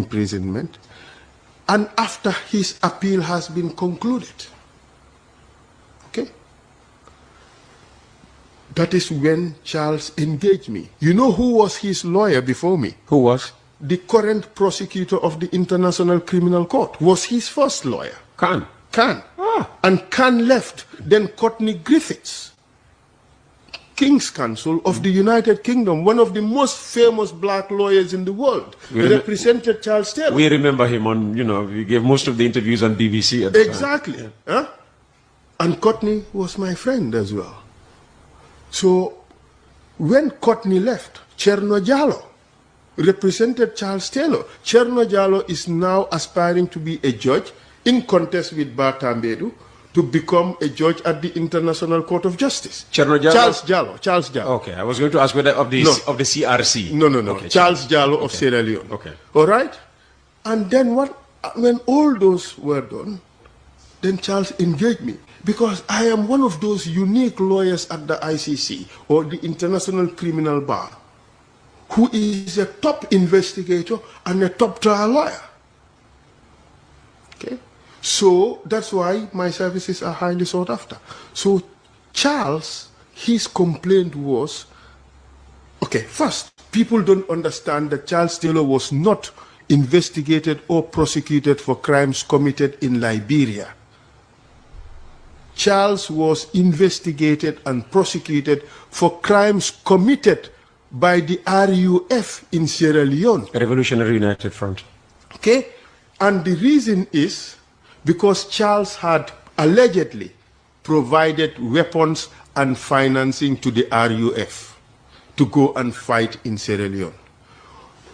imprisonment, and after his appeal has been concluded. Okay? That is when Charles engaged me. You know who was his lawyer before me? Who was? The current prosecutor of the International Criminal Court was his first lawyer. Khan. Khan. Ah. And Khan left. Then Courtney Griffiths, King's Counsel of the United Kingdom, one of the most famous black lawyers in the world, represented Charles Taylor. We remember him on, we gave most of the interviews on BBC at the Exactly. time. Huh? And Courtney was my friend as well. So when Courtney left, Cherno Jallow represented Charles Taylor. Cherno Jallow is now aspiring to be a judge in contest with Batambedu to become a judge at the International Court of Justice. Cherno Jallow? Charles Jallow. Okay, I was going to ask whether of the CRC. No. Okay, Charles Jallow of Sierra Leone. Okay. All right? And then when all those were done, then Charles engaged me, because I am one of those unique lawyers at the ICC, or the International Criminal Bar, who is a top investigator and a top trial lawyer. Okay? So that's why my services are highly sought after. So Charles, his complaint was, okay, first, people don't understand that Charles Taylor was not investigated or prosecuted for crimes committed in Liberia. Charles was investigated and prosecuted for crimes committed by the RUF in Sierra Leone. Revolutionary United Front. Okay? And the reason is because Charles had allegedly provided weapons and financing to the RUF to go and fight in Sierra Leone.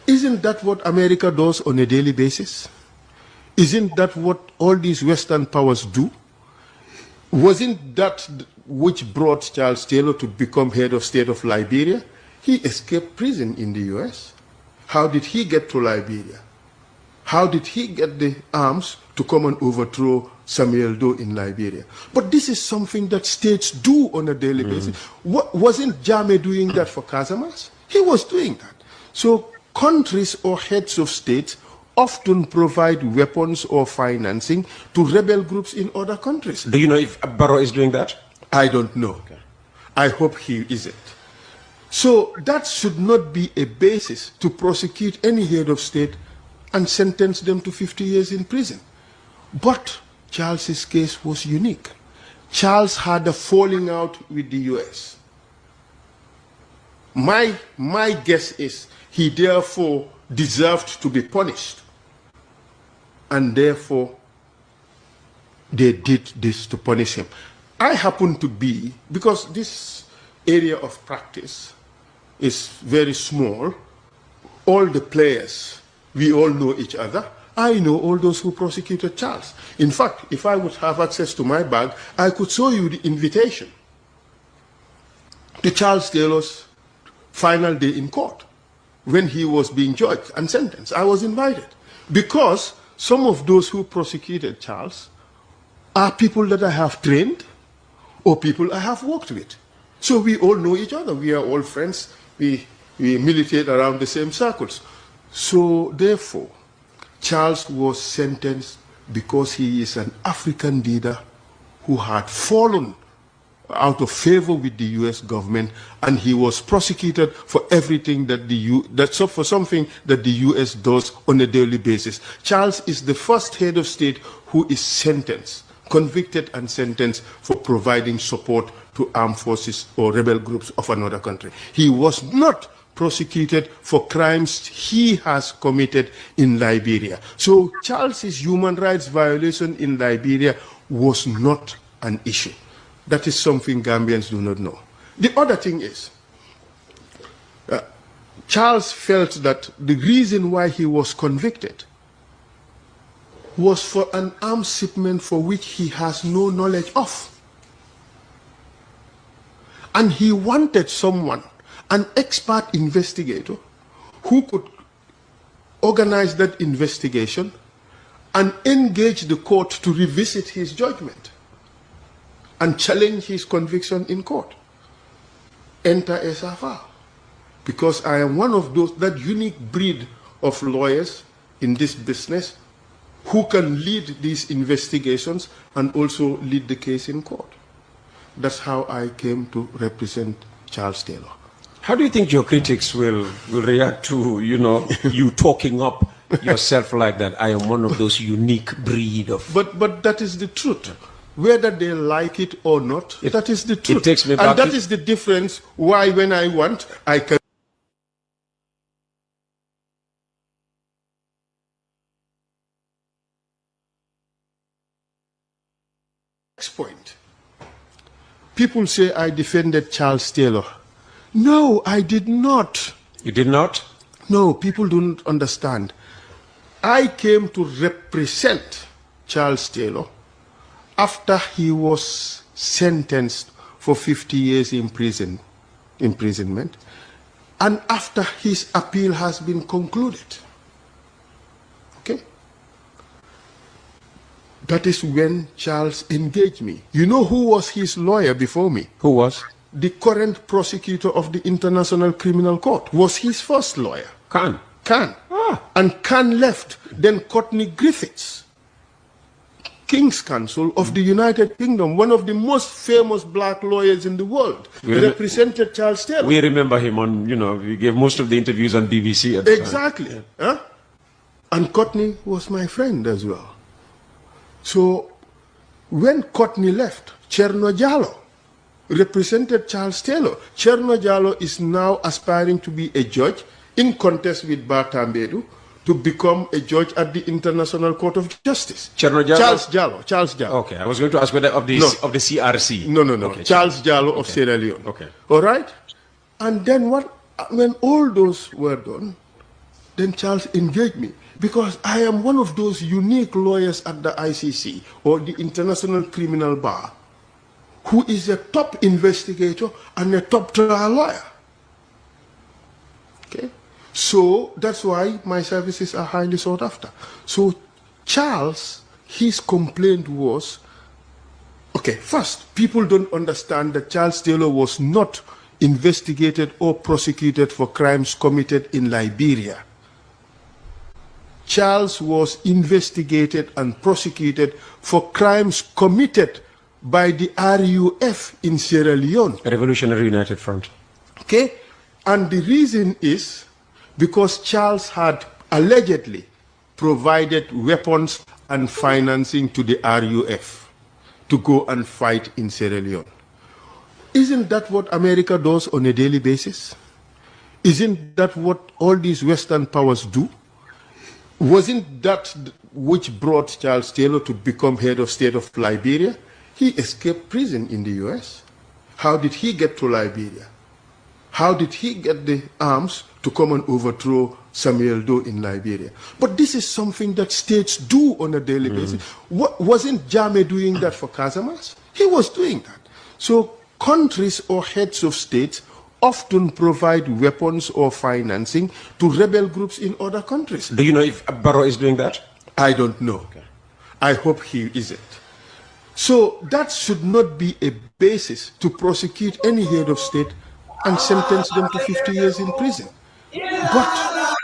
Isn't that what America does on a daily basis? Isn't that what all these Western powers do? Wasn't that which brought Charles Taylor to become head of state of Liberia? He escaped prison in the US. How did he get to Liberia? How did he get the arms to come and overthrow Samuel Doe in Liberia? But this is something that states do on a daily basis. Wasn't Jammeh doing that for Casamance? He was doing that. So countries or heads of states often provide weapons or financing to rebel groups in other countries. Do you know if Barrow is doing that? I don't know. Okay. I hope he isn't. So that should not be a basis to prosecute any head of state and sentence them to 50 years in prison. But Charles's case was unique. Charles had a falling out with the US. My guess is he therefore deserved to be punished. And therefore, they did this to punish him. I happen to be, because this area of practice is very small, all the players, we all know each other. I know all those who prosecuted Charles. In fact, if I would have access to my bag, I could show you the invitation to Charles Taylor's final day in court when he was being judged and sentenced. I was invited because some of those who prosecuted Charles are people that I have trained or people I have worked with. So we all know each other. We are all friends. We militate around the same circles. So therefore, Charles was sentenced because he is an African leader who had fallen out of favor with the U.S. government, and he was prosecuted for everything that for something that the U.S. does on a daily basis. Charles is the first head of state who is sentenced, convicted and sentenced for providing support to armed forces or rebel groups of another country. He was not prosecuted for crimes he has committed in Liberia. So Charles's human rights violation in Liberia was not an issue. That is something Gambians do not know. The other thing is, Charles felt that the reason why he was convicted was for an arms shipment for which he has no knowledge of. And he wanted someone, an expert investigator, who could organize that investigation and engage the court to revisit his judgment and challenge his conviction in court. Enter SFR. Because I am one of those, that unique breed of lawyers in this business who can lead these investigations and also lead the case in court. That's how I came to represent Charles Taylor. How do you think your critics will react to, you talking up yourself like that? I am one of those unique breed of... But that is the truth. Whether they like it or not, that is the truth. It takes me back. And that is the difference why when I want, I can... Next point. People say I defended Charles Taylor. No, I did not. You did not? No, people don't understand. I came to represent Charles Taylor after he was sentenced for 50 years imprisonment, and after his appeal has been concluded. Okay? That is when Charles engaged me. You know who was his lawyer before me? Who was? The current prosecutor of the International Criminal Court was his first lawyer. Khan. Khan. Ah. And Khan left. Then Courtney Griffiths, King's Counsel of the United Kingdom, one of the most famous black lawyers in the world, represented Charles Taylor. We remember him on, we gave most of the interviews on BBC at the Exactly. time. Huh? And Courtney was my friend as well. So when Courtney left, Cherno Jallow represented Charles Taylor. Cherno Jallow is now aspiring to be a judge in contest with Batambedu to become a judge at the International Court of Justice. Cherno Jallow? Charles Jallow. Okay, I was going to ask whether of the CRC. No. Okay. Charles Jallow of Sierra Leone. Okay. All right? And then when all those were done, then Charles engaged me because I am one of those unique lawyers at the ICC or the International Criminal Bar who is a top investigator and a top trial lawyer. Okay? So that's why my services are highly sought after. So Charles, his complaint was, okay, first, people don't understand that Charles Taylor was not investigated or prosecuted for crimes committed in Liberia. Charles was investigated and prosecuted for crimes committed by the RUF in Sierra Leone. Revolutionary United Front. Okay? And the reason is because Charles had allegedly provided weapons and financing to the RUF to go and fight in Sierra Leone. Isn't that what America does on a daily basis? Isn't that what all these Western powers do? Wasn't that which brought Charles Taylor to become head of state of Liberia? He escaped prison in the US. How did he get to Liberia? How did he get the arms to come and overthrow Samuel Doe in Liberia? But this is something that states do on a daily basis. Wasn't Jammeh doing that for Casamance? He was doing that. So countries or heads of states often provide weapons or financing to rebel groups in other countries. Do you know if Barrow is doing that? I don't know. Okay. I hope he isn't. So that should not be a basis to prosecute any head of state and sentence them to 50 years in prison. But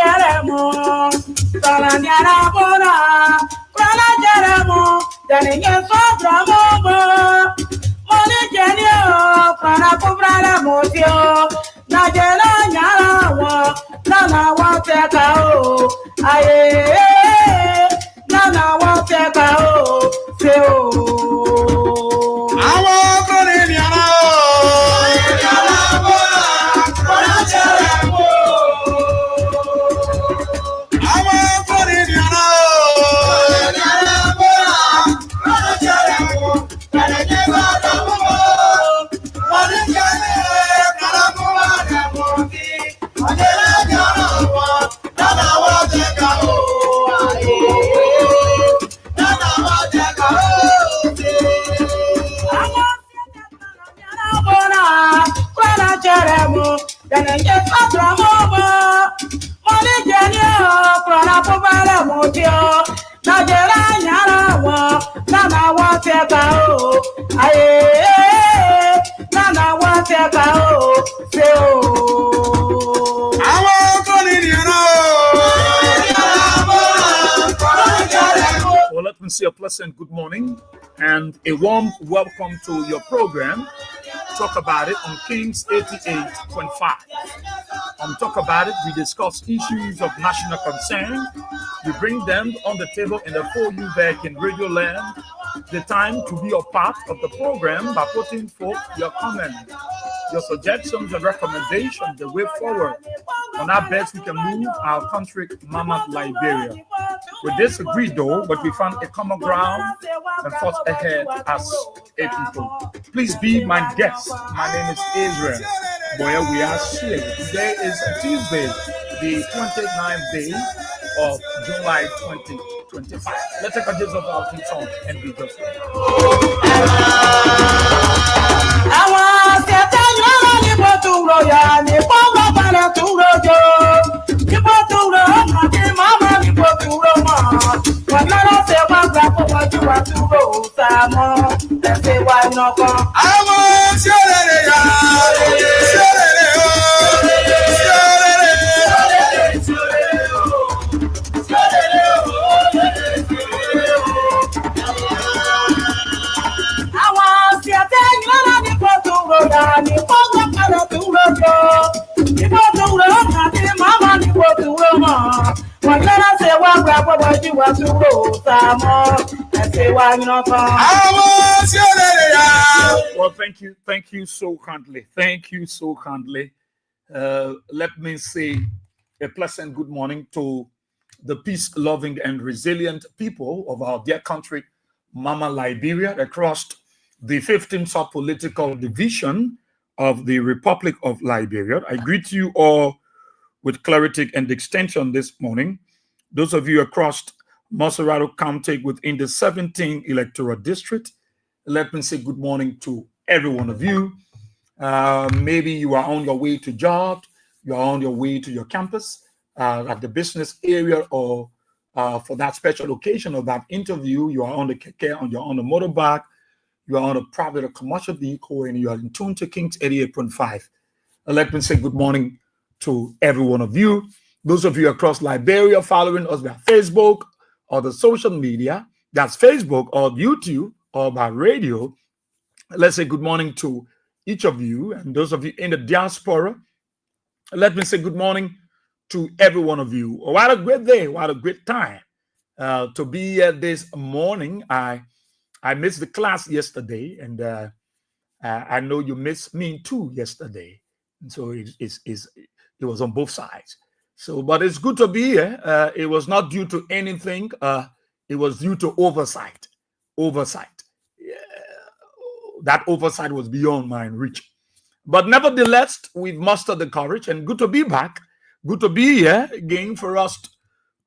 Jeremo, Salanyara Bona, Prana Jeremo, Daninga Sobramo, Mone Genio, Prana Kubrana Motio, Najela Yarawa, Nana Watekao, Aye, Nana Watekao, Seo. Well, let me say a pleasant good morning and a warm welcome to your program. Talk About It on Kings 88.5. On Talk About It, we discuss issues of national concern. We bring them on the table and for you back in Radio Land. The time to be a part of the program by putting forth your comments, your suggestions and recommendations, the way forward on how best we can move our country, Mama Liberia. We disagreed though, but we found a common ground and fought ahead as a people. Please be my guest. My name is Israel. Boy, we are here. Today is Tuesday, the 29th day of July 2025. Let's take a gist of our song and be just Well, thank you so kindly. Thank you so kindly. Let me say a pleasant good morning to the peace-loving and resilient people of our dear country, Mama Liberia, across the 15th sub-political division of the Republic of Liberia. I greet you all with clarity and extension this morning. Those of you across Maserado County within the 17th electoral district, let me say good morning to every one of you. Maybe you are on your way to job, you are on your way to your campus, at the business area, or for that special occasion of that interview, you are on the keke, you're on the motorbike, you are on a private or commercial vehicle, and you are in tune to Kings 88.5. Let me say good morning to every one of you. Those of you across Liberia following us via Facebook or the social media, that's Facebook or YouTube or by radio, let's say good morning to each of you. And those of you in the diaspora, let me say good morning to every one of you. What a great day, what a great time to be here this morning. I missed the class yesterday, and I know you missed me too yesterday. And so it was on both sides. So, but it's good to be here. It was not due to anything. It was due to oversight. Oversight. Yeah, that oversight was beyond my reach. But nevertheless, we've mustered the courage, and good to be back. Good to be here again for us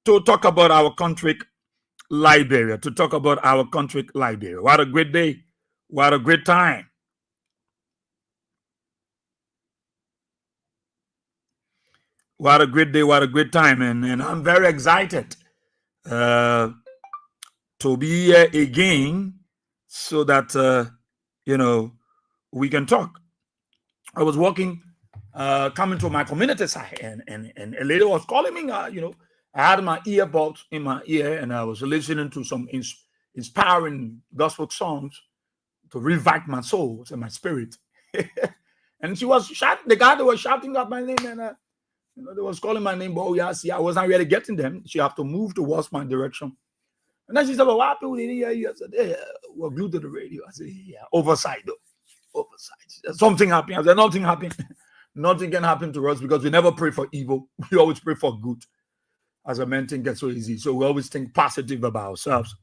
to talk about our country, Liberia. To talk about our country, Liberia. What a great day. What a great time. What a great day, what a great time. And I'm very excited to be here again so that, we can talk. I was walking coming to my community side, and a lady was calling me. You know, I had my earbuds in my ear, and I was listening to some inspiring gospel songs to revive my soul and my spirit. And she was shouting. The guy that was shouting out my name, and you know, they was calling my name, but oh yeah, see, I wasn't really getting them. She have to move towards my direction. And then she said, well, what happened? I said, yeah, we're glued to the radio. I said, yeah, oversight though. Oversight. Something happened. I said, nothing happened. Nothing can happen to us because we never pray for evil. We always pray for good. As a man, thing gets so easy. So we always think positive about ourselves.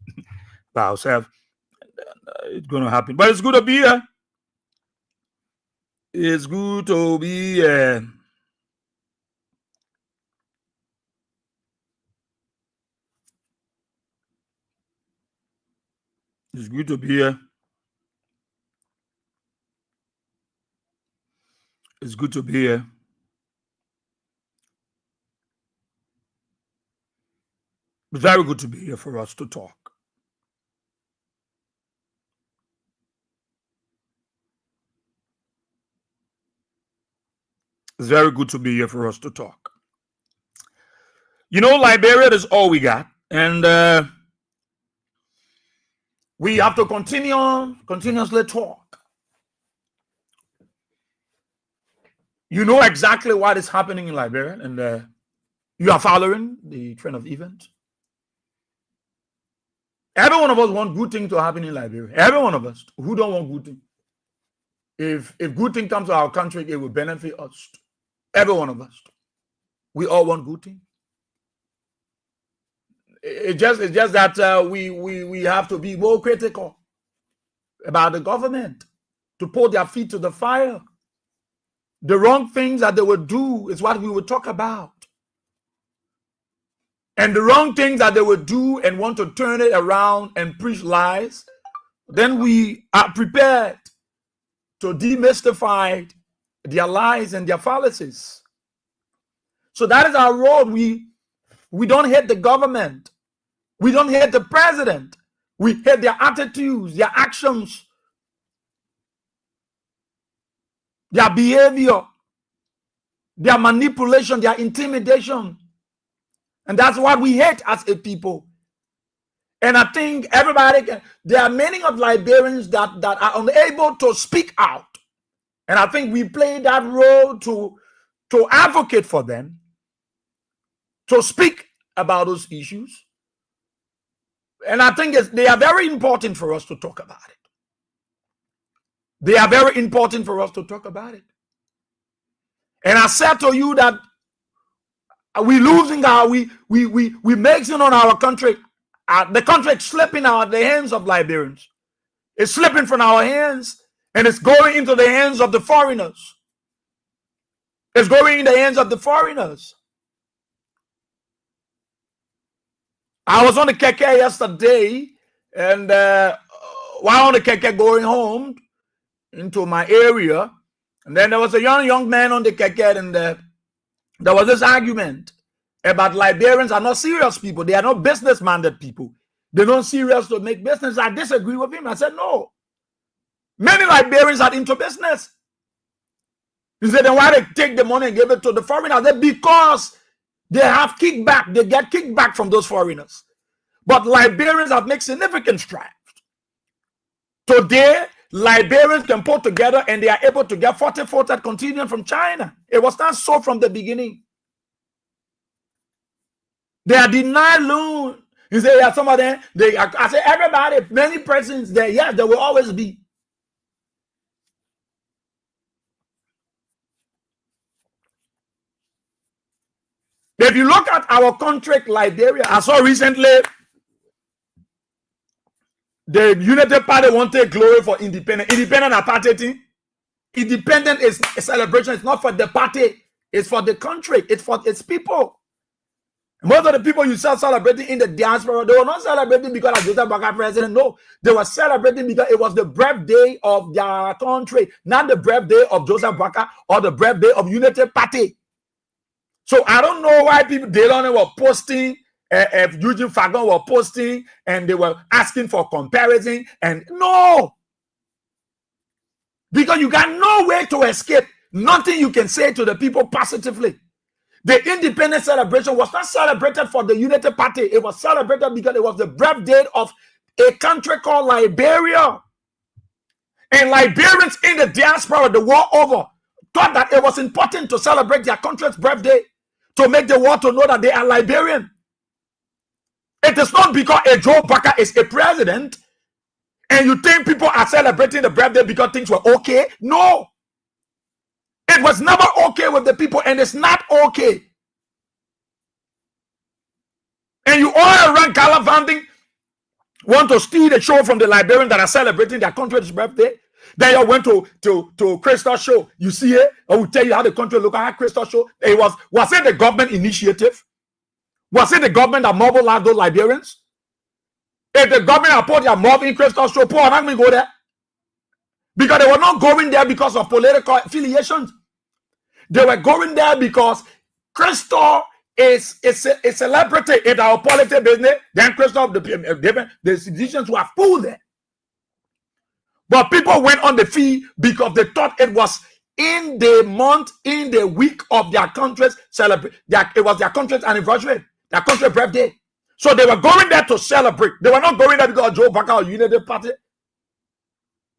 It's going to happen. But it's good to be here. It's good to be here. It's good to be here. It's good to be here. It's very good to be here for us to talk. It's very good to be here for us to talk. You know, Liberia is all we got. And we have to continuously talk. You know exactly what is happening in Liberia, and you are following the trend of events. Every one of us want good things to happen in Liberia. Every one of us. Who don't want good things? If good thing comes to our country, it will benefit us. Every one of us. We all want good things. It's just that we have to be more critical about the government to put their feet to the fire. The wrong things that they will do is what we will talk about. And the wrong things that they will do and want to turn it around and preach lies, then we are prepared to demystify their lies and their fallacies. So that is our role. We don't hate the government. We don't hate the president. We hate their attitudes, their actions, their behavior, their manipulation, their intimidation. And that's what we hate as a people. And I think there are many of Liberians that are unable to speak out. And I think we play that role to advocate for them, to speak about those issues. And I think they are very important for us to talk about it. They are very important for us to talk about it. And I said to you that we losing we mixing on our country. The country is slipping out of the hands of Liberians. It's slipping from our hands and it's going into the hands of the foreigners. It's going in the hands of the foreigners. I was on the keke yesterday, and while on the keke going home into my area, and then there was a young man on the keke, and there was this argument about Liberians are not serious people. They are not business-minded people. They're not serious to make business. I disagree with him. I said, no. Many Liberians are into business. He said, then why they take the money and give it to the foreigners? I said, because they have kickback. They get kickback from those foreigners. But Liberians have made significant strides. Today, Liberians can put together and they are able to get 40-40 contingent from China. It was not so from the beginning. They are denied loan. You say, yeah, some of them, I say, everybody, many presidents there, yes, there will always be. If you look at our country, Liberia, I saw recently the United Party wanted glory for independent. Independent apartheid. Independent is a celebration. It's not for the party. It's for the country. It's for its people. Most of the people you saw celebrating in the diaspora, they were not celebrating because of Joseph Boakai president. No, they were celebrating because it was the birthday of their country, not the birthday of Joseph Boakai or the birthday of United Party. So I don't know why people were posting, Eugene Fagon were posting, and they were asking for comparison. And no, because you got no way to escape. Nothing you can say to the people positively. The independence celebration was not celebrated for the United Party. It was celebrated because it was the birthday of a country called Liberia. And Liberians in the diaspora the world over thought that it was important to celebrate their country's birthday, to make the world to know that they are Liberian. It is not because a Joe Baka is a president and you think people are celebrating the birthday because things were okay. No. It was never okay with the people, and it's not okay. And you all around gallivanting, want to steal the show from the Liberians that are celebrating their country's birthday. Then you went to Crystal show. You see it? I will tell you how the country look at Crystal show. It was it the government initiative? Was it the government that mobilized those Liberians? If the government had put their mob in Crystal show, Paul, I'm going to go there. Because they were not going there because of political affiliations. They were going there because Crystal is a celebrity in our political business. Then Crystal, the decisions were full there. But people went on the fee because they thought it was in the month, in the week of their country's celebration. It was their country's anniversary, their country's birthday. So they were going there to celebrate. They were not going there because of Joe Baka or United Party.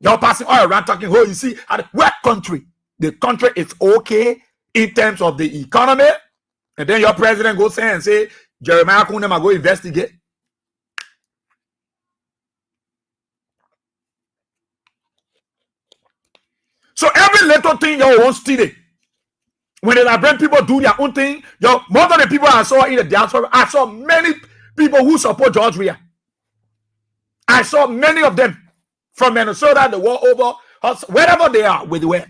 You're passing all around talking, oh, you see, what country? The country is okay in terms of the economy. And then your president goes there and say, Jeremiah Kunema go investigate. So every little thing you won't steal it. When the Liberian people do their own thing, most of the people I saw in the diaspora, I saw many people who support George Weah. I saw many of them from Minnesota, the world over, wherever they are with the web.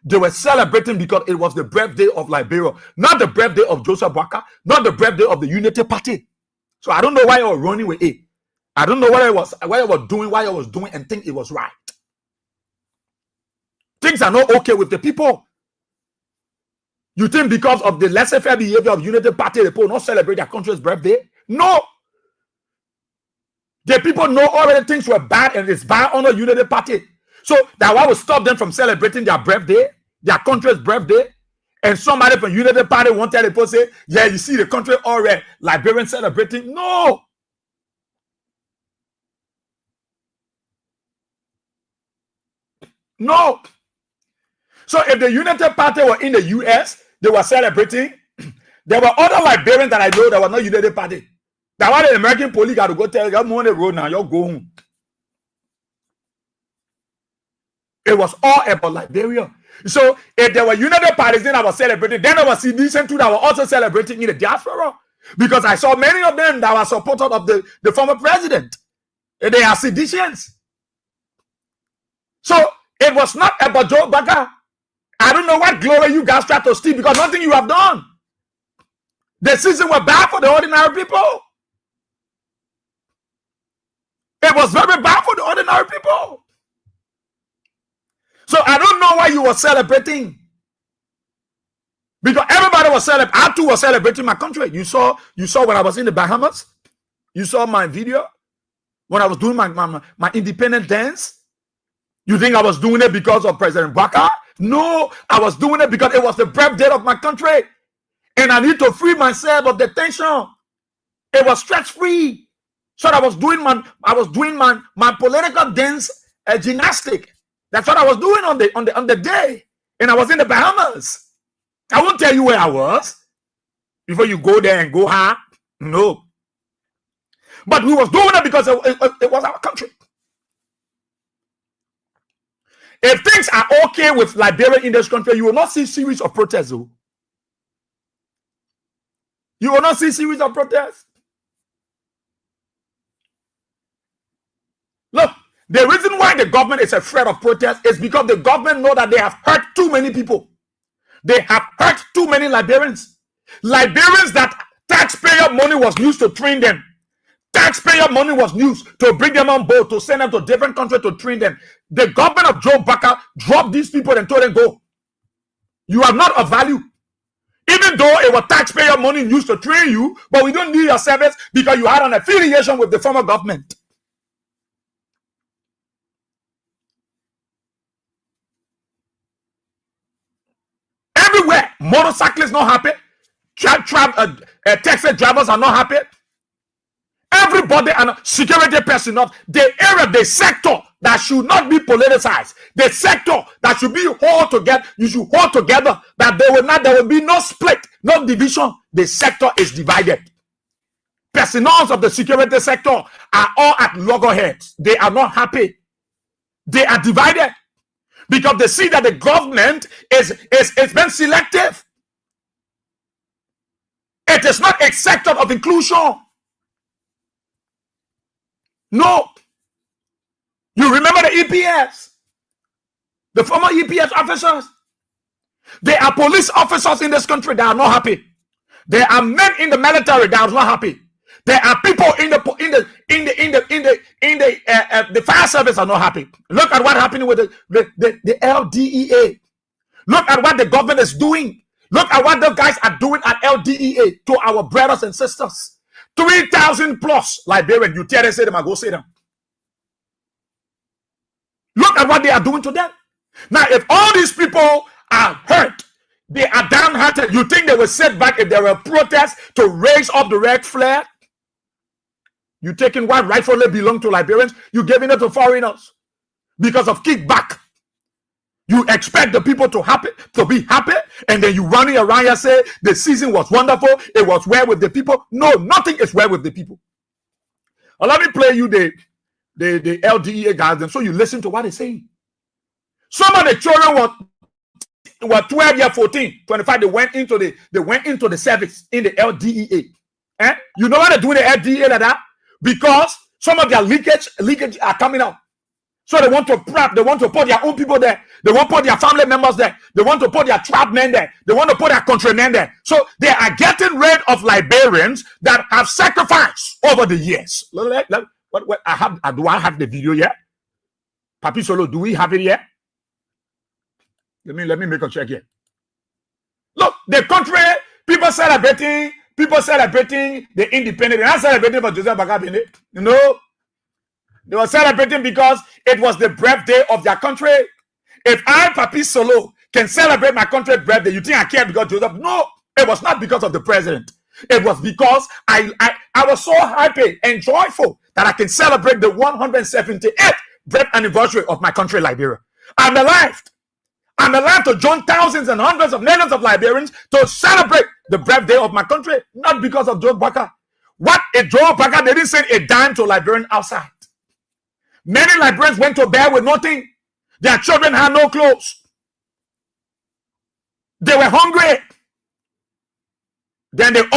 They were celebrating because it was the birthday of Liberia, not the birthday of Joseph Baka, not the birthday of the Unity Party. So I don't know why I was running with it. I don't know what I was doing, why I was doing, and think it was right. Things are not okay with the people. You think because of the laissez-faire behavior of Unity Party, the people not celebrate their country's birthday? No. The people know already things were bad, and it's bad on the Unity Party. So that why would stop them from celebrating their birthday, their country's birthday. And somebody from Unity Party wanted to say, yeah, you see the country already, Liberian celebrating. No. No. So if the United Party were in the US, they were celebrating. There were other Liberians that I know that were not United Party. That why the American police got to go tell you, I'm on the road now, you'll go home. It was all about Liberia. So if there were United Parties that were celebrating, then there was citizens too that were also celebrating in the diaspora. Because I saw many of them that were supporters of the former president. They are seditious. So it was not about Joe Baka. I don't know what glory you guys try to steal because nothing you have done. The season was bad for the ordinary people. It was very bad for the ordinary people. So I don't know why you were celebrating. Because everybody was celebrating. I too was celebrating my country. You saw when I was in the Bahamas. You saw my video when I was doing my independent dance. You think I was doing it because of President Baka? No, I was doing it because it was the birthday of my country. And I need to free myself of the tension. It was stress-free. So I was doing my political dance gymnastic. That's what I was doing on the day. And I was in the Bahamas. I won't tell you where I was before you go there and go, no. But we was doing it because it was our country. If things are okay with Liberia in this country, you will not see series of protests. You will not see series of protests. Look, the reason why the government is afraid of protest is because the government know that they have hurt too many people. They have hurt too many Liberians. Liberians that taxpayer money was used to train them. Taxpayer money was used to bring them on board, to send them to different countries to train them. The government of Joe Baka dropped these people and told them, go. You are not of value. Even though it was taxpayer money used to train you, but we don't need your service because you had an affiliation with the former government. Motorcyclists not happy. Taxi drivers are not happy. Everybody and security personnel, the area, the sector that should not be politicized, the sector that should be hold together, you should hold together, that there will be no split, no division. The sector is divided. Personnel of the security sector are all at loggerheads. They are not happy. They are divided because they see that the government is been selective. It is not a sector of inclusion. No. You remember the EPS, the former EPS officers. There are police officers in this country that are not happy. There are men in the military that are not happy. There are people in the fire service are not happy. Look at what happened with the LDEA. Look at what the government is doing. Look at what the guys are doing at LDEA to our brothers and sisters. 3,000 plus Liberian. You tell them, say them, I go say them. Look at what they are doing to them. Now, if all these people are hurt, they are downhearted, you think they will sit back if there were protests to raise up the red flag? You taking what rightfully belong to Liberians, you giving it to foreigners because of kickback. You expect the people to be happy, and then you running around and say the season was wonderful, it was well with the people. No, nothing is well with the people. Well, let me play you the LDEA guys, so you listen to what they're saying. Some of the children were 12 years, 14, 25. They went into the service in the LDEA. You know why they're doing the LDEA like that? Because some of their leakage are coming out. So they want to prep, they want to put their own people there, they want to put their family members there, they want to put their tribe men there, they want to put their countrymen there. So they are getting rid of Liberians that have sacrificed over the years. Do I have the video yet? Papi Solo, do we have it yet? Let me make a check here. Look, the country, people celebrating the independence. They're not celebrating for Joseph Bagabine. You know, they were celebrating because it was the birthday of their country. If I, Papi Solo, can celebrate my country's birthday, you think I care because Joseph? No, it was not because of the president. It was because I was so happy and joyful that I can celebrate the 178th birth anniversary of my country, Liberia. I'm alive to join thousands and hundreds of millions of Liberians to celebrate the birthday of my country, not because of Joe Baka. What a Joe Baka, they didn't send a dime to Liberian outside. Many Liberians went to bed with nothing. Their children had no clothes. They were hungry. Then they were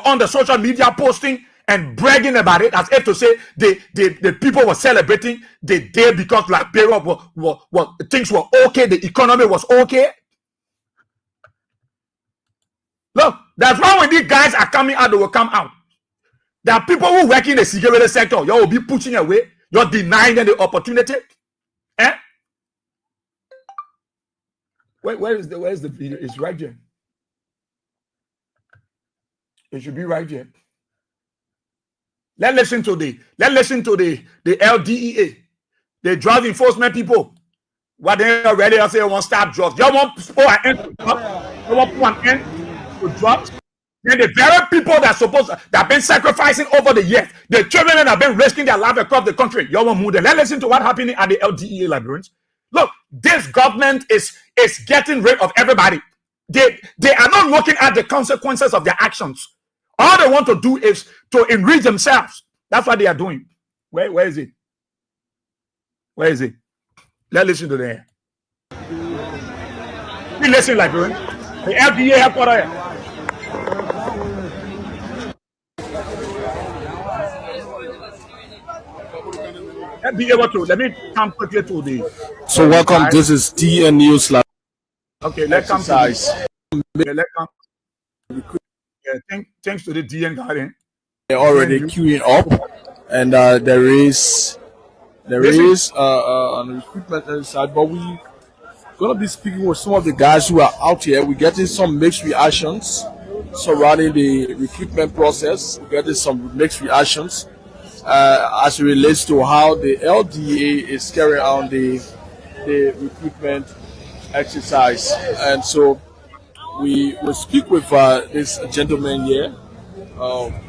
on the social media posting and bragging about it as if to say the people were celebrating the day because Liberia things were okay, the economy was okay. Look, that's why when these guys are coming out, they will come out. There are people who work in the security sector. You will be pushing away. You're denying them the opportunity. Where is the video? It's right here. It should be right here. Let's listen to the LDEA, the drug enforcement people. What they already say won't stop drugs. You want to put an end to drugs? You want to put an end to drugs? Then the very people that have been sacrificing over the years, the children that have been risking their life across the country, you want to move them. Let's listen to what happening at the LDEA Liberians. Look, this government is getting rid of everybody. They are not looking at the consequences of their actions. All they want to do is to enrich themselves. That's what they are doing. Where is it? Where is it? Let's listen to them. We listen, Liberian. The LDA headquarters. Let me come quickly to the. So welcome. This is DN News. Okay, let's come to this. Okay, let's come. Thanks to the DN garden. They're already queuing up, and there is on the recruitment side, but we're gonna be speaking with some of the guys who are out here. We're getting some mixed reactions surrounding the recruitment process. We're getting some mixed reactions as it relates to how the LDA is carrying out the recruitment exercise, and so we will speak with this gentleman here,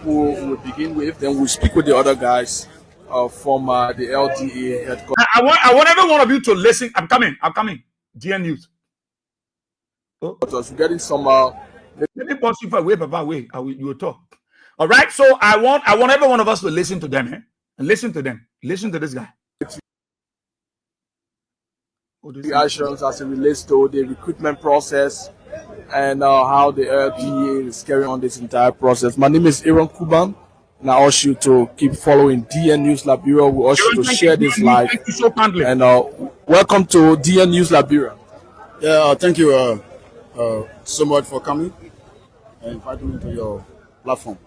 who we'll begin with. Then we'll speak with the other guys from the LDA headquarters. I want every one of you to listen. I'm coming. DN News. We're getting some. Let me pause you for a way, Papa. Wait, you will talk. All right. So I want every one of us to listen to them, and listen to them. Listen to this guy. Actions as it relates to the recruitment process and how the LDA is carrying on this entire process. My name is Aaron Kuban, and I ask you to keep following DN News Liberia. We ask you to share this live. Thank you so kindly. And welcome to DN News Liberia. Yeah, thank you so much for coming and inviting me to your platform.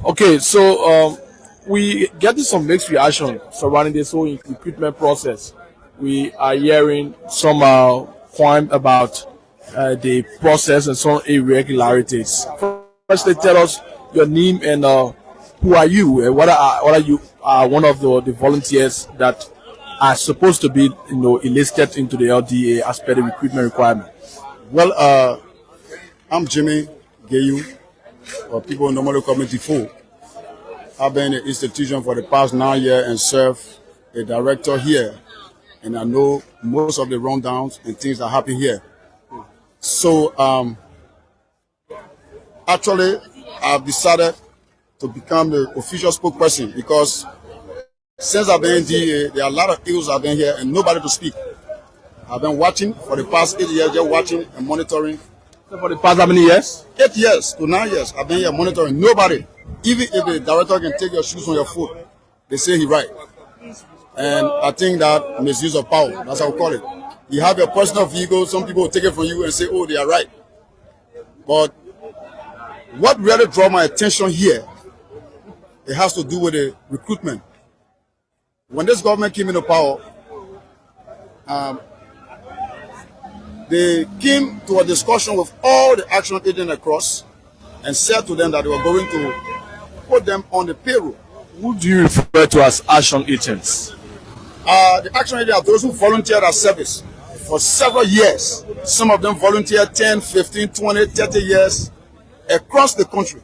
Okay, so we getting some mixed reaction surrounding this whole recruitment process. We are hearing some point about the process and some irregularities. Firstly, tell us your name and who are you, and what are you one of the volunteers that are supposed to be enlisted into the LDA as per the recruitment requirement. Well, I'm Jimmy Gayu, or people normally call me Tifo. I've been in the institution for the past 9 years and served a director here, and I know most of the rundowns and things that happen here. So actually, I've decided to become the official spokesperson because since I've been in DA, there are a lot of ills I've been here and nobody to speak. I've been watching for the past 8 years, just watching and monitoring. So for the past how many years? 8 years to 9 years, I've been here monitoring. Nobody, even if the director can take your shoes on your foot, they say he right. And I think that misuse of power, that's how we call it. You have your personal vehicle, some people will take it from you and say, oh, they are right. But what really draw my attention here, it has to do with the recruitment. When this government came into power, they came to a discussion with all the action agents across and said to them that they were going to put them on the payroll. Who do you refer to as action agents? The action agents are those who volunteered at service for several years. Some of them volunteered 10, 15, 20, 30 years across the country.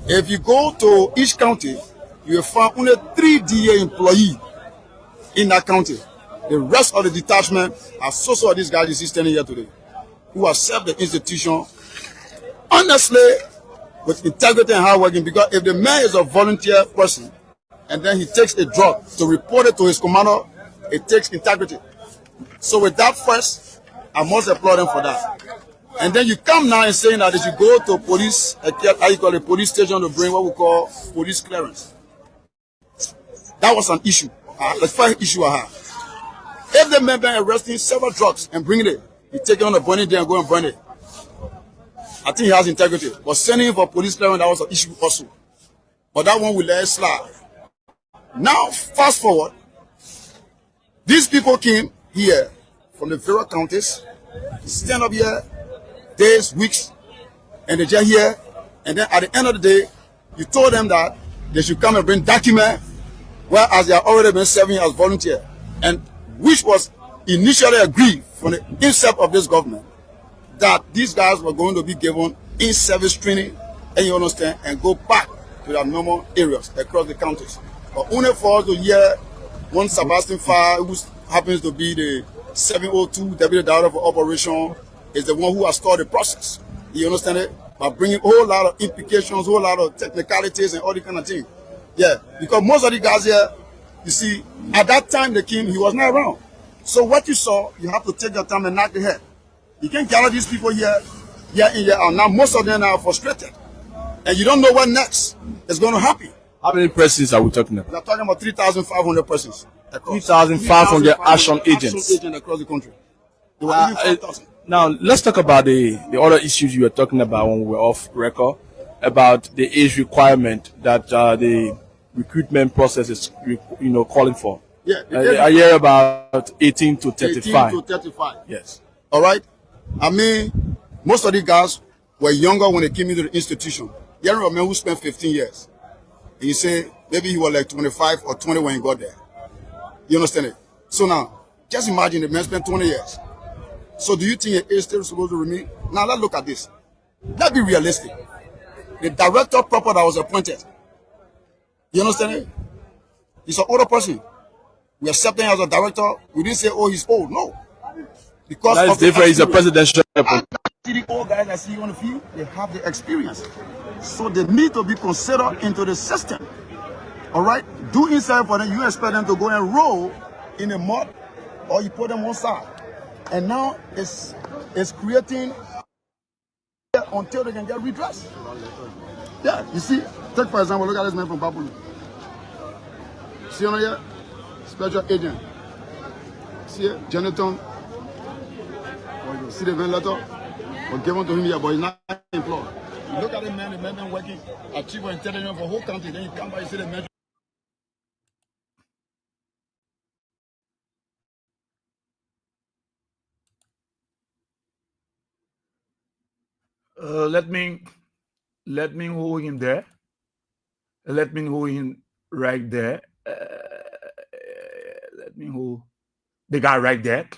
If you go to each county, you will find only 3 DA employees in that county. The rest of the detachment are so of these guys you see standing here today, who have served the institution honestly with integrity and hard working. Because if the man is a volunteer person and then he takes a drug to report it to his commander, it takes integrity. So with that first, I must applaud them for that. And then you come now and saying that they should go to police, how you call it, police station to bring what we call police clearance. That was an issue, the first issue I had. If the man been arresting several drugs and bringing it, he take it on a burning day and go and burn it. I think he has integrity. But sending him for police clearance, that was an issue also. But that one will let it slide. Now, fast forward, these people came here from the various counties, stand up here, days, weeks, and they just here. And then at the end of the day, you told them that they should come and bring document, whereas they have already been serving as volunteer, and which was initially agreed from the incept of this government, that these guys were going to be given in-service training, and you understand, and go back to their normal areas across the counties. But only for us to hear one Sebastian Farr, who happens to be the 702 Deputy Director for Operation, is the one who has started the process. You understand it? By bringing a whole lot of implications, a whole lot of technicalities and all the kind of things. Yeah, because most of the guys here, you see, at that time they came, he was not around. So what you saw, you have to take your time and knock the head. You can't gather these people here in, here out. Now most of them are frustrated. And you don't know what next is going to happen. How many persons are we talking about? We're talking about 3,500 persons. 3,500 action agents across the country. Now, let's talk about the other issues you were talking about when we were off record, about the age requirement that the recruitment process is, calling for. Yeah, I hear about 18 to 35. 18 to 35. Yes. All right. I mean, most of the guys were younger when they came into the institution. You remember a man who spent 15 years. And you say maybe he was like 25 or 20 when he got there. You understand it? So now, just imagine the man spent 20 years. So do you think it is still supposed to remain? Now let's look at this. Let's be realistic. The director proper that was appointed, you understand it? He's an older person. We accept him as a director. We didn't say, oh, he's old. No. Because that is different. He's a presidential. The old guys that see you on the field, they have the experience. So they need to be considered into the system. All right? Do inside for them. You expect them to go and roll in the mud, or you put them one side. And now it's creating until they can get redressed. Yeah, you see, take for example, look at this man from Babulu. See on here? Special agent. See here? Jonathan. See the man letter? Or given to him here, but he's not employed. You look at the man been working, achieve intelligence for the whole country, then you come by and see the man. Let me hold him there. Let me hold him right there. Let me hold the guy right there.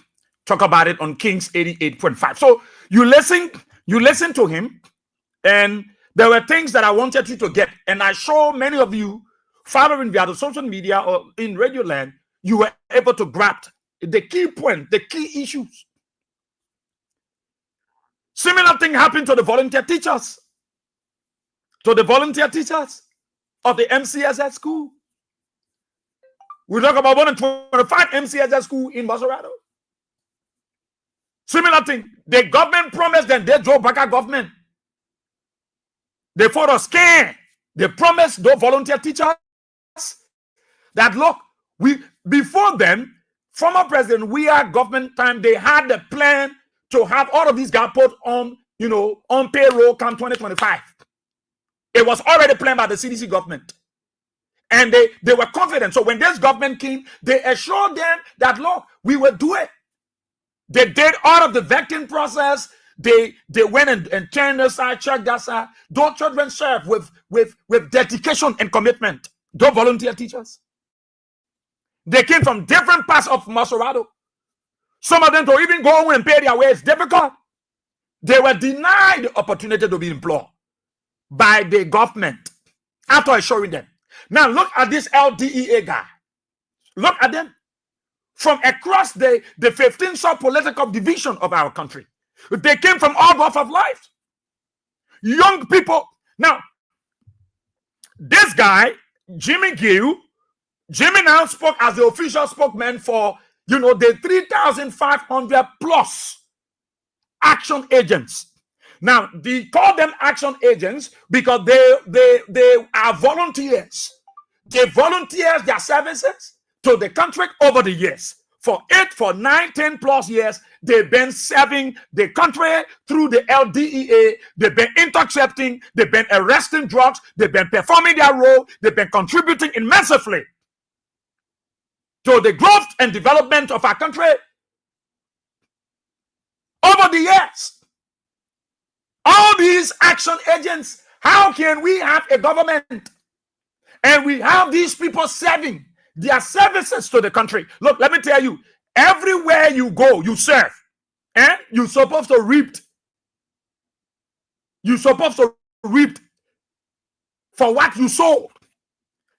Talk about it on Kings 88.5. So you listen to him, and there were things that I wanted you to get, and I show many of you following via the social media or in radio land, you were able to grab the key point, the key issues. Similar thing happened to the volunteer teachers. To the volunteer teachers of the MCSS school. We talk about 125 MCSS school in Maserado. Similar thing. The government promised them, they drove back our government. They fought a scam. They promised those volunteer teachers that, look, before then, former president, we are government time, they had the plan to have all of these guys put on, on payroll come 2025. It was already planned by the CDC government. And they were confident. So when this government came, they assured them that, look, we will do it. They did all of the vetting process. They went and turned aside, checked that side. Those children serve with dedication and commitment. Those volunteer teachers. They came from different parts of Maserado. Some of them to even go home and pay their way is difficult. They were denied the opportunity to be employed by the government after assuring them. Now look at this LDEA guy. Look at them. From across the 15 sub-political division of our country. They came from all walks of life. Young people. Now, this guy, Jimmy Gill, Jimmy now spoke as the official spokesman for, the 3,500 plus action agents. Now, they call them action agents because they are volunteers. They volunteer their services to the country over the years. For 9, 10 plus years, they've been serving the country through the LDEA. They've been intercepting, they've been arresting drugs, they've been performing their role, they've been contributing immensely to the growth and development of our country over the years. All these action agents, how can we have a government and we have these people serving their services to the country? Look, let me tell you, everywhere you go, you serve. And you're supposed to reap. You're supposed to reap for what you sow.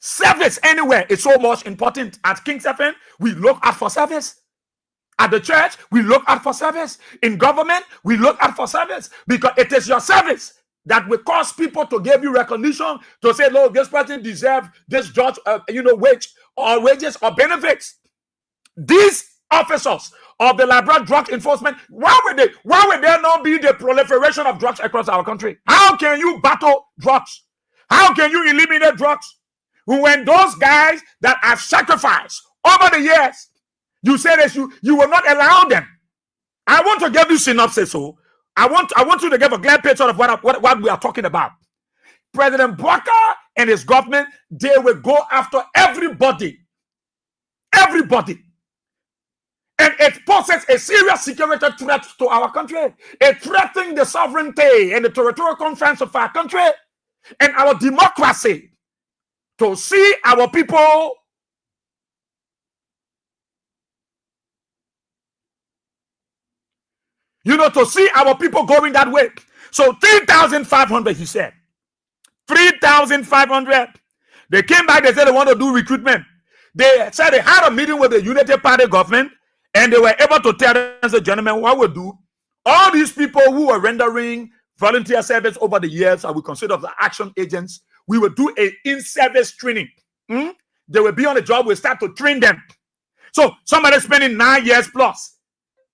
Service anywhere is so much important. At King's FM, we look out for service. At the church, we look out for service. In government, we look out for service. Because it is your service that will cause people to give you recognition, to say, look, this person deserves this judge, wage or wages or benefits. These officers of the Liberian drug enforcement, why would there not be the proliferation of drugs across our country? How can you battle drugs? How can you eliminate drugs when those guys that have sacrificed over the years, you say that you will not allow them? I want to give you synopsis. So I want you to give a glad picture of what we are talking about. President Bwaka and his government, they will go after everybody. Everybody. And it poses a serious security threat to our country. It threatens the sovereignty and the territorial conference of our country and our democracy. To see our people to see our people going that way. So 3,500, he said. 3,500. They came back, they said they want to do recruitment. They said they had a meeting with the Unity Party government, and they were able to tell them, as a gentleman, what we'll do. All these people who were rendering volunteer service over the years, and we consider the action agents, we will do a in-service training. They will be on the job, we'll start to train them. So somebody spending 9 years plus.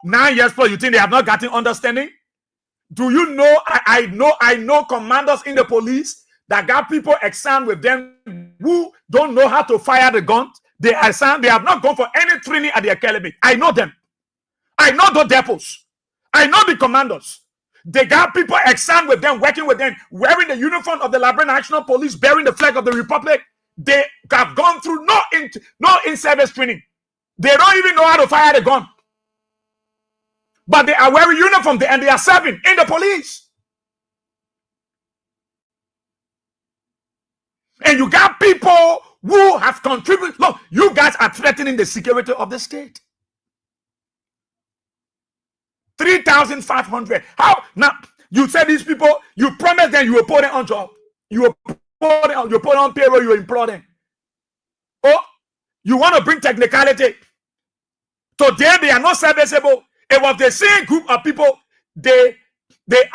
9 years plus, you think they have not gotten understanding? Do you know, I know commanders in the police that got people examined with them who don't know how to fire the gun. They have not gone for any training at the academy. I know them. I know the depots. I know the commanders. They got people examined with them, working with them, wearing the uniform of the Liberian National Police, bearing the flag of the Republic. They have gone through no in-service training. They don't even know how to fire the gun. But they are wearing uniform and they are serving in the police. And you got people who have contributed. Look, you guys are threatening the security of the state. 3,500. How? Now, you said these people, you promised them you will put them on job. You will put on payroll, you will employ them. Oh, you want to bring technicality. Today, they are not serviceable. It was the same group of people, the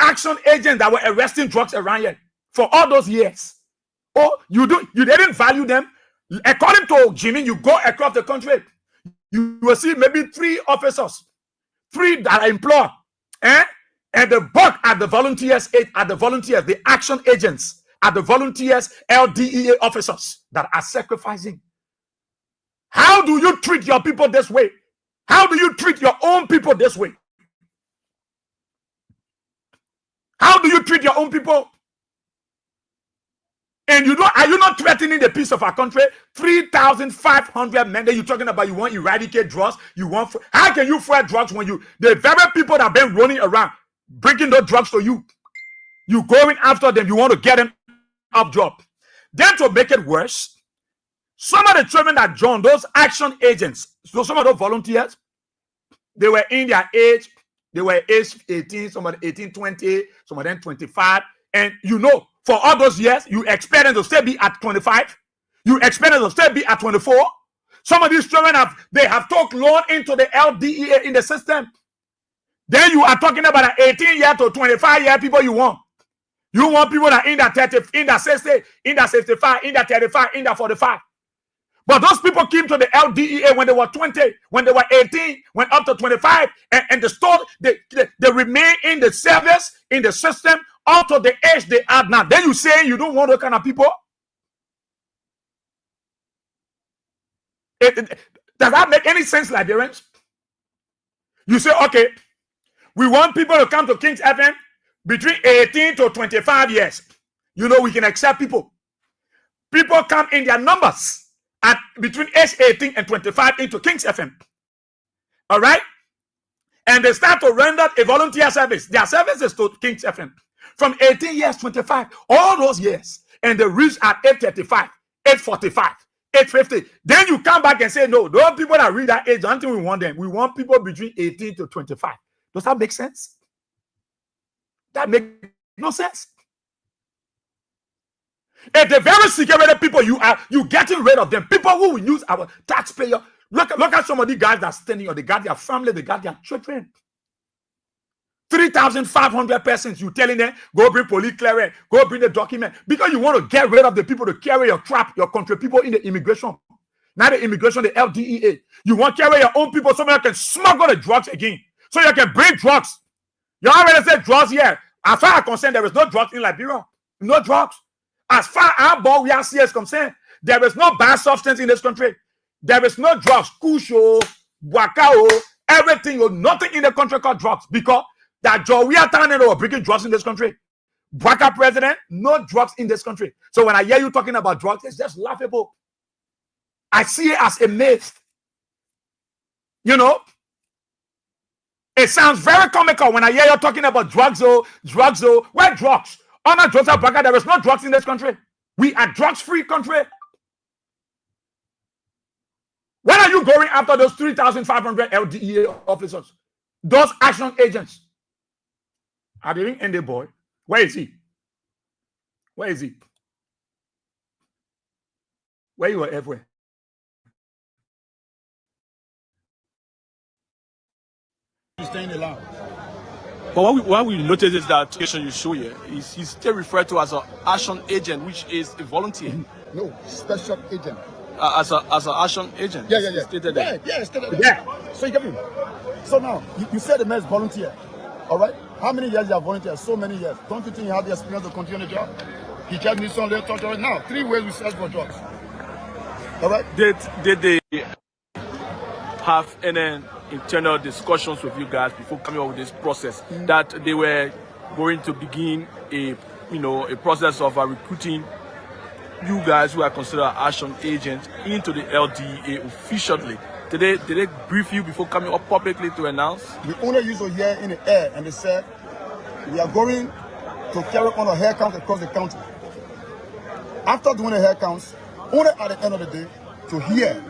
action agents that were arresting drugs around here for all those years. Oh, you didn't value them. According to Jimmy, you go across the country, you will see maybe 3 officers, 3 that are employed, and the bulk are the volunteers, the action agents, are the volunteers, LDEA officers that are sacrificing. How do you treat your people this way? How do you treat your own people this way? How do you treat your own people? And are you not threatening the peace of our country? 3,500 men that you're talking about, you want to eradicate drugs, how can you fight drugs when the very people that have been running around, bringing those drugs to you, you going after them, you want to get them off job. Then to make it worse, some of the children that joined those action agents, so some of those volunteers, they were in their age, they were age 18, some of them 18, 20, some of them 25, and for all those years, you expect them to still be at 25. You expect them to still be at 24. Some of these children have talked loan into the LDEA in the system. Then you are talking about an 18-year to 25-year people you want. You want people that in that 30, in that 60, in that 65, in that 35, in that 45. But those people came to the LDEA when they were 20, when they were 18, went up to 25, and they remain in the service, in the system, up to the age they are now. Then you say you don't want those kind of people? Does that make any sense, Liberians? You say, okay, we want people to come to King's FM between 18 to 25 years. We can accept people. People come in their numbers at between age 18 and 25 into King's FM. All right? And they start to render a volunteer service. Their service is to King's FM. From 18 years, 25, all those years. And they reach at 835, 845, 850. Then you come back and say, no, those people that reach that age, I don't think we want them. We want people between 18 to 25. Does that make sense? That makes no sense. If the very security people, you getting rid of them. People who will use our taxpayer. Look at some of the guys that are standing on. They got their family, they got their children. 3,500 persons, you telling them, go bring police clearance, go bring the document, because you want to get rid of the people to carry your crap, your country people in the immigration. Not the immigration, the LDEA. You want to carry your own people so you can smuggle the drugs again. So you can bring drugs. You already said drugs here. As far as I'm concerned, there is no drugs in Liberia. No drugs. As far as we are serious concerned, there is no bad substance in this country. There is no drugs. Kusho, Wakao, everything, nothing in the country called drugs, because that we are turning over bringing drugs in this country. Baka president, no drugs in this country. So when I hear you talking about drugs, it's just laughable. I see it as a myth. It sounds very comical when I hear you talking about drugs. Where drugs? Honor Joseph Baka, there is no drugs in this country. We are drugs-free country. When are you going after those 3,500 LDEA officers? Those action agents. I didn't end the boy. Where is he? Where is he? Where you were everywhere? He's staying alive. But what we notice is that application you show here is he's still referred to as an action agent, which is a volunteer. No, special agent. As an action agent. Yeah. Stated there. Yeah, stated there. Yeah. So you get me? So now, you said the man is volunteer. All right? How many years you have volunteered? So many years. Don't you think you have the experience to continue the job? He just needs some little touch right now. 3 ways we search for jobs. All right? Did they have any internal discussions with you guys before coming up with this process that they were going to begin a process of recruiting you guys who are considered action agents into the LDA officially? Did they brief you before coming up publicly to announce? We only used to hear in the air, and they said we are going to carry on a hair count across the country. After doing the hair counts, only at the end of the day to hear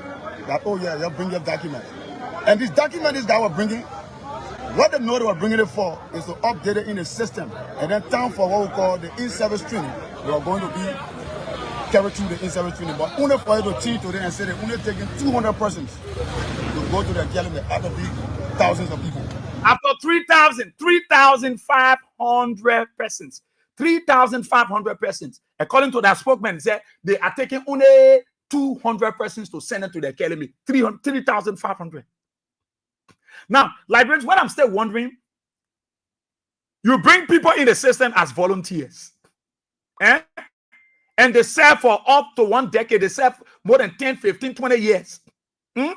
that, oh yeah, they'll bring your document. And this document this guy was bringing, what they know they were bringing it for is to update it in the system. And then time for what we call the in-service training. They are going to be carried through the in-service training, but only for you to teach today and say they're only taking 200 persons to go to the academy out of the thousands of people. After 3,500 persons. 3,500 persons. According to that spokesman, said they are taking only 200 persons to send it to the academy. 3,500. Now, Liberians, what I'm still wondering, you bring people in the system as volunteers. And they serve for up to 1 decade. They serve more than 10, 15, 20 years. Then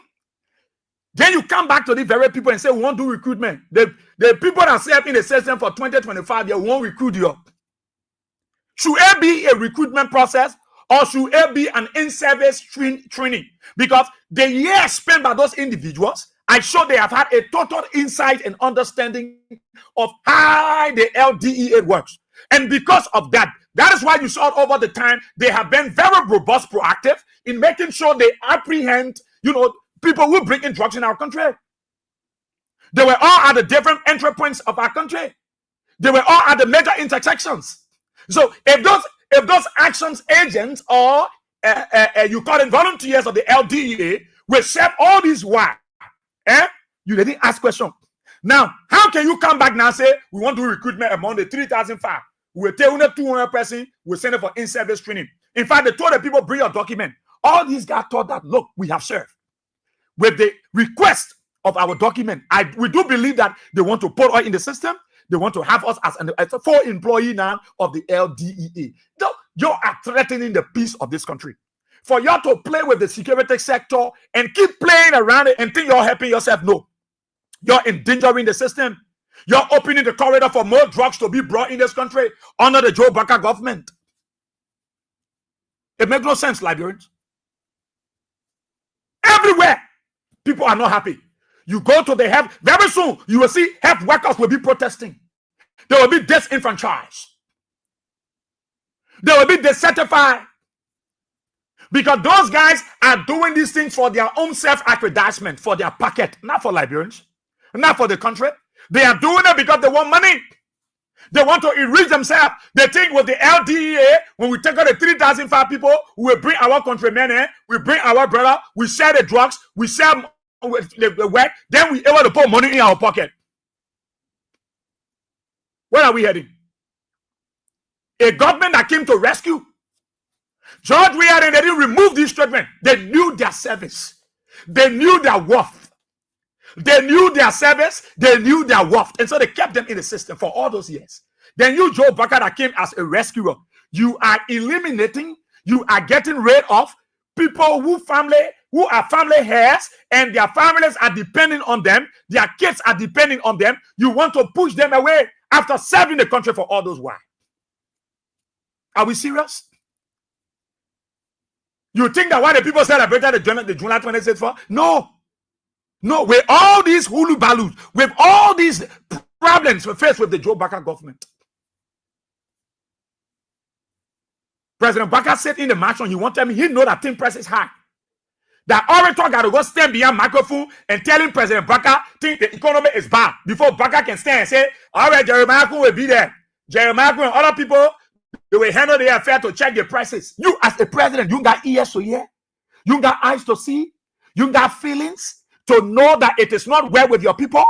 you come back to the very people and say, we won't do recruitment. The people that serve in the system for 20, 25 years won't recruit you. Should it be a recruitment process or should it be an in-service training? Because the years spent by those individuals, I sure they have had a total insight and understanding of how the LDEA works. And because of that, that is why you saw over the time, they have been very robust, proactive in making sure they apprehend, people who bring in drugs in our country. They were all at the different entry points of our country. They were all at the major intersections. So if those actions agents or you call them volunteers of the LDEA will serve all these while, you didn't ask question. Now, how can you come back now and say we want to do recruitment among the 3,005? We will take only 200 persons, we'll send it for in-service training. In fact, they told the people, bring your document. All these guys thought that, look, we have served. With the request of our document, we do believe that they want to put us in the system. They want to have us as a full employee now of the LDEA. You are threatening the peace of this country. For you to play with the security sector and keep playing around it and think you're helping yourself, no. You're endangering the system. You're opening the corridor for more drugs to be brought in this country under the Joe Baka government. It makes no sense, Liberians. Everywhere, people are not happy. You go to the health, very soon, you will see health workers will be protesting. They will be disenfranchised. They will be decertified. Because those guys are doing these things for their own self-aggrandizement, for their pocket, not for Liberians, not for the country. They are doing it because they want money. They want to enrich themselves. They think with the LDEA, when we take out the 3,005 people, we will bring our countrymen in, we bring our brother, we sell the drugs, we sell the work, then we able to put money in our pocket. Where are we heading? A government that came to rescue. George Weah, and they didn't remove this treatment. They knew their service. They knew their worth. They knew their service. They knew their worth. And so they kept them in the system for all those years. Then you, Joe Baka, that came as a rescuer. You are eliminating, you are getting rid of people who are family heirs and their families are depending on them. Their kids are depending on them. You want to push them away after serving the country for all those while. Are we serious? You think that why the people celebrated the July 26th for? No. No, with all these hulu balloons, with all these problems we face with the Joe Baka government. President Baka said in the march on, he wanted me, he know that team price is high. That orator got to go stand behind microphone and telling President Baka think the economy is bad before Baka can stand and say, all right, Jeremiah will be there. Jeremiah and other people, they will handle the affair to check the prices. You as a president, you got ears to hear. You got eyes to see. You got feelings to know that it is not well with your people.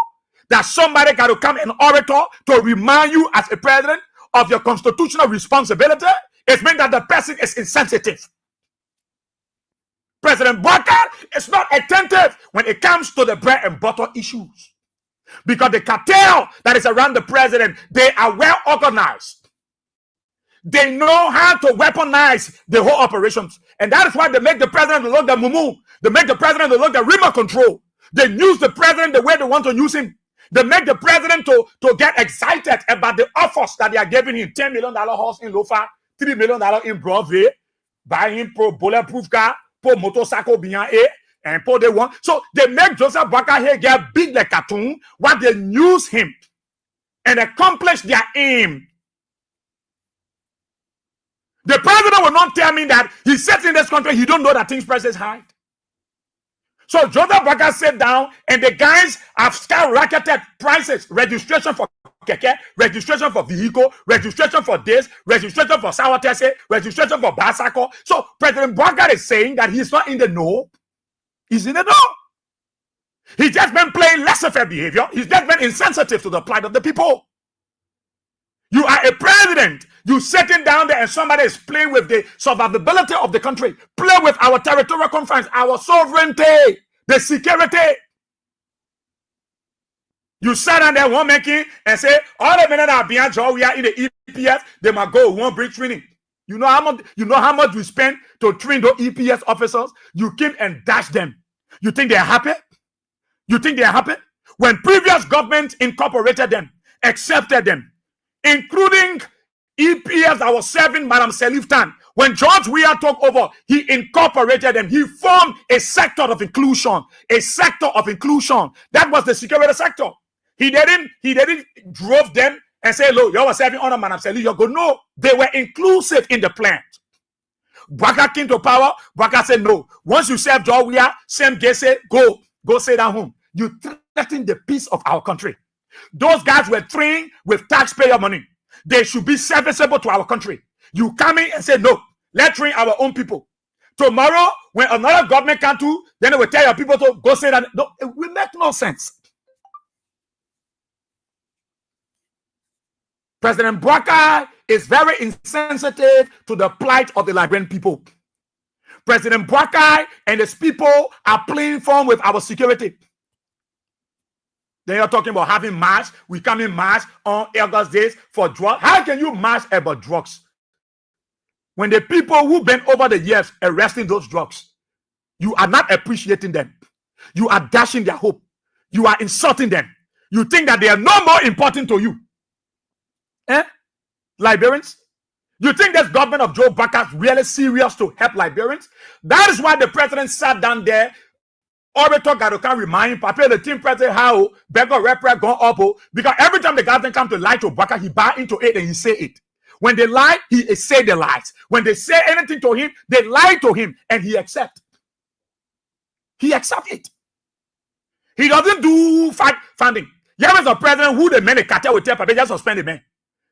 That somebody got to come an orator to remind you as a president of your constitutional responsibility. It means that the person is insensitive. President Baka is not attentive when it comes to the bread and butter issues. Because the cartel that is around the president, they are well organized. They know how to weaponize the whole operations. And that is why they make the president look the mumu. They make the president look the remote control. They use the president the way they want to use him. They make the president to get excited about the offers that they are giving him. $10 million horse in Lofa, $3 million in Broadway, buy him pro bulletproof car, pour motorcycle behind it, and pour the one. So they make Joseph Baka here get big like cartoon while they use him and accomplish their aim. The president will not tell me that he sits in this country, he don't know that things prices high. So Joseph Baka sat down and the guys have skyrocketed prices, registration for keke, registration for vehicle, registration for this, registration for Sawatese, registration for Basako. So President Baka is saying that he's not in the know. He's in the know. He's just been playing laissez-faire behavior. He's just been insensitive to the plight of the people. You are a president. You sitting down there and somebody is playing with the survivability of the country. Play with our territorial confines, our sovereignty, the security. You sat down there one making and say, all the men that are behind Joe, we are in the EPS, they might go one break training. You know how much we spend to train those EPS officers? You came and dash them. You think they're happy? You think they're happy? When previous governments incorporated them, accepted them, including EPS that was serving Madam Seliftan. When George Weah took over, he incorporated them. He formed a sector of inclusion. A sector of inclusion. That was the security sector. He didn't drove them and say, look, you were serving under Madam Seliftan. You go, no, they were inclusive in the plant. Baka came to power. Baka said, no. Once you serve George Weah, same day say, go sit down home. You threaten the peace of our country. Those guys were trained with taxpayer money. They should be serviceable to our country. You come in and say, no, let's train our own people. Tomorrow, when another government can do, then they will tell your people to go say that. No, it will make no sense. President Baka is very insensitive to the plight of the Liberian people. President Baka and his people are playing fun with our security. Then you're talking about having march. We come in march on August days for drugs. How can you march about drugs when the people who been over the years arresting those drugs, you are not appreciating them? You are dashing their hope. You are insulting them. You think that they are no more important to you. Liberians? You think this government of Joe Baka is really serious to help Liberians? That is why the president sat down there. Orator got to come remind Papa the team president how Beggar Repre gone up, because every time the government come to lie to Baka, he buy into it and he say it. When they lie, he say the lies. When they say anything to him, they lie to him and he accept. He accept it. He doesn't do funding. Here is a president who the man the cartel will tell Papa just suspend the man.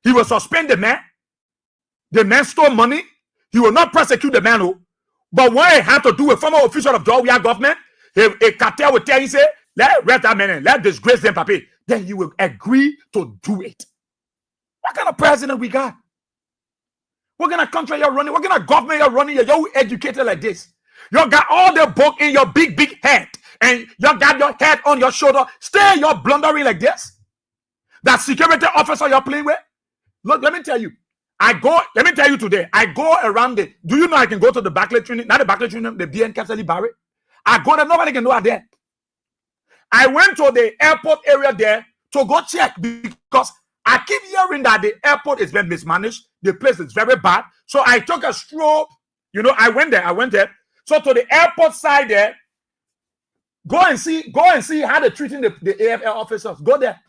He will suspend the man. The man stole money. He will not prosecute the man. But when it had to do with former official of Georgia government, a cartel will tell you, say, let arrest that man and let disgrace them, Papi. Then you will agree to do it. What kind of president we got? What kind of country you're running? What kind of government you're running? You're educated like this. You got all the book in your big head, and you got your head on your shoulder. Stay you're blundering like this. That security officer you're playing with. Look, let me tell you. Let me tell you today. I go around the. Do you know I can go to the Barclay training? Not the Barclay training, the BN Capsuli Barry. I go there, nobody can know I'm there. I went to the airport area there to go check because I keep hearing that the airport is being mismanaged. The place is very bad. So I took a stroll. I went there. So to the airport side there, go and see how they're treating the AFL officers. Go there.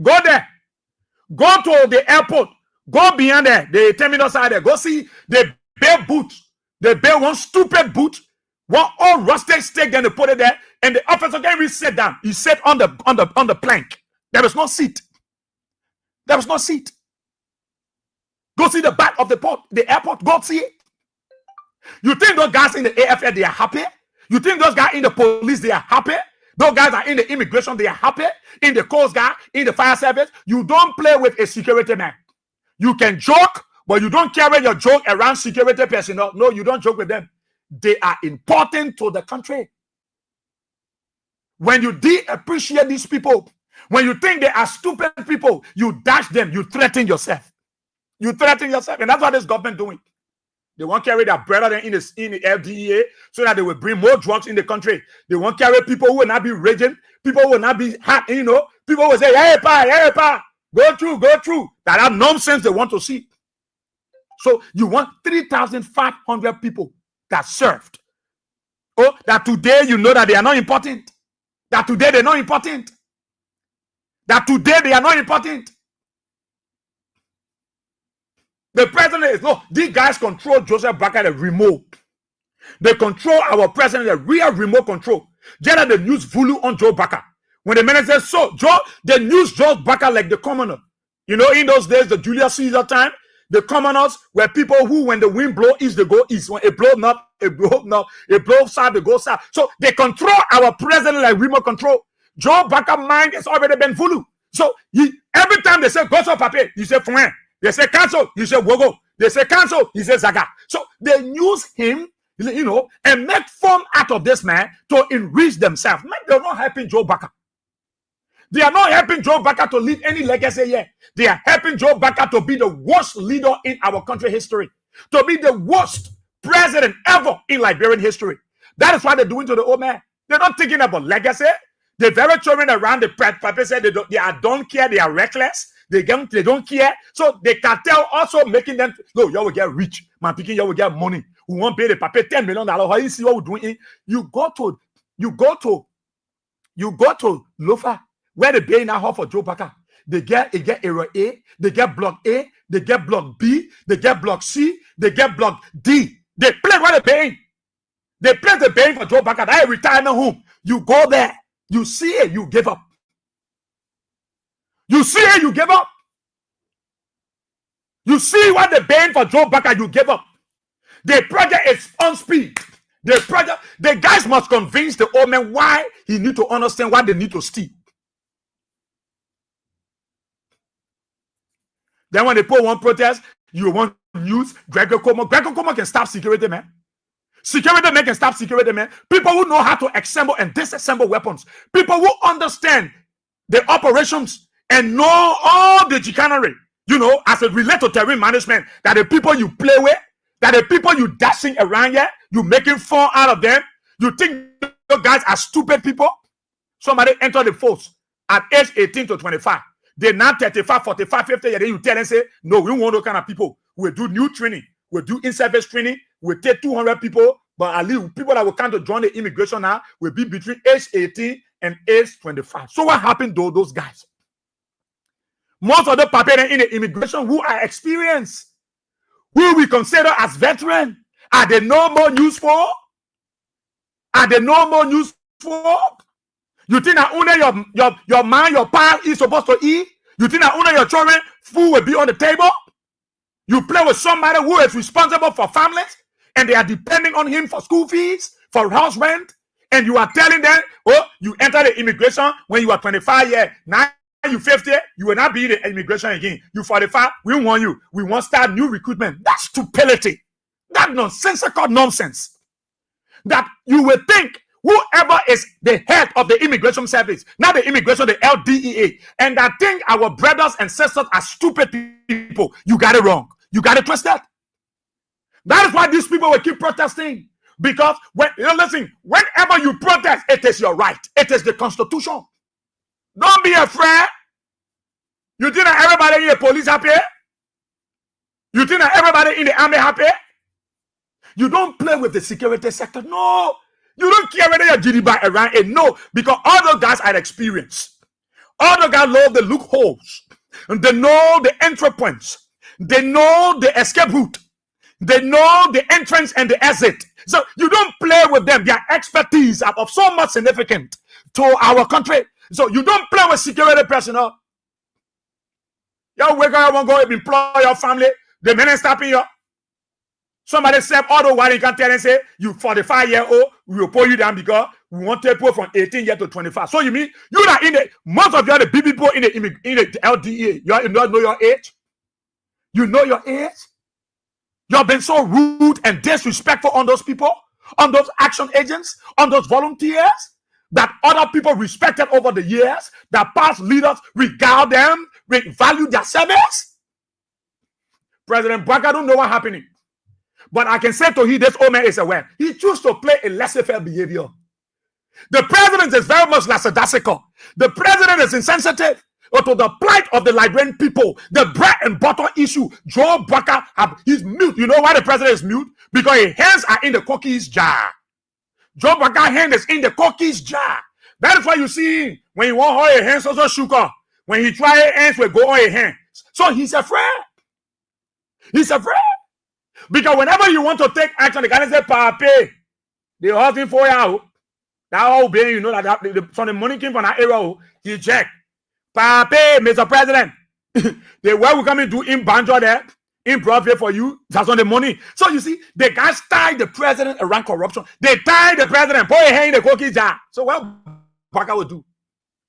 Go to the airport. Go beyond there, the terminal side there. Go see the bare boot. The bare one stupid boot One old rusted stake, then they put it there, and the officer can't really sit down. He sat on the plank. There was no seat. There was no seat. Go see the back of the airport. Go see it. You think those guys in the AFL, they are happy? You think those guys in the police, they are happy? Those guys are in the immigration, they are happy? In the Coast Guard, in the fire service? You don't play with a security man. You can joke, but you don't carry your joke around security personnel. No, you don't joke with them. They are important to the country. When you de-appreciate these people, when you think they are stupid people, you dash them, you threaten yourself. You threaten yourself, and that's what this government doing. They won't carry their brother in the FDEA so that they will bring more drugs in the country. They won't carry people who will not be raging, people who will not be hot, people will say, hey, pa, go through. That are nonsense they want to see. So you want 3,500 people that served. Oh, that today you know that they are not important. That today they're not important. That today they are not important. The president is, no, these guys control Joseph Baka, the remote. They control our president, the real remote control. Just the news Vulu on Joe Baka. When the man says, so, Joe, the news Joe Baka like the commoner. In those days, the Julius Caesar time, the commoners were people who, when the wind blows east, they go east. When it blows north, it blows south, they go south. So they control our president like remote control. Joe Baka mind has already been Vulu. So every time they say, go to papier, you say, Fuen. They say cancel, you say Wogo. They say cancel, he says Zaga. So they use him, and make fun out of this man to enrich themselves. Man, they're not helping Joe Baka. They are not helping Joe Baka to leave any legacy here. They are helping Joe Baka to be the worst leader in our country history. To be the worst president ever in Liberian history. That is what they're doing to the old man. They're not thinking about legacy. The very children around the paper said they don't care, they are reckless. They don't care. So the cartel also making them, no, you will get rich. Man, picking you will get money. We won't pay the paper $10 million. How you see what we're doing? You go to Lofa, where the paying now for Joe Baka. They get area A, they get block A, they get block B, they get block C, they get block D. They play what they're paying. They play the paying for Joe Baka. That retirement home. You go there, you see it, you give up. You see it, you give up. You see what they're paying for Joe Baka, you give up. The project is on speed. The guys must convince the old man why he need to understand what they need to steal. Then when they put one protest, you want news. Gregor Como can stop security, man. Security men can stop security, man. People who know how to assemble and disassemble weapons. People who understand the operations and know all the chicanery, as it relates to terrain management, that the people you play with, that the people you dashing around here, you making fun out of them. You think those guys are stupid people? Somebody enter the force at age 18 to 25. They're now 35, 45, 50, and then you tell them, say, no, we don't want those kind of people. We'll do new training. We'll do in-service training. We'll take 200 people, but at least people that will come to join the immigration now will be between age 18 and age 25. So what happened to those guys? Most of the people in the immigration who are experienced, who we consider as veterans, are they no more useful? Are they no more useful? You think that only your man, your pal is supposed to eat? You think that only your children food will be on the table? You play with somebody who is responsible for families, and they are depending on him for school fees, for house rent, and you are telling them, oh, you enter the immigration when you are 25 years. Now you 50, you will not be in the immigration again. You 45, we want you. We want to start new recruitment. That's stupidity. That nonsensical nonsense. That you will think whoever is the head of the immigration service, not the immigration, the LDEA, and that think our brothers and sisters are stupid people. You got it wrong. You got it twisted. That is why these people will keep protesting. Because listen, whenever you protest, it is your right. It is the Constitution. Don't be afraid. You think that everybody in the police happy? You think that everybody in the army happy? You don't play with the security sector. No. You don't care whether you're GDB around it. No. Because all those guys are experienced. All those guys love the loopholes. And they know the entry points. They know the escape route. They know the entrance and the exit. So you don't play with them. Their expertise are of so much significance to our country. So you don't play with security personnel. You wake up and go employ your family. The men stopping you. Somebody said, although while you can tell and say, you 45-year-old, we will pull you down because we want people from 18 years to 25. So you mean you are in the most of you are the baby people in the LDA. You don't know your age? You know your age? You have been so rude and disrespectful on those people, on those action agents, on those volunteers that other people respected over the years, that past leaders regard them, value their service. President Baka don't know what's happening. But I can say to him, this old man is aware. He chose to play a laissez-faire behavior. The president is very much lackadaisical. The president is insensitive to the plight of the Liberian people. The bread and butter issue. Joe Baka, he's mute. You know why the president is mute? Because his hands are in the cookies jar. Joe Baka's hand is in the cookies jar. That is why you see when he want all his hands also shook up. When he try his hands, will go on his hands. So he's afraid. He's afraid. Because whenever you want to take action, the guy say, Papi, they hurting for you. That whole being, you know, that from the money came from that area, he check. Papi, Mr. President, the way we come into in banjo there, in profit for you, that's on the money. So you see, the guys tie the president around corruption. They tie the president, put a hand in the cookie jar. So what Baka will do?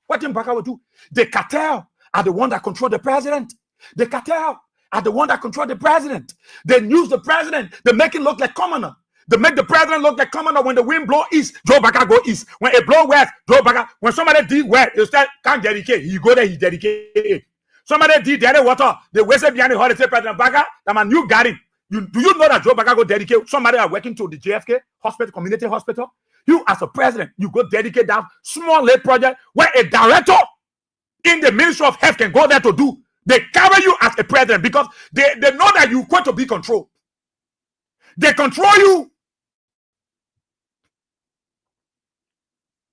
What Tim Baka will do? The cartel are the one that control the president. The cartel are the one that control the president. They use the president. They make it look like commoner. They make the president look like commoner. When the wind blow east, Joe Baka go east. When it blow west, Joe Baka. When somebody did west, you start can't dedicate. You go there, he dedicate. Somebody did dirty water. They wasted behind the hall. They say, President Baka, that man, you got him. Do you know that Joe Baka go dedicate? Somebody are working to the JFK hospital, community hospital. You as a president, you go dedicate that small little project where a director in the Ministry of Health can go there to do. They cover you as a president because they know that you're going to be controlled. They control you.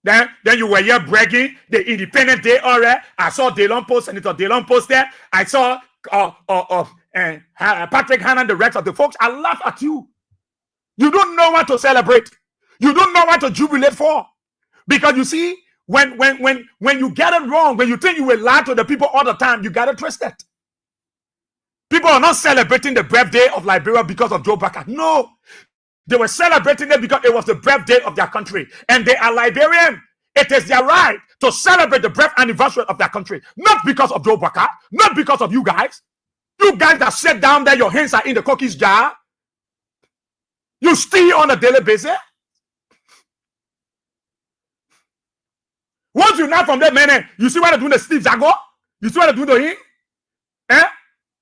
Then you were here bragging the Independent Day already. I saw Delon post, Senator Delon post there. I saw Patrick Hannan, the rest of the folks. I laugh at you. You don't know what to celebrate. You don't know what to jubilate for. Because you see, when you get it wrong, when you think you will lie to the people all the time, you got it twisted. People are not celebrating the birthday of Liberia because of Joe Baka. No. They were celebrating it because it was the birthday of their country. And they are Liberian. It is their right to celebrate the birth anniversary of their country. Not because of Joe Baka. Not because of you guys. You guys that sit down there, your hands are in the cookies jar. You steal on a daily basis. Once you not from that man, you see what they're doing to Steve Zago? You see what they're doing to him? Eh?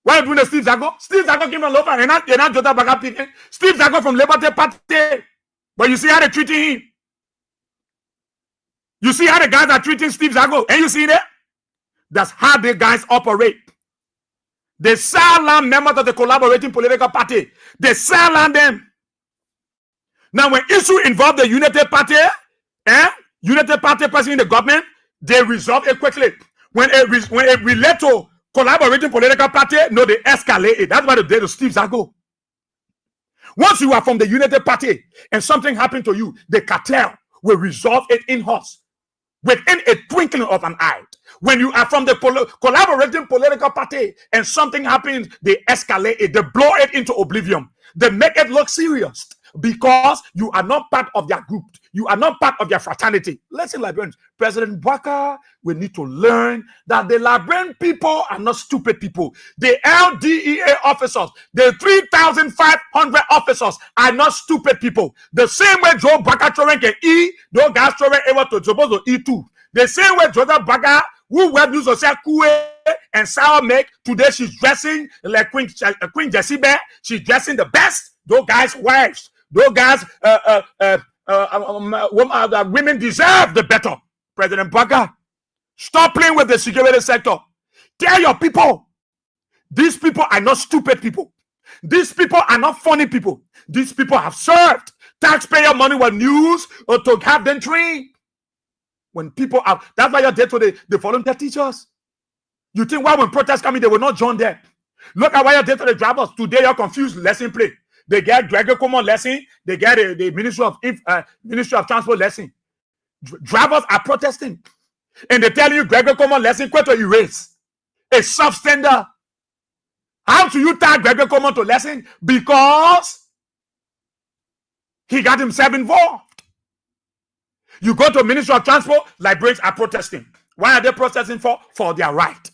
What they're doing to Steve Zago? Steve Zago came from Lofa and not Jota Baka picking. Steve Zago from Liberty Party. But you see how they're treating him. You see how the guys are treating Steve Zago. And you see that? That's how the guys operate. They silence members of the collaborating political party. They silence them. Now, when issue involve the United Party, United Party person in the government, they resolve it quickly. When it relate to collaborating political party, no, they escalate it. That's what they did to Steve Zago. Once you are from the United Party and something happened to you, the cartel will resolve it in-house within a twinkling of an eye. When you are from the collaborating political party and something happens, they escalate it, they blow it into oblivion. They make it look serious because you are not part of their group. You are not part of their fraternity. Listen, Liberians, President Baka will need to learn that the Liberian people are not stupid people. The LDEA officers, the 3,500 officers are not stupid people. The same way Joe Baka children can eat, those guys children able to supposed to eat too. The same way Joseph Baka, who web news of Kue and sour milk, today she's dressing like Queen Jessibe. She's dressing the best. Those guys' wives, those guys, women deserve the better. President Baka, stop playing with the security sector. Tell your people, these people are not stupid people. These people are not funny people. These people have served taxpayer money with news or to have them trained. When people are, that's why you're there to the volunteer teachers. You think why when protests coming, they will not join them. Look at why you're there to the drivers. Today you're confused lesson play. they get Greco-Common lesson, they get the Ministry of Transport lesson. Drivers are protesting. And they tell you Greco-Common lesson, to erase. A substandard. How do you tag Greco-Common to lesson? Because he got himself involved. You go to Ministry of Transport, librarians are protesting. Why are they protesting for? For their right.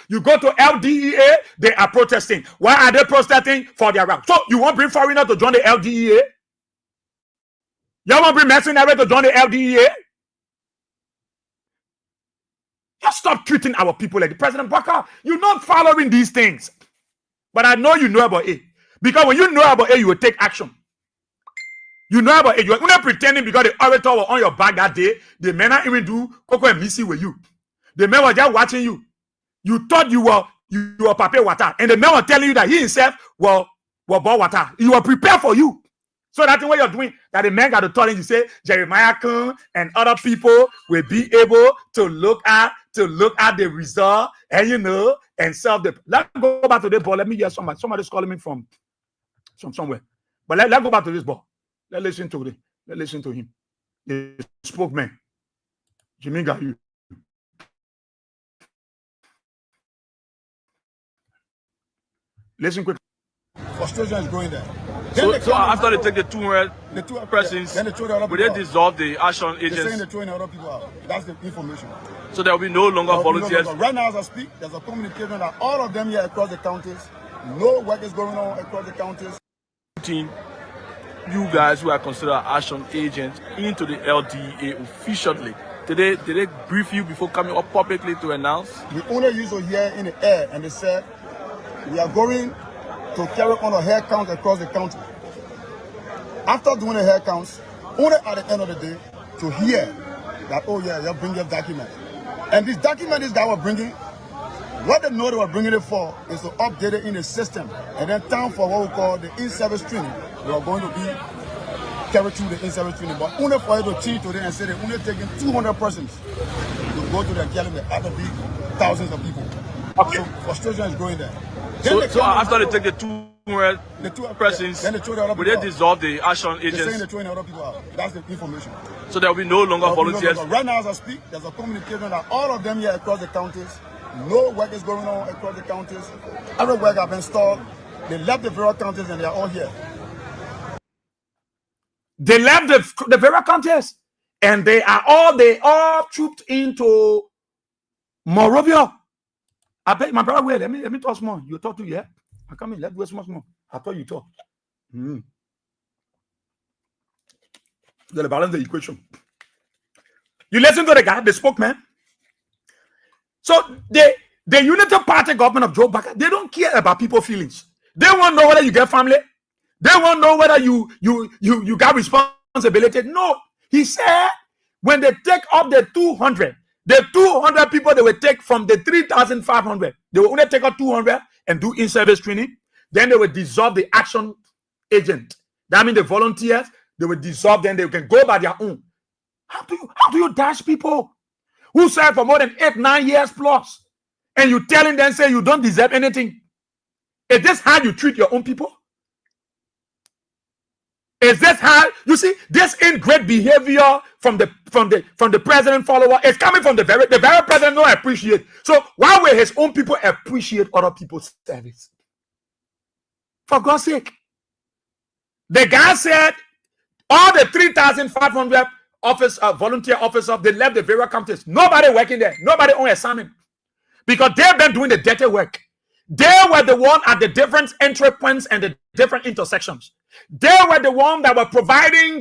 You go to LDEA, they are protesting. Why are they protesting? For their right. So you won't bring foreigners to join the LDEA? You won't bring mercenaries to join the LDEA? Just stop treating our people like the President Baka. You're not following these things. But I know you know about it. Because when you know about it, you will take action. You know about it. You're not pretending because the orator was on your back that day. The men not even do Coco and Missy with you. The men were just watching you. You thought you were Pape Water. And the men were telling you that he himself was Bob Water. He was prepared for you. So that's what you're doing. That the man got to tell him to say Jeremiah Kun and other people will be able to look at the result and and solve the. Let's go back to this ball. Let me hear somebody. Somebody's calling me from somewhere. But let's go back to this ball. Let's listen to him. The spokesman. Jimmy got you. Listen quick. Frustration is going there. So after they take the 200 persons, will they dissolve the action agents? They're saying they're throwing other people out. That's the information. So there will be no longer volunteers? Right now as I speak, there's a communication that all of them here across the counties, no work is going on across the counties. You guys who are considered action agents into the LDA officially, did they brief you before coming up publicly to announce? We only used to hear in the air, and they said we are going to carry on a hair count across the county. After doing the hair counts, only at the end of the day to hear that, oh yeah, you're bringing a document. And this document this guy was bringing, what they know they were bringing it for is to update it in the system. And then time for what we call the in-service training. We are going to be carried through the in-service training. But only for you to change today and say they're only taking 200 persons to go to the academy, other be thousands of people. Okay. So frustration is going there. So after they take the 200 persons, will they dissolve the action agents? They're saying they're throwing other people out. That's the information. So there will be no longer volunteers? Right now as I speak, there's a communication that all of them here across the counties, no work is going on across the counties. Every work have been stalled. They left the various counties and they are all here. They left the various counties and they all trooped into Morovia. I bet my brother, wait, let me talk more. You talk to you, yeah? I come in, let's do some more. I thought you talk. You gotta balance the equation. You listen to the guy, the spokesman. So the Unity Party government of Joe Baka, they don't care about people's feelings. They won't know whether you get family. They won't know whether you got responsibility. No. He said when they take up the 200, the 200 people they will take from the 3,500, they will only take out 200 and do in-service training. Then they will dissolve the action agent. That means the volunteers, they will dissolve, then they can go by their own. How do you dash people who serve for more than 8-9 years plus, and you telling them, say you don't deserve anything? Is this how you treat your own people? Is this how you see this ingrate behavior from the president follower? It's coming from the very president don't appreciate. So why will his own people appreciate other people's service? For God's sake. The guy said all the 3,500 volunteer officers, they left the various counties. Nobody working there. Nobody on assignment. Because they've been doing the dirty work. They were the one at the different entry points and the different intersections. They were the one that were providing,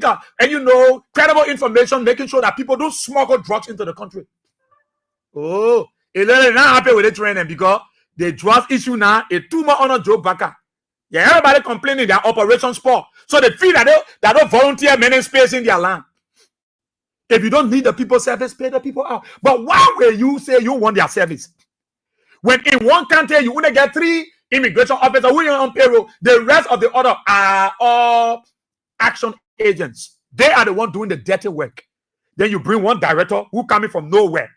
credible information, making sure that people don't smuggle drugs into the country. Oh, they're not happy with the training because the drugs issue now is too much on a Joe Baka. Yeah, everybody complaining their operation sport. So they feel that they don't volunteer many space in their land. If you don't need the people service, pay the people out. But why will you say you want their service? When in one country you only get 3 immigration officers who are on payroll, the rest of the other are all action agents. They are the one doing the dirty work. Then you bring one director who coming from nowhere,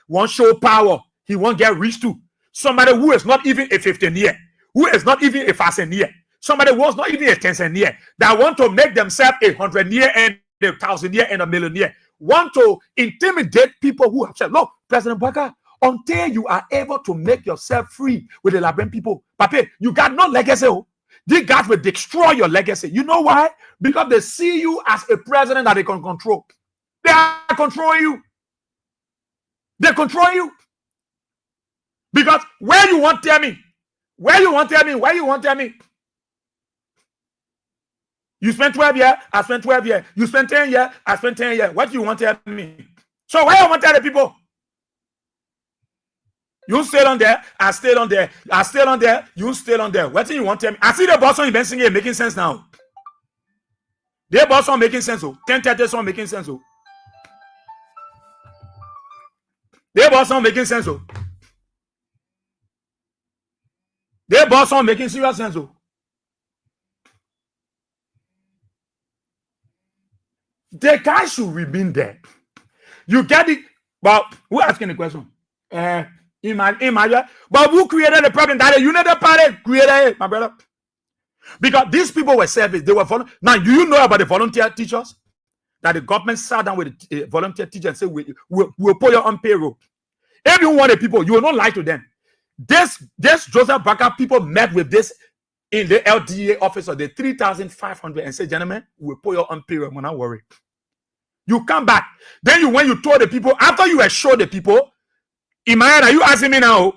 one show power, he won't get reached to. Somebody who is not even a 15-year, who is not even a 1,000-year. somebody who was not even a 10-year, that want to make themselves a 100-year and a 1,000-year and a millionaire, want to intimidate people who have said, look, President Baka, until you are able to make yourself free with the Liberian people, Pape, you got no legacy. These guys will destroy your legacy. You know why? Because they see you as a president that they can control. They are controlling you. They control you. Because where you want to tell me? Where you want to tell me? Where you want to tell me? You spent 12 years, I spent 12 years. You spent 10 years, I spent 10 years. What do you want to tell me? So why you want to tell the people? You stay on there, I stay on there, I stay on there, you stay on there. What do you want to tell me? I see the boss on event singing making sense now. The boss on making sense. 10:30 song making sense. The boss on making sense. The boss on making serious sense. The guy should remain there. You get it? But who asking the question? Imagine. But who created the problem? That the United Party created it, my brother. Because these people were service. They were now. Do you know about the volunteer teachers? That the government sat down with the volunteer teachers and say, we'll put you on payroll. If you want the people, you will not lie to them. This Joseph Baka people met with this in the LDA office of the 3,500 and say, gentlemen, we'll put you on payroll. I'm not worried. You come back. Then when you told the people, after you assured the people, Imagine, are you asking me now?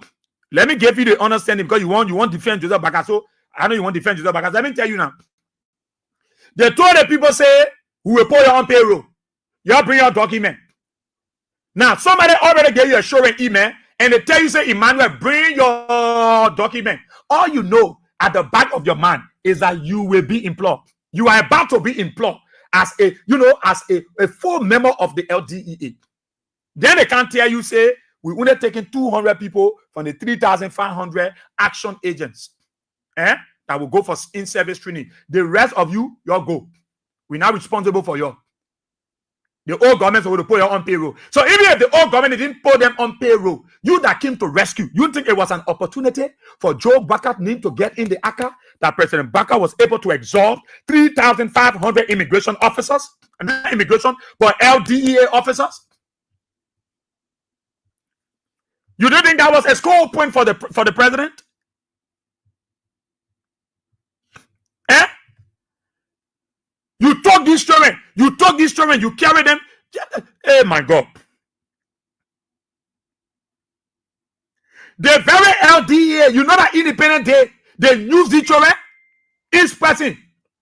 Let me give you the understanding because you want to defend Joseph Baka. So I know you want to defend Joseph Baka. Let me tell you now. They told the people, say, we will put you on payroll. You bring your document. Now, somebody already gave you a showing email and they tell you, say, Emmanuel, bring your document. All you know at the back of your mind is that you will be employed. You are about to be employed as a full member of the LDEA. Then they can't tell you, say, we only taking 200 people from the 3,500 action agents that will go for in-service training. The rest of you, you'll go. We're not responsible for you. The old government will put you on payroll. So even if the old government didn't put them on payroll, you that came to rescue, you think it was an opportunity for Joe Baka to get in the ACA, that President Baka was able to exhaust 3,500 immigration officers, and not immigration, but LDEA officers? You didn't think that was a score point for the president? You took these children, you carry them. Oh my God. The very LDA, you know that independent they use these children. Each person,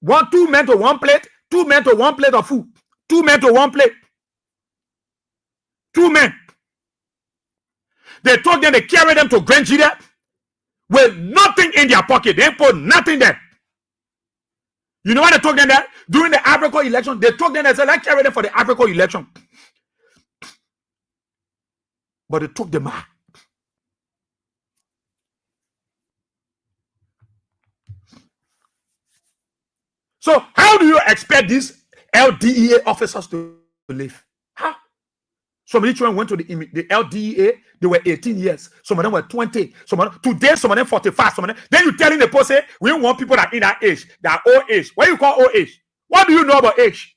2 men to 1 plate, 2 men to 1 plate of food, 2 men to 1 plate. 2 men. They took them, they carry them to Grand Nigeria with nothing in their pocket. They put nothing there. You know why they took them there? During the Africa election, they took them and said, let's carry them for the Africa election. But they took them out. So how do you expect these LDEA officers to live? How? Some of the children went to the LDEA, they were 18 years. Some of them were 20. Today, some of them 45. Some of them. Then you telling the person, we don't want people that in that age, that old age. What do you call old age? What do you know about age?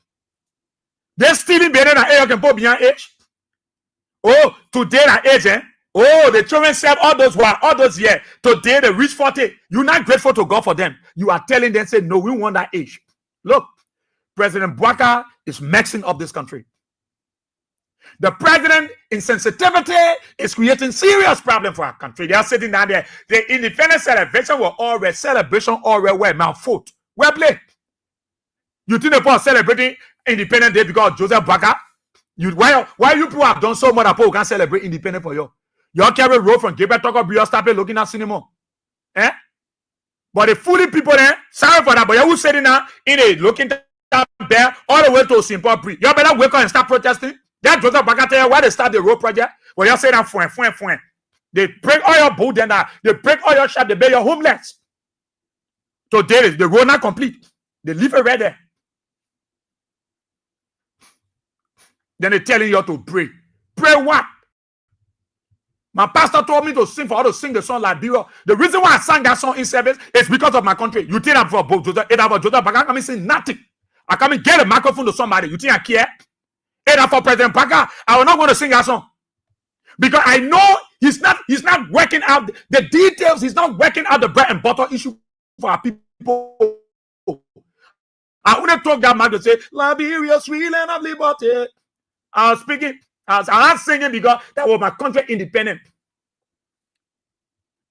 They're stealing better than age can put beyond age. Oh, today that age, Oh, the children serve all those years. Today they reach 40. You're not grateful to God for them. You are telling them, say, no, we want that age. Look, President Baka is mixing up this country. The president insensitivity is creating serious problem for our country. They are sitting down there. The independence celebration were already where mouth foot. Well played. You think about celebrating Independence Day because Joseph Baka? Why you people have done so much that people can't celebrate independence for you? You all carry road from Gabriel Toko Brio stop looking at cinema. But the fooling people there, sorry for that, but you sitting now in a looking down there all the way to Simple Pre. You better wake up and start protesting. That Joseph Baka tell you why they start the road project. Well, you say that fuen. They break all your boat and they break all your shop, they bury your homeless. Today, the road not complete. They leave it right there. Then they're telling you to pray. Pray what? My pastor told me to sing for her to sing the song Liberia. The reason why I sang that song in service is because of my country. You think I'm for both Joseph? But I can't sing nothing. I can't get a microphone to somebody. You think I care? And for President Parker, I will not want to sing that song. Because I know he's not working out the details, he's not working out the bread and butter issue for our people. I wouldn't talk that man to say, Liberia, sweet land of liberty. I was speaking, I was not singing because that was my country independent.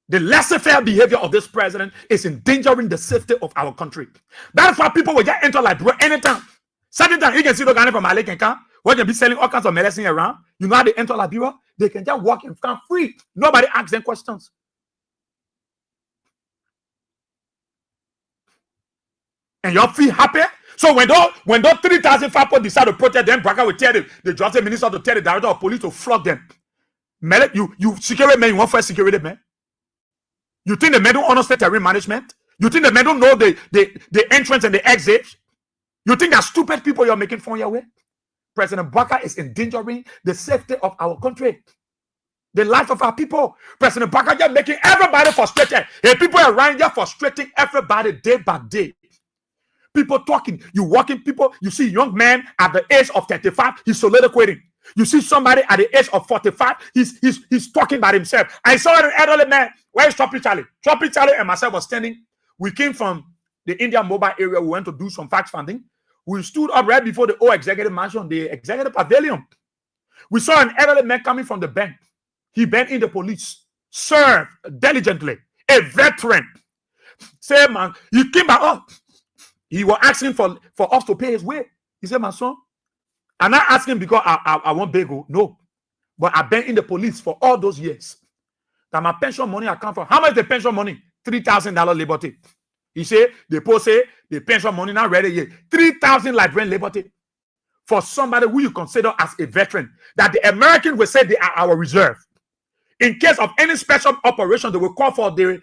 The laissez-faire behavior of this president is endangering the safety of our country. That's why people will just enter Liberia anytime. Certain time, you can see the guy from Malek and Camp, where they be selling all kinds of medicine around. You know how they enter Liberia? They can just walk in front free. Nobody asks them questions. And y'all feel happy? So when those 3,000 people decide to protest them, Braga will tell the justice minister to tell the director of police to flog them. You security men, you want first security men? You think the men don't understand terrain management? You think the men don't know the entrance and the exit? You think that stupid people you're making fun your way? President Baka is endangering the safety of our country, the life of our people. President Baka just making everybody frustrated. Hey, people around here frustrating everybody day by day. People talking, you walking people, you see young man at the age of 35, he's soliloquating. You see somebody at the age of 45, he's talking by himself. I saw an elderly man. Where is Choppy Charlie? Choppy Charlie and myself was standing. We came from the Indian mobile area. We went to do some fact finding. We stood up right before the old executive mansion, the executive pavilion. We saw an elderly man coming from the bank. He bent in the police, served diligently, a veteran. Say, man, he came back up. He was asking for us to pay his way. He said, my son, I'm not asking because I want bagel. No. But I've been in the police for all those years. That my pension money I come from. How much is the pension money? $3,000 liberty. He said, the post say the pension money not ready yet. 3,000 Liberian liberty for somebody who you consider as a veteran. That the American will say they are our reserve. In case of any special operation, they will call for those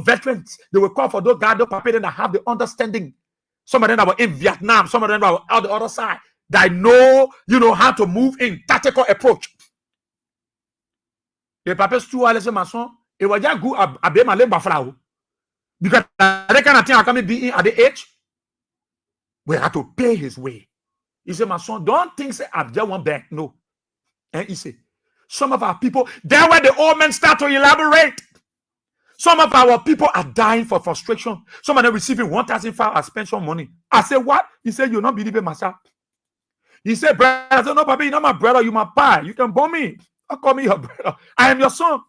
veterans. They will call for those guys that have the understanding. Some of them that were in Vietnam, some of them that were out the other side. That know, how to move in tactical approach. The papers too, I say, my son, it was just good. I be my limb flower because that kind of thing I can be in at the age. We have to pay his way. He said, my son, don't think say I've just one back. No. And he said, some of our people, there where the old men start to elaborate. Some of our people are dying for frustration. Some of them receiving 1,500 as pension money. I said, what? He said, you're not believing myself. He said, brother, I said, no, Papa, you're not my brother, you're my pie. You can bomb me. Don't call me your brother. I am your son.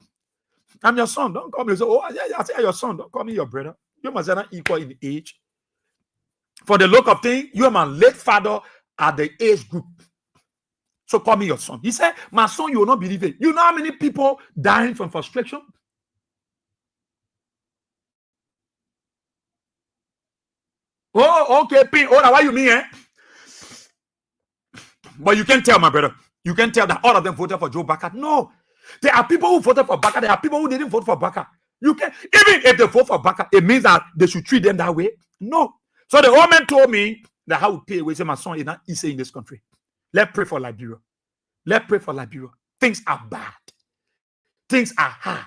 I'm your son. Don't call me. So, oh, I say your son. Don't call me your brother. You must not equal in age. For the look of things, you are my late father at the age group. So call me your son. He said, my son, you will not believe it. You know how many people dying from frustration? Oh, okay, Pin. Oh, why you mean, eh? But you can't tell, my brother. You can't tell that all of them voted for Joe Baka. No. There are people who voted for Baka. There are people who didn't vote for Baka. You can even if they vote for Baka, it means that they should treat them that way. No. So the old man told me that how we pay away. Say, my son is not easy in this country. Let's pray for Liberia. Let's pray for Liberia. Things are bad. Things are hard.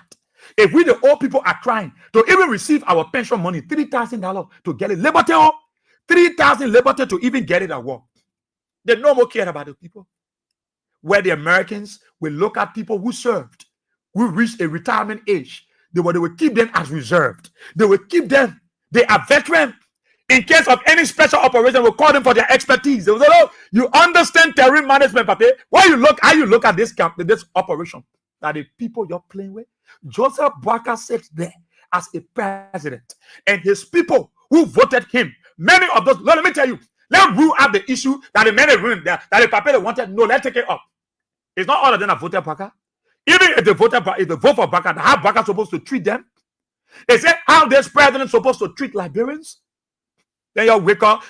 If we, the old people, are crying to even receive our pension money, $3,000 to get it, liberty, $3,000 liberty to even get it at work. They no more care about the people. Where the Americans will look at people who served, who reached a retirement age. They will keep them as reserved. They will keep them. They are veterans. In case of any special operation, we'll call them for their expertise. They will say, oh, you understand terrain management, Papa. How you look at this operation? That the people you're playing with. Joseph Baka sits there as a president. And his people who voted him, many of those, let me tell you, let's rule out the issue that the men ruined that the Papa wanted. No, let's take it up. It's not all of them that voted Baka. Even if they vote for Baka, how Baka supposed to treat them? Is it how this president supposed to treat Liberians? Then you wake up,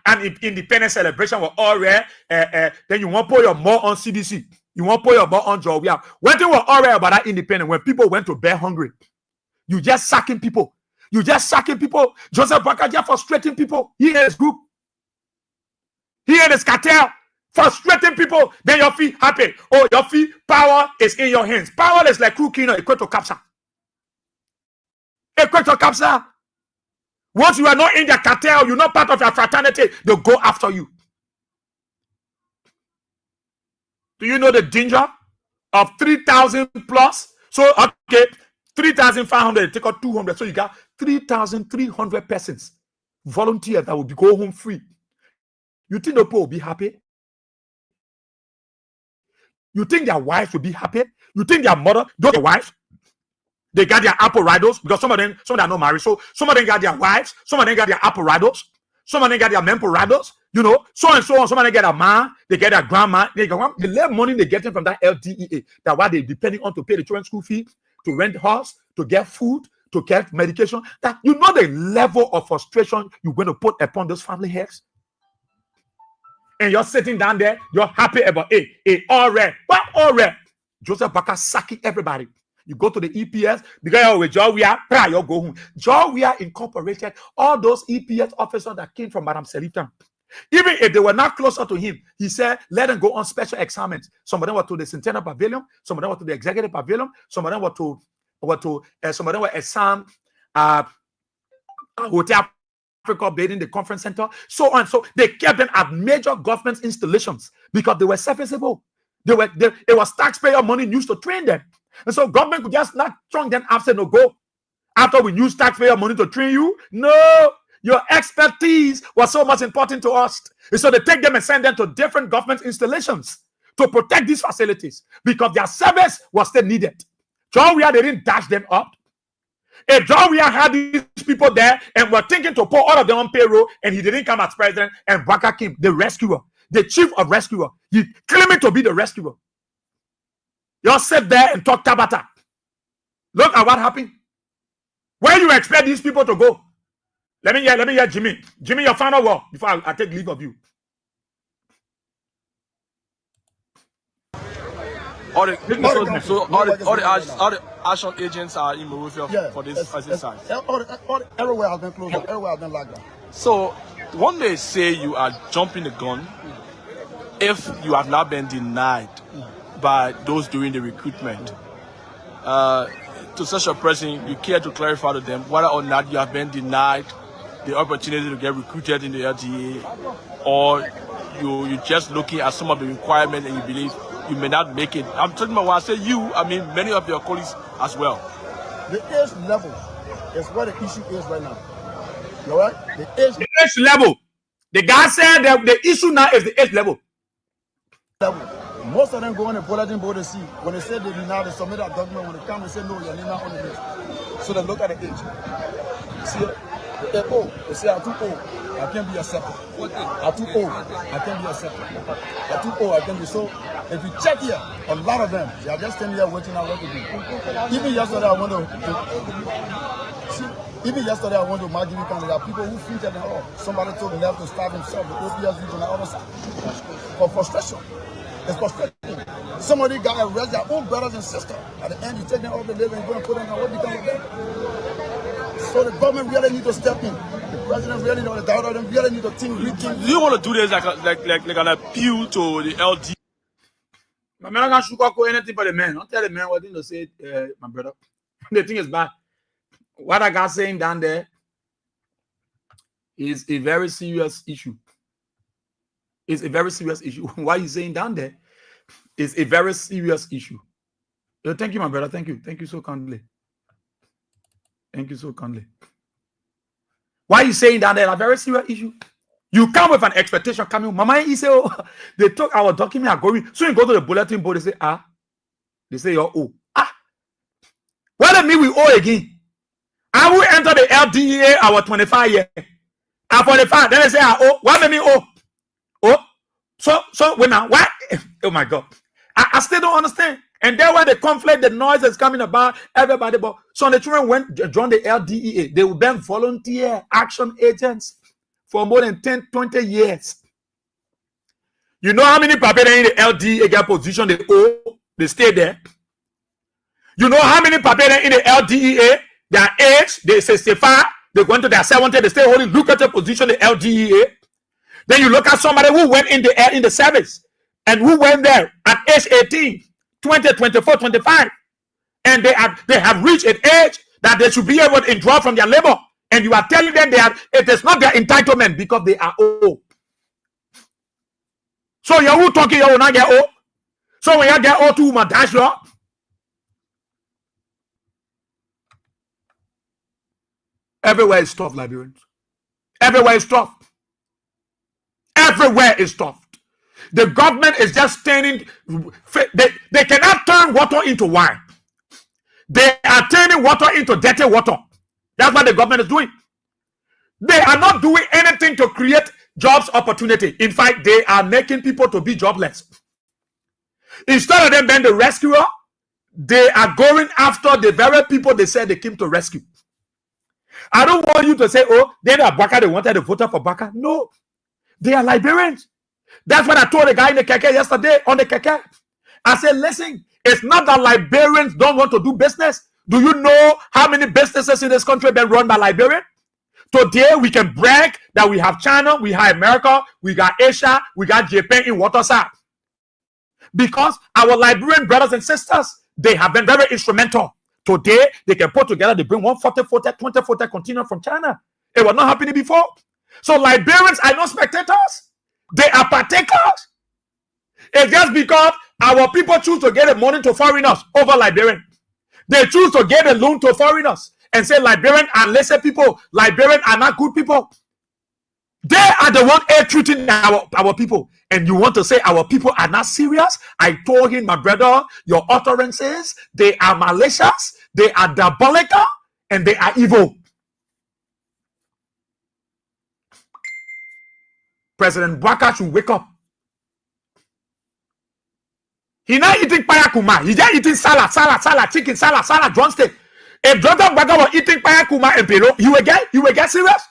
an independence celebration was all rare. Then you want to put your more on CDC. You want to put your more on Georgia. One thing was all rare about that independence, when people went to bed hungry, you just sacking people. Joseph Baka just frustrating people. He and his group. He and his cartel frustrating people, then you feel happy. Oh, you feel power is in your hands. Power is like cooking or equator capture. Equator capture. Once you are not in their cartel, you're not part of their fraternity, they'll go after you. Do you know the danger of 3,000 plus? So, okay, 3,500, take out 200. So you got 3,300 persons, volunteers that will go home free. You think the people will be happy? You think their wives will be happy? You think their mother, their wives, they got their apparatus, because some of them are not married. So some of them got their wives, some of them got their apparatus, some of them got their memparatus, you know, so and so on. Some of them get a man, they get a grandma, the little money they getting from that LDEA, that what they depending on to pay the children's school fee, to rent house, to get food, to get medication. That you know the level of frustration you're going to put upon those family heads. And you're sitting down there, you're happy about all right. What all right? Joseph Baka sacking everybody. You go to the EPS, because with Jawia, you go home. Jawia incorporated all those EPS officers that came from Madam Selita. Even if they were not closer to him, he said, let them go on special examinations. Some of them were to the Centennial Pavilion, some of them were to the Executive Pavilion, some of them were some of them were at some Hotel Africa building, the conference center, so on. So they kept them at major government installations because they were serviceable. It was taxpayer money used to train them. And so government could just not train them after no go. After we use taxpayer money to train you, no, your expertise was so much important to us. And so they take them and send them to different government installations to protect these facilities because their service was still needed. John Weah, they didn't dash them up. If John Weah had these people there and were thinking to put all of them on payroll and he didn't come as president and Baka came, the rescuer, the chief of rescuer, he claiming to be the rescuer. You sit there and talk tabata. Look at what happened. Where you expect these people to go? Let me hear Jimmy. Jimmy, your final word before I take leave of you. All the action agents are in Monrovia for this exercise. Everywhere has been closed up. Everywhere has been locked down. So one may say you are jumping the gun if you have not been denied by those doing the recruitment. To such a person, you care to clarify to them whether or not you have been denied the opportunity to get recruited in the LTA, or you're just looking at some of the requirements and you believe you may not make it. I'm talking about when I say you, I mean many of your colleagues as well. The age level is where the issue is right now. You know what? The age level. The guy said that the issue now is the age level. Most of them go on the bulletin board to see. When they say they deny, they submit a document. When they come, they say no, your name not on the list. So they look at the age. See, they're old. They say I'm too old. I can't be accepted. I'm too old. I can't be accepted. I'm too old. I can't be. So if you check here, a lot of them, they are just standing here waiting out what to do. Even yesterday, I went to Maggie County. There are people who think that somebody told them they have to start himself, the OPS on the other side. For frustration. It's frustrating. Somebody got arrested, their own brothers and sisters. At the end, you take them off the living and go and put them on what become of them. So the government really need to step in. The president really need to, the director really need to think. Do you want to do this like an appeal to the LD? My man, I can't go anything for the man. Don't tell the man what to say, my brother. The thing is bad. What I got saying down there is a very serious issue. It's a very serious issue. What he's saying down there is a very serious issue. Thank you, my brother. Thank you. Thank you so kindly. Thank you so kindly. Why he's saying down there is a very serious issue. You come with an expectation coming. Mama, he say, oh, they took our document are going. So you go to the bulletin board, they say, they say, you're owe. What does it mean we owe again? I will enter the LDEA our 25 years. At 45, then they say, what do you mean owe? So when now what? Oh my God, I still don't understand. And then when the conflict, the noise is coming about everybody. But so the children went joined the LDEA. They will be volunteer action agents for more than 10, 20 years. You know how many people in the LDEA get position they owe? They stay there. You know how many people in the LDEA, their age, they 65, they go into their 70, they stay holding lucrative position in the LDEA. Then you look at somebody who went in the service. and who went there at age 18, 20, 24, 25, and they have reached an age that they should be able to withdraw from their labor, and you are telling them it is not their entitlement because they are old. So you're who talking, you will not get old. So when you get old, too much dash you up. Everywhere is tough, Liberians. Everywhere is tough. Everywhere is tough. The government is just turning, they cannot turn water into wine. They are turning water into dirty water. That's what the government is doing. They are not doing anything to create jobs opportunity. In fact, they are making people to be jobless. Instead of them being the rescuer, they are going after the very people they said they came to rescue. I don't want you to say, oh, they're Baka, they wanted to vote for Baka. No, they are Liberians. That's what I told the guy in the keke yesterday on the keke. I said, listen, it's not that Liberians don't want to do business. Do you know how many businesses in this country have been run by Liberians? Today, we can brag that we have China, we have America, we got Asia, we got Japan in Waterside. Because our Liberian brothers and sisters, they have been very instrumental. Today, they can put together, they bring 140, 20 container from China. It was not happening before. So Liberians are not spectators. They are partakers. It's just because our people choose to get the money to foreigners over Liberian. They choose to get a loan to foreigners and say Liberian are lesser people. Liberian are not good people. They are the one treating our people. And you want to say our people are not serious? I told him, my brother, your utterances, they are malicious, they are diabolical, and they are evil. President Baka should wake up. He's not eating payakuma. He's just eating salad, chicken, salad, drumstick. If Dr. Baka was eating payakuma and pelo, he will get serious.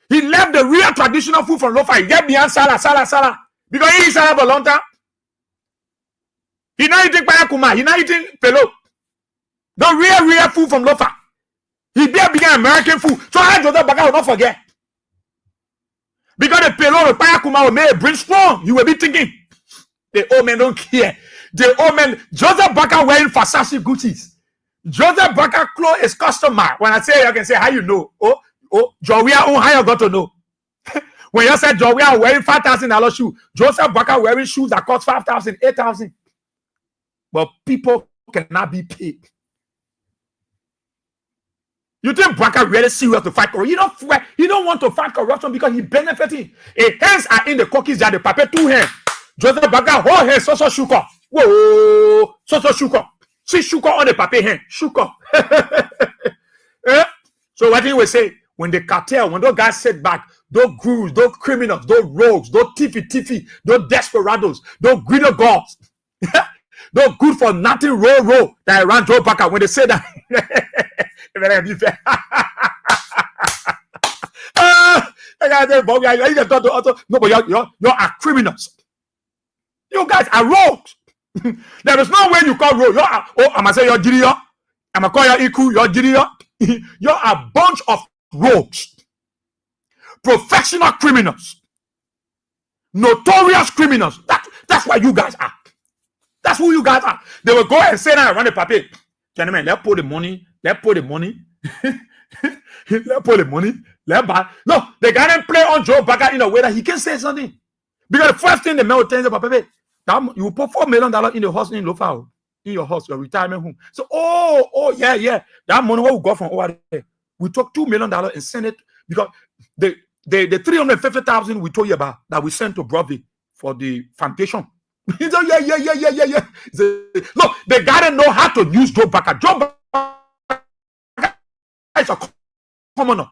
He left the real traditional food from Lofa. He get beyond salad. Because he eats salad for a long time. He's not eating payakuma. He's not eating pelo. The real food from Lofa. He began American food. So I Dr. Baka will not forget. Because the pelo, the payakuma will make a brain strong. You will be thinking, the old men don't care. The old man, Joseph Baka wearing Versace Gucci's. Joseph Baka clothes is customer. When I say, you can say, how you know? Oh, Jowia, how you got to know? When you said Jowia wearing $5,000 shoe, Joseph Baka wearing shoes that cost 5,000, 8,000. But people cannot be paid. You think Baka really serious to fight corruption? You don't want to fight corruption because he's benefiting. His hands are in the cookies that the paper 2 hands. Joseph Baka whole hand so shuka. Whoa, so shuka. See shuka on the paper hand. Shuka. So what he will say, when the cartel, when those guys sit back, those gurus, those criminals, those rogues, those tiffy, those desperados, those greedy gods, those good for nothing row that ran Joe Baka, when they say that. No, but you are criminals. You guys are rogues. There is no way you call rogue. I'm gonna say you're Gideon. I'm gonna call you Iku. You're Gideon. You're a bunch of rogues, professional criminals, notorious criminals. That's what you guys are. That's who you guys are. They will go and say that around the paper. Gentlemen, let's put the money. Let's put the money. Let's put the money. Let's buy. No, they gotta play on Joe Baka in a way that he can say something. Because the first thing the man will tell you about paper, you put $4 million in the house in Lofa, in your house, your retirement home. So, yeah. That money what we got from over there. We took $2 million and sent it because the 350,000 we told you about that we sent to Broadway for the foundation. He said, yeah. Look, they gotta know how to use Joe Baka. Joe Baka is a commoner.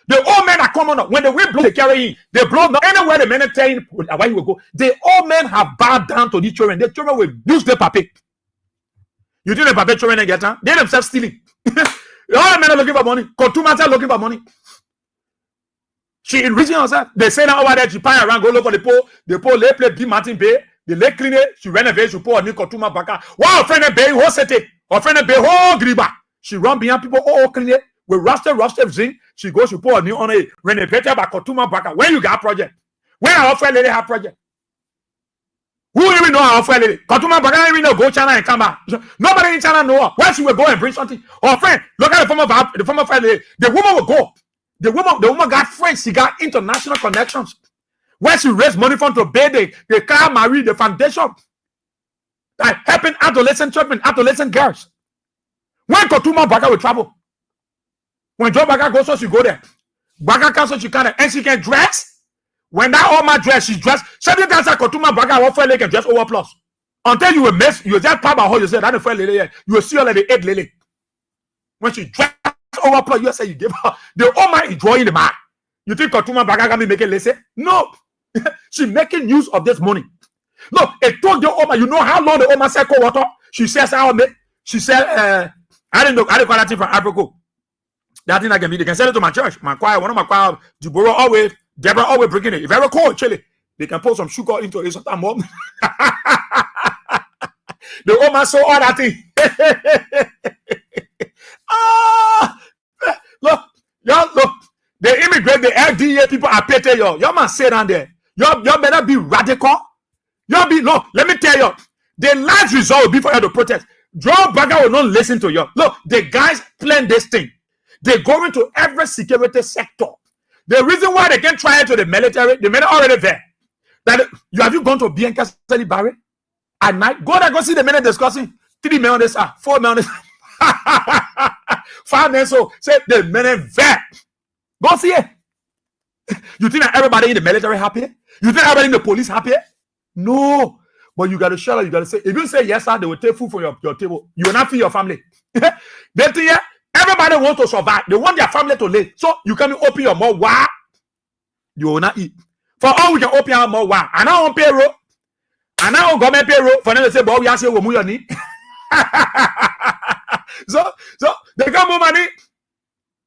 The old men are commoner. When the wind blow, they carry in. They blow now. Anywhere the men are telling where he will go. The old men have bowed down to the children. The children will use the paper. You think the paper children get down? They themselves stealing. All the men are looking for money. Kotumata are looking for money. She enriching herself. They say now over there, she pay around, go look for the pole. The pole, they play B Martin Bay. The lake clean it. She renovate, she pour a new Kotuma Baka. Wow, friend of Bay, who set it? Or friend of Bay, whole griba. She run behind people, clean it. With rusted zinc, she goes to pour a new on a renovated by Kotuma Baka. When you got project? When our friend lady have project? Who even know our friend? Kotuma Bagana even know go China and come back. Nobody in China know where she will go and bring something. Or friend, look at the former friend. The woman will go. The woman got friends. She got international connections. Where she raised money from to pay the car, marry the foundation. Like helping adolescent children, adolescent girls. When Kotuma Baga will travel. When Joe Baga goes, so she go there. Baga comes, so she can, and she can dress. When that old man dress, she dress. Something that's like Kotuma Baga, what friend can dress over plus. Until you will miss, you just pop out, you say, that's the friend lady, you will see her like the 8 lady. When she dress over plus, you say you give her. The old man enjoying the man. You think Kotuma Baga can be making less? No. She making use of this money. No, it told the old man, you know how long the old man said cold water? She says, she said, I didn't call that thing from Africa. That thing I can be, they can send it to my church, my choir, one of my choir, Deborah always bringing it. If ever cold chili, they can put some sugar into it sometime more. The old man saw all that thing. Look, y'all look. The immigrant, the LDA people are petty, y'all. Y'all must sit down there. Y'all better be radical. Y'all be no. Let me tell you, the last result will be for you to protest. Joe Baga will not listen to you. Look, the guys plan this thing. They go into every security sector. The reason why they can't try it to the military already there. That have you gone to Bianca Barry at night? Go there, go see the men discussing 3 men on this side, 4 men on this side. 5 men, so say the men there. Go see it. You think that everybody in the military happy? You think everybody in the police happy? No. But you got to shut up. You got to say, if you say yes, sir, they will take food from your table. You will not feed your family. They think, yeah, everybody wants to survive. They want their family to live. So you can open your mouth. Why? You will not eat. For all we can open our mouth. Why? And now on payroll. And now on government payroll. For them to say, but we are saying, we need. So they got more money.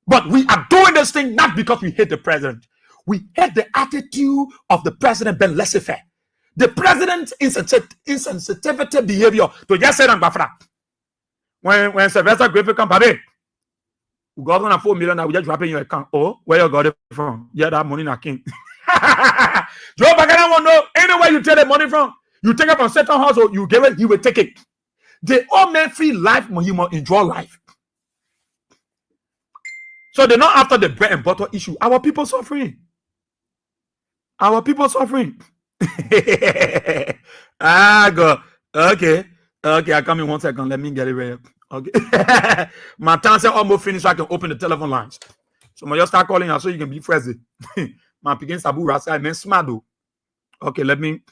But we are doing this thing not because we hate the president. We hate the attitude of the president, Ben laissez-faire. The president's insensitivity behavior to just say that when Sylvester Griffith come, baby, we got on a 4 million, we just drop in your account. Oh, where you got it from? Yeah, that money not king. Joe Bagana won't know anywhere you take the money from. You take it from certain household, you give it, he will take it. The old man feel life, he must enjoy life. So they're not after the bread and butter issue. Our people suffering. Our people suffering. Go. Okay, I come in 1 second. Let me get it ready. Okay. My time said almost finished, so I can open the telephone lines. So I just start calling her so you can be frenzy. My begin Sabu Rasa, I mean smart though. Okay, let me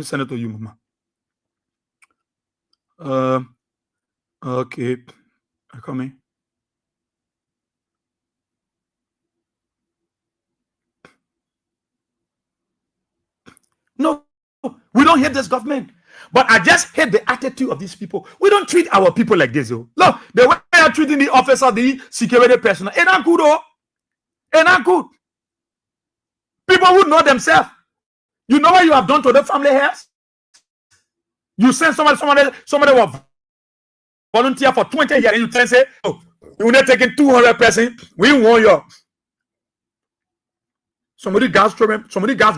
send it to you, Mama. Okay. I come in. No, we don't hate this government. But I just hate the attitude of these people. We don't treat our people like this, though. Look, the way they are treating the officer, the security personnel, it's not good, oh. It's not good. People who know themselves. You know what you have done to the family health? You send somebody will volunteer for 20 years, and you tell say, oh, you're not taking 200%. We want you. Somebody got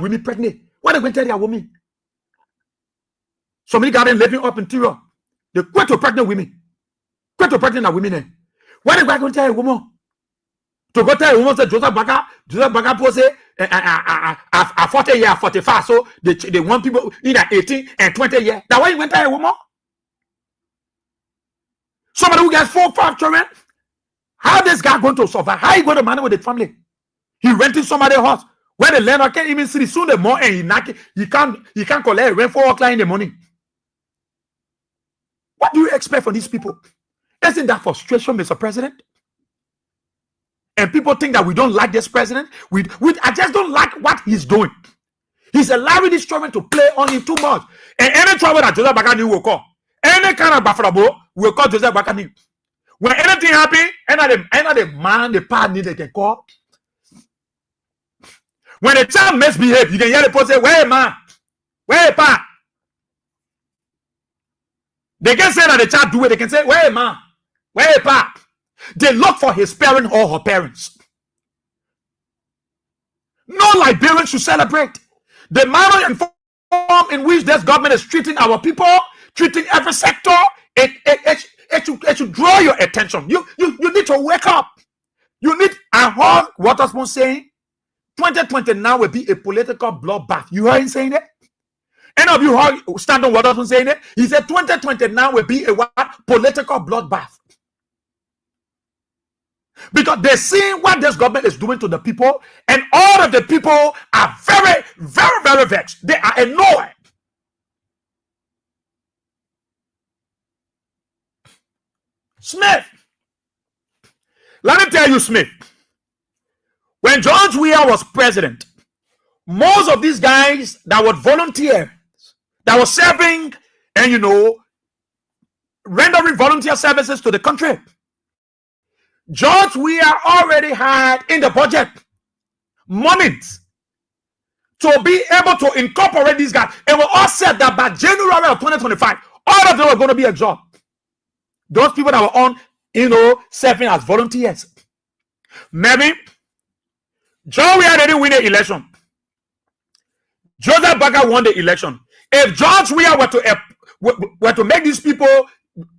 women pregnant. What are they going to tell their women? Somebody got them living up interior. They quit to pregnant women. Quit to pregnant women. What are they going to tell a woman? To go tell a woman, say, Joseph Baga pose a 40 years, 45. So they want people either 18 and 20 years. That's why you went to tell a woman? Somebody who gets 4 or 5 children. How this guy going to survive? How he going to manage with the family? He renting somebody's house. When the landlord can't even see soon the morning, he can't collect rent 4 o'clock in the morning. What do you expect from these people? Isn't that frustration, Mr. President? And people think that we don't like this president. I just don't like what he's doing. He's allowing this children to play on him too much. And any trouble that Joseph Bakani will call, any kind of bafrabo will call Joseph Bakani. When anything happens, any the man, the partner they can call. When a child misbehave, you can hear the person say, where man? Where pa? They can say that the child do it. They can say, where man? Where pa? They look for his parent or her parents. No Liberian should celebrate. The manner and form in which this government is treating our people, treating every sector, it should draw your attention. You need to wake up. You need, I heard Waterspoon saying 2020 now will be a political bloodbath. You heard him saying it? Any of you heard Stanton Waterspoon saying it? He said 2020 now will be a what? Political bloodbath. Because they're seeing what this government is doing to the people, and all of the people are very, very, very vexed. They are annoyed. Smith, let me tell you, Smith, when George Weah was president, most of these guys that were volunteers, that were serving and, rendering volunteer services to the country, George Weah already had in the budget monies to be able to incorporate these guys. It was all said that by January of 2025, all of them were going to be a job. Those people that were on, serving as volunteers. Maybe John Weah didn't win the election. Joseph Baker won the election. If George Weah were to make these people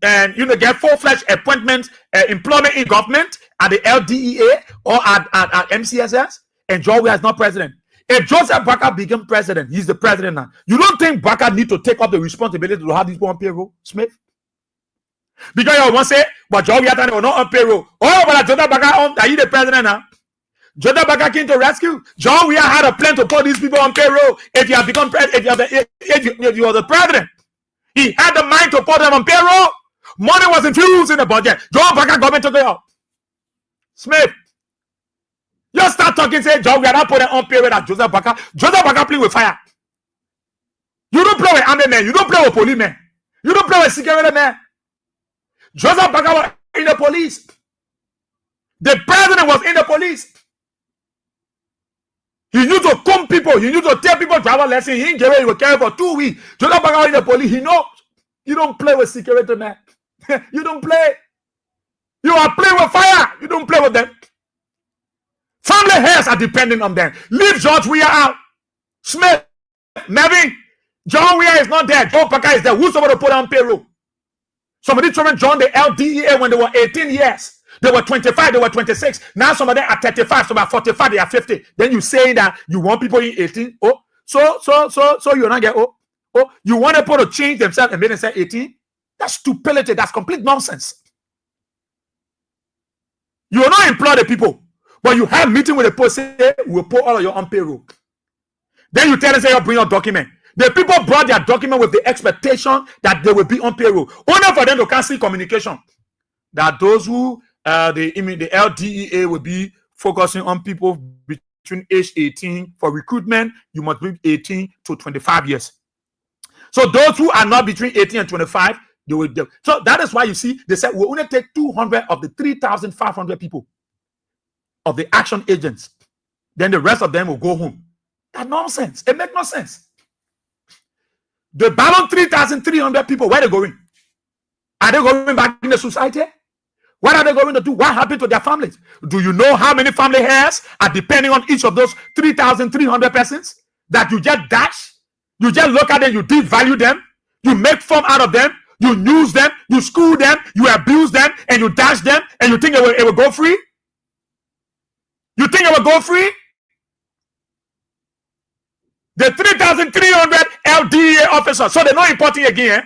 and get full-fledged appointments, employment in government at the LDEA or at MCSS, and George Weah is not president. If Joseph Baker became president, he's the president now. You don't think Baker need to take up the responsibility to have these people on payroll, Smith? Because you want to say, but George Weah was not on payroll. Oh, but Joseph Baker on, are you the president now? Joseph Baker came to rescue. John Weah had a plan to put these people on payroll. If you have become president, if you are the president, he had the mind to put them on payroll. Money was infused in the budget. John Baker government took it up. Smith, you start talking, say John Weah not put them on payroll as Joseph Baker. Joseph Baker play with fire. You don't play with army men. You don't play with police men. You don't play with security men. Joseph Baker was in the police. The president was in the police. He used to comb people. He used to tell people driver lesson. He didn't get away. He was carrying for 2 weeks. Joseph Baker was in the police. He knows. You don't play with security men. You don't play. You are playing with fire. You don't play with them. Family heirs are depending on them. Leave George Weah out. Smith, Melvin, John Weah is not there. Joe Baker is there. Who's supposed to put on payroll? Some of these children joined the LDEA when they were 18 years. They were 25, they were 26. Now some of them are 35, some are 45, they are 50. Then you say that you want people in 18. Oh, so you're not get you want people to change themselves and make them say 18? That's stupidity. That's complete nonsense. You will not employ the people, but you have meeting with the person, say, we'll put all of your on payroll. Then you tell them, say, you bring your document. The people brought their document with the expectation that they will be on payroll. Only for them to cancel communication. That those who the LDEA will be focusing on people between age 18 for recruitment. You must be 18 to 25 years. So those who are not between 18 and 25, they will. So that is why you see they said we'll only take 200 of the 3,500 people of the action agents. Then the rest of them will go home. That's nonsense. It makes no sense. The balance 3,300 people, where are they going? Are they going back in the society? What are they going to do? What happened to their families? Do you know how many family heirs are depending on each of those 3,300 persons that you just dash? You just look at them, you devalue them, you make fun out of them, you use them, you school them, you abuse them, and you dash them, and you think it will go free? You think it will go free? The 3,300 LDA officers, so they're not importing again.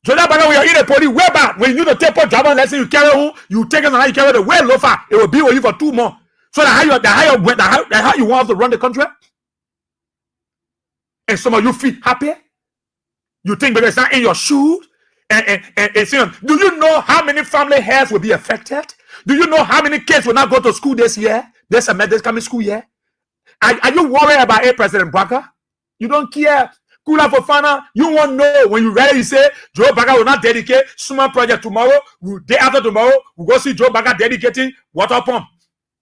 Joseph Baker, when you're in the police, way back, when you need to take a job lesson, you carry home, you take it and you carry the way loafer, it will be with you for 2 months. So that's how you want to run the country? And some of you feel happy? You think because it's not in your shoes? And do you know how many family heirs will be affected? Do you know how many kids will not go to school this year? This coming school year? Are you worried about President Baker? You don't care. Kula Fofana, you won't know when you ready. You say Joe Baker will not dedicate small project tomorrow. Day after tomorrow, we'll go see Joe Baker dedicating water pump.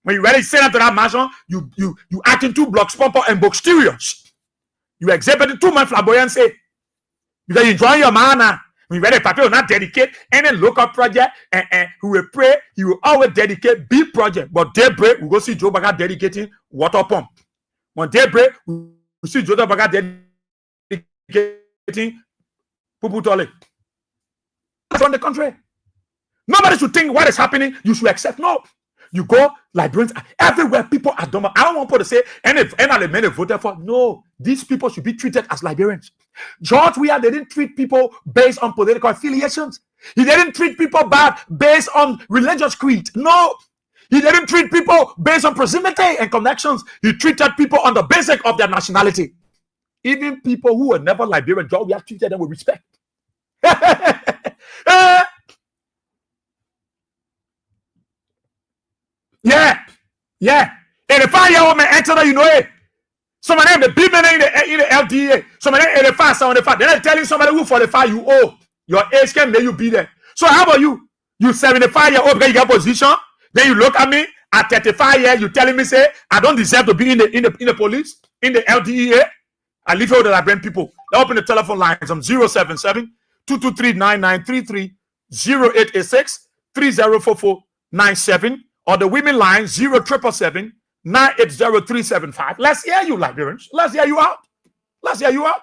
When you ready, send out to that mansion, you acting 2 blocks pumper and book stereos. You exhibiting too much flamboyancy because you enjoy your manner. When you ready, Papa will not dedicate any local project, and he will pray. He will always dedicate big project. But daybreak, we go see Joe Baker dedicating water pump. When daybreak, we see Joseph Baga dedicating Pupu Tole. From the country. Nobody should think what is happening, you should accept. No. You go, Liberians, everywhere people are dumb. I don't want people to say, any men voted for. No, these people should be treated as Liberians. George Weah, they didn't treat people based on political affiliations. He didn't treat people bad based on religious creed. No. He didn't treat people based on proximity and connections. He treated people on the basis of their nationality. Even people who were never Liberian, George Weah treated them with respect. Yeah. And the 5-year-old man enter, you know it. Some of them, the big men in the LDA. Some of them 85, 75. They're telling somebody who 45 you owe. Your age can make you be there. So how about you? You 75-year-old because you got position. Then you look at me at 35 years. You telling me say I don't deserve to be in the police, in the LDA. I live here with the Liberian people. They open the telephone lines. I'm 077-223-9933, 0886-304497, or the women line 0777-980-375. Let's hear you, Liberians. Let's hear you out. Let's hear you out.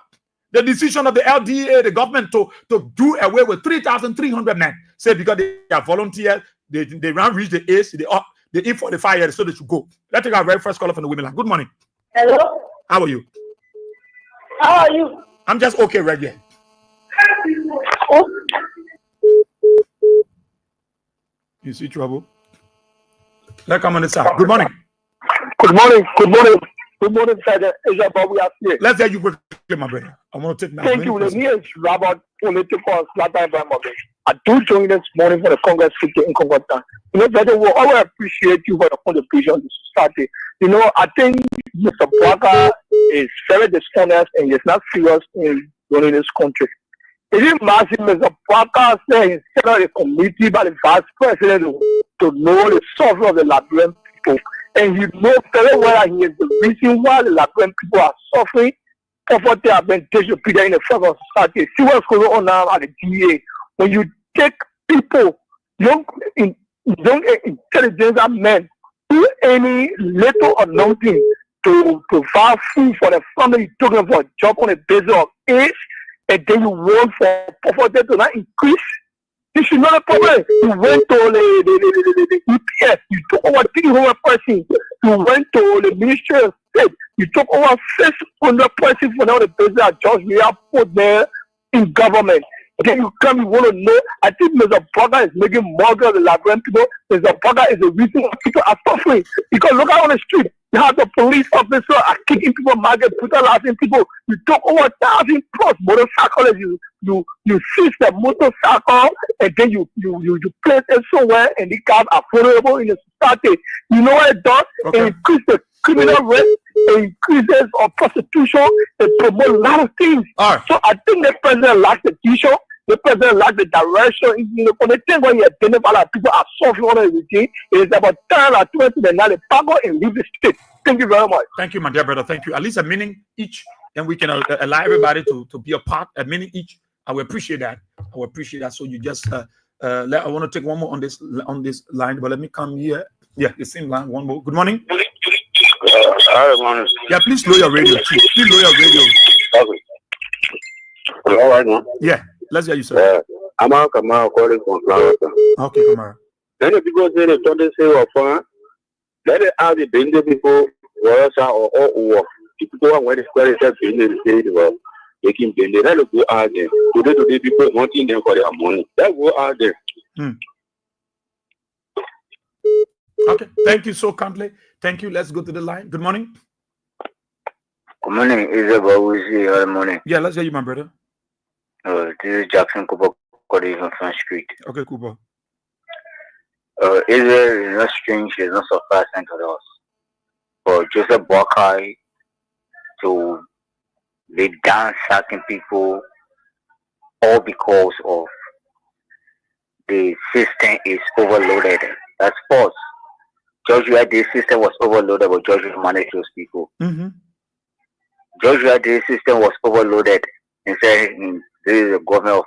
The decision of the LDA, the government, to do away with 3,300 men, say because they are volunteers, they ran reach the age, they in 45 years, so they should go. Let's take our very first caller from the women line. Good morning. Hello. How are you? How are you? I'm just okay right here. Oh. You see trouble? Let's come on the side. Good morning. Good morning. Good morning. Good morning, Father. We are here. Let's hear you quickly, my brother. I want to take my Thank you. The news about political slaughter by my brother. I do join this morning for the Congress city in Congress. You know, Father, we always appreciate you for the contribution to society. You know, I think Mr. Barker is very dishonest and is not serious in running this country. It is massive. Mr. Barker said he set up a committee by the vice president to know the suffering of the Liberian people. And he knows very well that he is the reason why the Liberian people are suffering. Poverty have been taken in the front of society. See what's going on now at the DA. When you take people, young intelligent men, do any little or nothing to provide food for the family, you took them for a job on the basis of age, and then you want for poverty to not increase. This is not a problem. You went to the EPS, you took over 300 persons, you went to the Ministry of State, you took over 600 persons for now the business that just we have put there in government. Then you come, you want to know. I think Mr. Barker is making mockery of the Liberian people. Mr. Barker is the reason why people are suffering. Because look out on the street. You have the police officer are kicking people, brutalizing people. You talk over 1,000 plus motorcyclists. You seize the motorcycle and then you place it somewhere, and the cars are vulnerable in the society. You know what it does? Okay. It increases the criminal rate, it increases of prostitution, it promotes a lot of things. Right. So I think the president lacks the vision. The president lacks the direction. You know, when they think when you identify that people are suffering on everything, it is about time that 20 and now they pack out and leave the state. Thank you very much. Thank you, my dear brother. Thank you. At least a minute each, and we can allow everybody to be a part. A minute each. I will appreciate that. I will appreciate that. So you just I want to take one more on this line, but let me come here. Yeah, the same line. One more. Good morning. Yeah, please lower your radio. Please lower your radio. Okay. All right, man. Yeah. Let's hear you, sir. I'm Kamara calling from Florida. Okay, Kamara. Then the people say they don't say what fun. Let it out the Bindi people, Warasa or the people when they square it up in the state of making Bindi. Let it go out there. Today, people wanting them for their money. Let go out there. Okay, thank you so kindly. Thank you. Let's go to the line. Good morning. Good morning, Isabel. Good morning. Yeah, let's hear you, my brother. This is Jackson Cooper calling from Front Street. Okay, Cooper. Israel is not strange, it's not surprising to us. For Joseph Boakai to be sacking people all because of the system is overloaded. That's false. Joshua, the system was overloaded, but Joshua managed those people. Joshua, the system was overloaded and said this is a government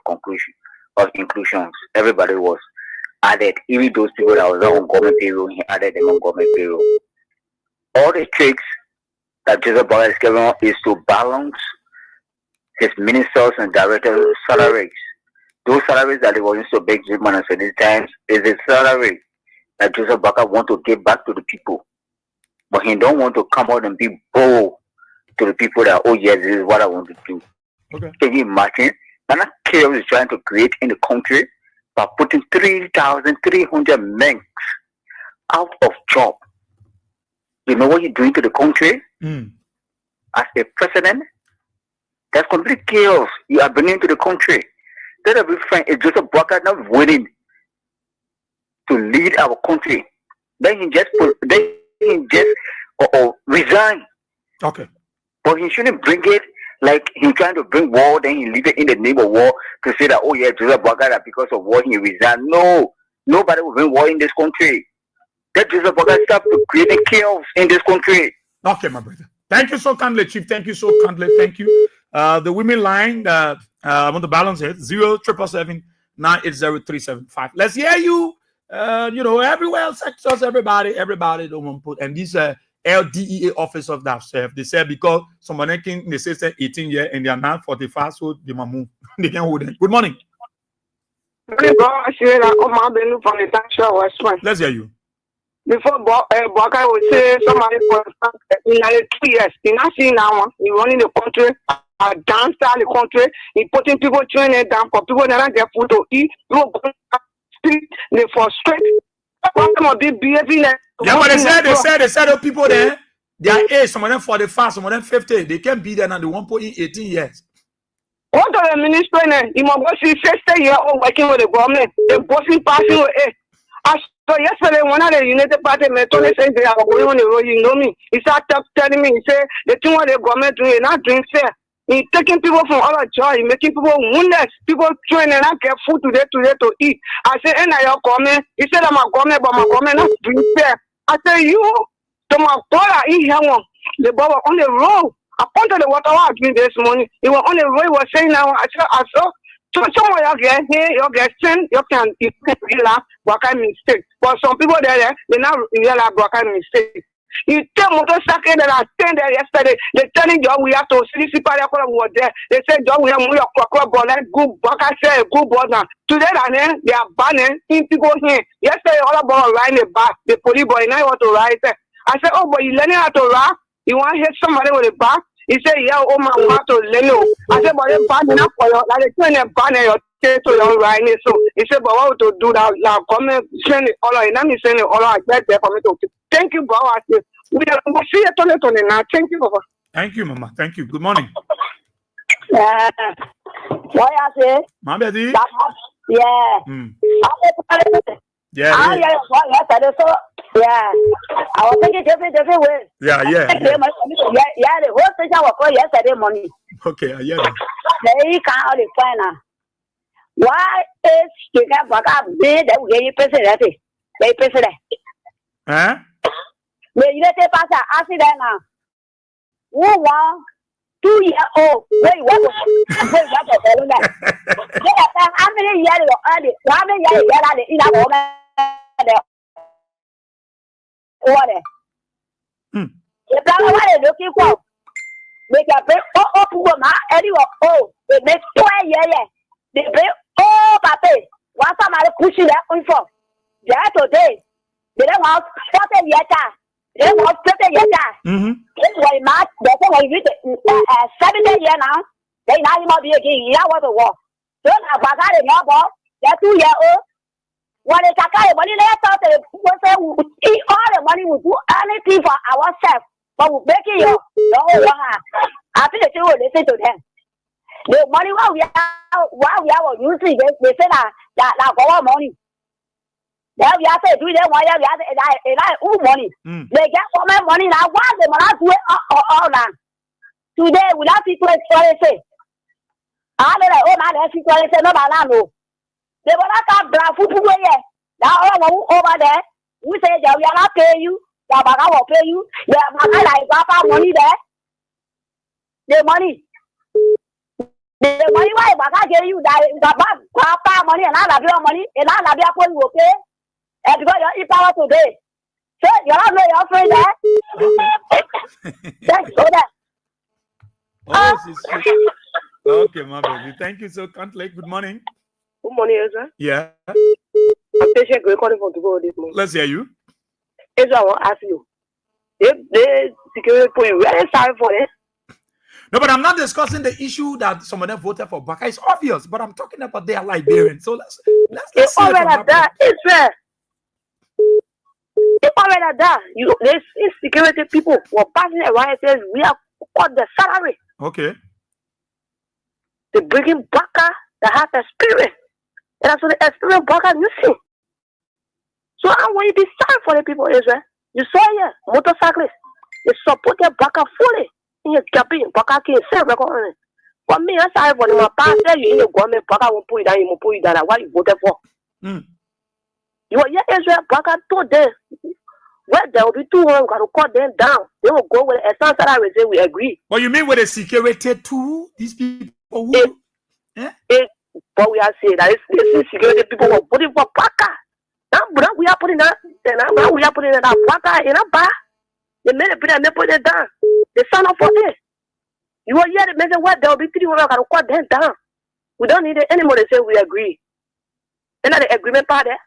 of inclusions. Everybody was added, even those people that were on government payroll, he added them on government payroll. All the tricks that Joseph Bola is giving is to balance his ministers and directors' salaries. Those salaries that he was used to beg Jimman and many times is a salary that Joseph Bola want to give back to the people. But he don't want to come out and be bold to the people that, oh yes, this is what I want to do. Okay. Can you imagine? And that chaos is trying to create in the country by putting 3,300 men out of job. You know what you're doing to the country? As a president? That's complete chaos you are bringing to the country. That every friend is just a broker not willing to lead our country. Then he just resign. Okay. But he shouldn't bring it like he's trying to bring war, then he leave it in the name of war to say that, oh yeah, Joseph Boga, because of war he resigned. No, nobody will bring war in this country. That Joseph Boga stop creating chaos in this country. Okay, my brother. Thank you so kindly, Chief. Thank you so kindly. Thank you. The women line that I want to balance it 0777 980 Let's hear you. Everywhere else, sectors, everybody don't want to put. And this LDEA office of that self, they said because someone can they say 18 years and they are not 45, so they must move. They can hold it. Good morning. Let's hear you. Before Boka would say somebody for in 2 years, he not seeing now, he running the country, dance the country, he putting people training down for people that don't get food to eat, they frustrate. Yeah, but they said those people there, their age, some of them 45, some of them 50, they can't be there and they won't put in 18 years. What are the minister? He must go see 60 years old working with the government, the bossing passing with it. So yesterday, one of the United Party men told me they are going on the road. You know me. He started telling me, he said, the thing what the government doing, not doing fair. He's taking people from all the joy, making people wounded, people training and not get food today to eat. I said, and I comment. He said, I'm a government, but my government not doing fair. I said, you, to my brother, he had one. The boy was on the road. I pointed the water I was doing this morning. He was on the road. He was saying now, I saw. So some of you get here, you get sent, you can realize what kind of mistake. But some people there, they not realize what kind of mistake. You tell motorcycle that I stand there yesterday, they telling you we have to see people were there. They said we have to good I say good border. Today they are banning people here. Yesterday all about riding the back, the police boy now want to ride there. I said, oh, but you learning how to ride? You want to hit somebody with a back? He said, yeah, oh my want to learn. I said, but they're banning up for you, like they're trying to ban your to your riding. So he said, but what to do that? Now come and send it all. Let me send it all. I get there for me to. Thank you, Baba. We see you Tony now. Thank you, Baba. Thank you, Mama. Thank you. Good morning. What I say? My baby. Yeah. Yeah. Yeah. I was thinking different way. Yeah. Yeah, the whole station was for yesterday morning. Okay, yeah. They can't find now. Why is you can back up bid that we get president? They president. Huh? May you let it pass accident now. Who want 2 years old? Wait, what? How many years early? How many years early in a woman? What? The plan what they looking for? They can pay all woman anyway. Oh, they make 2 years. They pay all paper. One time I push it up for. They are today. They don't want 40 years. They want 30 years. This way, March. That's why we 70 years now. They now might be again. You know what the war. Don't have a guy in your ball. They're 2 years old. When it's a kind of money, they thought they would eat all the money, we do anything for ourselves. But we're making your whole life. I think they will listen to them. The money while we are using, they say that our money. Then we have to do them while we have money. They get all my money now. Why they want to do it all now? Today, without people say, I don't know, my people say, no, no. They will not have black food here. Now all over there, we say that we are not paying you. The Baga will pay you. The Baga like Papa money there. The money why Baga give you that Papa money and all of your money and all of your money will pay. And because you eat power today, So you don't know your friend there? Thanks for that. Oh, okay, my baby. Thank you so kindly. Good morning. Good morning, Ezra. Yeah. I'm patient recording for to go this morning. Let's hear you. Ezra, I want to ask you. They security for you. We are sorry for it. No, but I'm not discussing the issue that some of them voted for Baka. It's obvious, but I'm talking about their Liberian. So let's see it from that. Israel. It's already that. You, there's insecurity people were passing around and says we have got the salary. Okay. They bringing Baka that have experience. And that's what the experience Baka missing. So I want you to be sorry for the people, Israel. You saw here, motorcyclists. They supported Baka fully. In your campaign, Baka can't say record on it. For me, I'm sorry for them. My pastor, you in the government, Baka won't put it down, you won't put it down. What you voted for? You are here, Israel, Baka told them. Well, there will be 200, got to cut them down. They will go with a essence that I will say we agree. What you mean with the security too? These people who? But we are saying that this security people were putting for Baka. Now we are putting that. Now we are putting that Baka in a bar. They made it, they put it down. They sign up for it. You are here, they made it. What there will be 300, got to cut them down. We don't need it anymore. They say we agree. And that the agreement part there.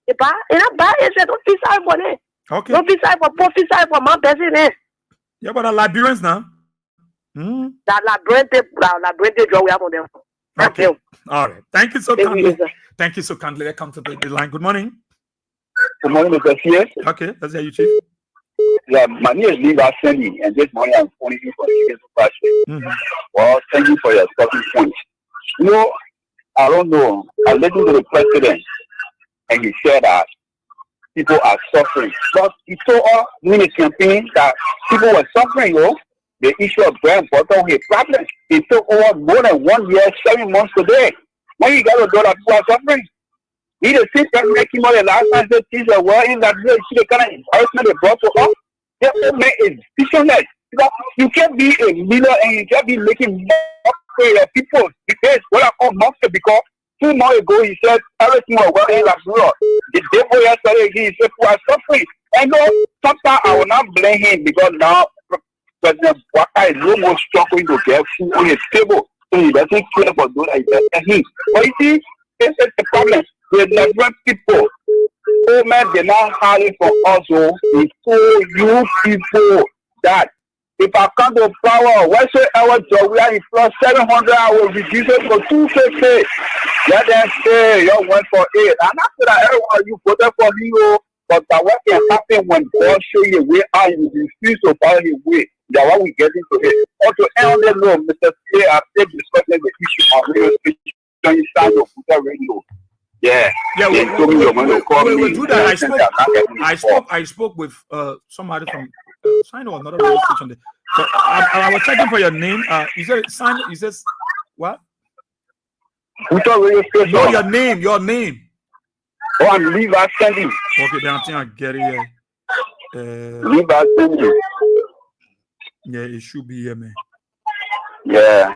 The bar in a bar is don't be sorry for it. Okay. Don't be sorry for poor, be sorry for my person. Yeah, but the Liberians now. That Liberian job we have on them. Okay. All right. Thank you so kindly. Thank you so kindly. Let's come to the line. Good morning. Good morning, Mr. CS. Okay, let's hear you, Chief. Yeah, my name is Liva Sandy, and this morning I'm phoning you for the question. Well, thank you for your talking points. You know, I don't know. I listened to the president, and he said that people are suffering. But he told us during the campaign that people were suffering, the issue of bread and butter was a problem. It took over more than 1 year, 7 months today. When you got to do that, people are suffering. He the same president came out the last time and said, things are well in that you see the kind of encouragement they brought to us. Their old man is visionless. You can't be a leader and you can't be making money for your people. Because what I call monster, because 2 months ago he said everything was well in Liberia. The day before yesterday he said people are suffering. And no, sometimes I will not blame him because now President Baka is no more struggling to get food on his table. So he doesn't care for those that him. But you see, this is the problem. The Liberian people, oh man, they're not hiding from us. It's so you people that if I come to power, whatsoever job we are in plus 700, I will reduce it for 250. Let them say you went for it. And after that, everyone you voted for me, but that what can happen when God show you where are you refuse to follow his way. That's what we get into it. Also, end the law, Mr. C, I've still discussing the issue of radio station inside of Futa Radio. Yeah. Yeah, we do that. I spoke with somebody from sign or another radio station. So I was checking for your name. You said sign. You said what? Futa Radio station. No, your name. Oh, I'm Liva Sandy. Okay, then I think I get it here. Liva Sandy. Yeah, it should be here, man. Yeah.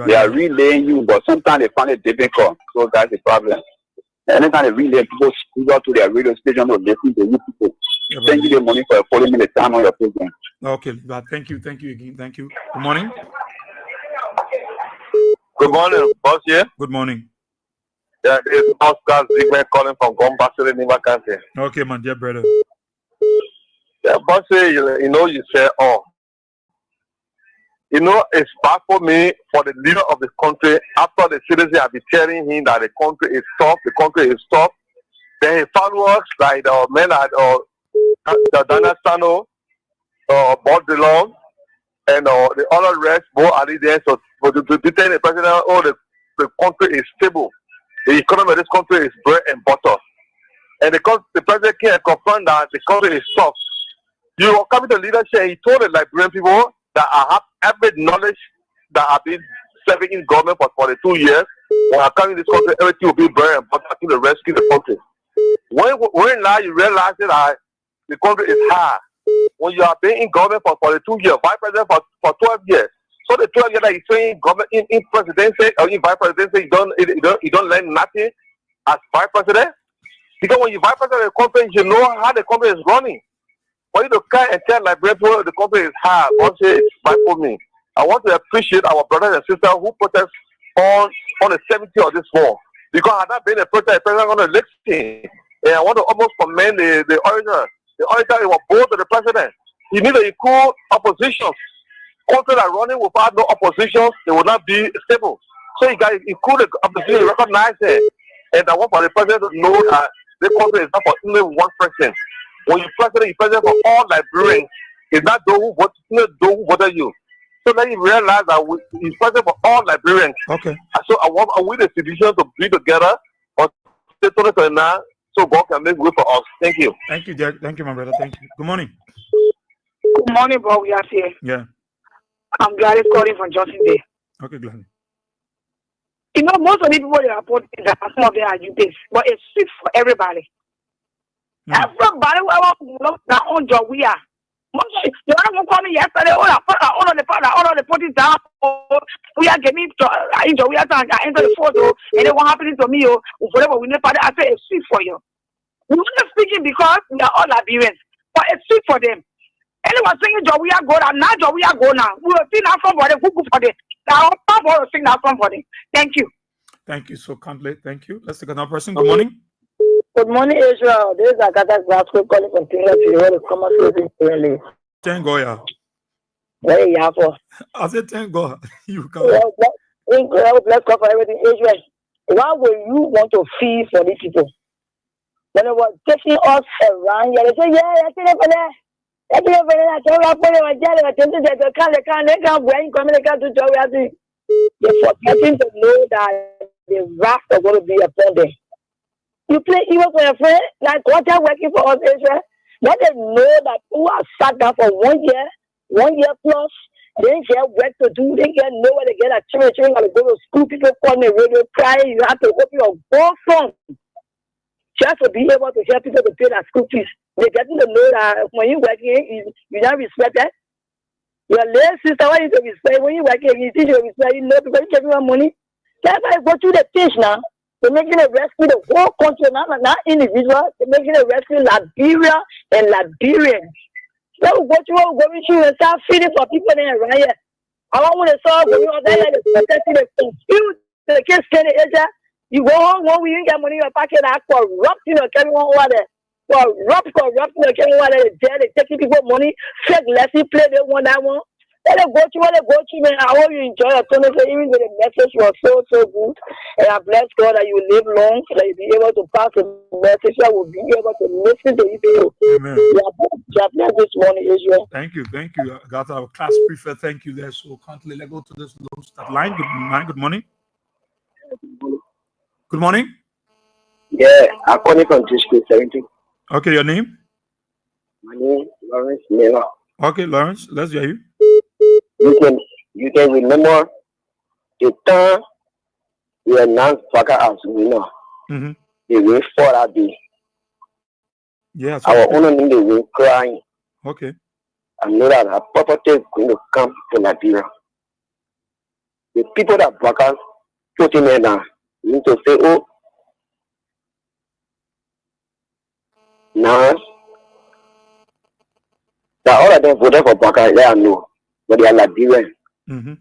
They are relaying you, but sometimes they find it difficult. So that's the problem. Anytime they relay, people scoot out to their radio station to listen to you people. Yeah, send you the money for following me the time on your program. Okay, but thank you again. Thank you. Good morning. Good morning, boss here. Good morning. Yeah, it's Oscar Zigman calling from Gombasile, Niva County. Okay, my dear brother. Yeah, boss, you say, it's bad for me, for the leader of the country, after the citizens have been telling him that the country is tough, then he follows like the men at the Dana Sano, Bob DeLong, and the other rest, both are there, so to tell the president, the country is stable. The economy of this country is bread and butter. And the president can confirm that the country is tough. You are coming to leadership, he told the Liberian people that I have every knowledge that I've been serving in government for 42 years. When I come in this country, everything will be bread and butter to rescue the country. When now you realize that the country is hard. When you have been in government for 42 years, vice president for 12 years. So the 12 years that you stay in government, in presidency or in vice presidency, you don't learn nothing as vice president. Because when you vice president of the company, you know how the company is running. For you to come and tell Liberian people the company is hard, don't say it's bad for me. I want to appreciate our brothers and sisters who protest on the 70th of this war. Because had that been a protest, the president going to listen. And I want to almost commend the auditor. The auditor was bold to the president. He needs to include opposition. Countries that are running without no opposition, they will not be stable. So you guys include the opposition, recognize it. And I want for the president to know that the country is not for only one person. When you president for all Liberians, it's not those who voted you. So let him realize that he's president for all Liberians. Okay. So I want the citizens to be together on 2029 so God can make way for us. Thank you. Thank you, Jack. Thank you, my brother. Thank you. Good morning. Good morning, bro. We are here. Yeah. I'm Gladys calling from Johnson Day. Okay, Gladys. You know, most of the people they report that some of them are UPs, but it's sweet for everybody. Everybody will look their own job. We are. You don't call me yesterday. All of the put it down. We are getting to we are trying to enter the photo, and then what happening to me? Whatever we need, I say it's sweet for you. We're not speaking because we are all Liberians, but it's sweet for them. Anyone singing job we are go now. Now job we are go now. We will sing that song for them. Who for them? Now I'm going to sing that song for them. Thank you. Thank you so kindly. Thank you. Let's take another person. Good morning. Good morning, Israel. This is Agatha Glasgow calling from King of the come on closing. Thank God. Where are you for? I said thank God. You come. Let's go for everything. Israel, why will you want to feel for these people? When they were taking us around here, they say, yeah, that's it for that. That's it for that. So I'm putting my jelly, I think that they can't bring communicate to Joey. They're forgetting to know that the wrath is going to be upon them. You play evil for your friend, like what they're working for us, Israel. Let them know that who are sat down for 1 year plus, they didn't get work to do, they didn't get nowhere to get a children got to go to school, people call me radio crying, you have to open your go phone just to be able to help people to pay their school fees. They're getting to know that when you're working, you're not respected. Your little sister, what you to respect? When you're working, you teach you respect, you know, because you give you money. That's why I go through the things now. They're making a rescue the whole country, not individual. They're making a rescue Liberia and Liberians. So what you are going through and start feeding for people there right here. I don't want to solve going on there, they're protecting the confused. They can't stand the edge. You go home, when we didn't get money in your pocket, I corrupt, everyone over there. Corrupt, everyone over there. They're taking people money, fake lesson, play they one that one. Let it go to, man. I hope you enjoy your Sunday. Even though the message was so good. And I bless God that you live long, that you be able to pass the message, that will be able to listen to you people. Amen. You are blessed this morning, Israel. Thank you. I got our class prefect. Thank you there. So kindly let go to this low start line. Good morning. Good morning. Yeah, I'm calling from District 17. Okay, your name? My name is Lawrence Miller. Okay, Lawrence, let's hear you. You can remember the time we announced Baka as winner. Mm-hmm. They went for that day. Yes. Our own name, they were crying. Okay. I know that a property is going to come to Liberia. The people that Baka put in there now need to say, oh, now that all of them voted for Baka, they are no. But they are Liberian. Mm-hmm.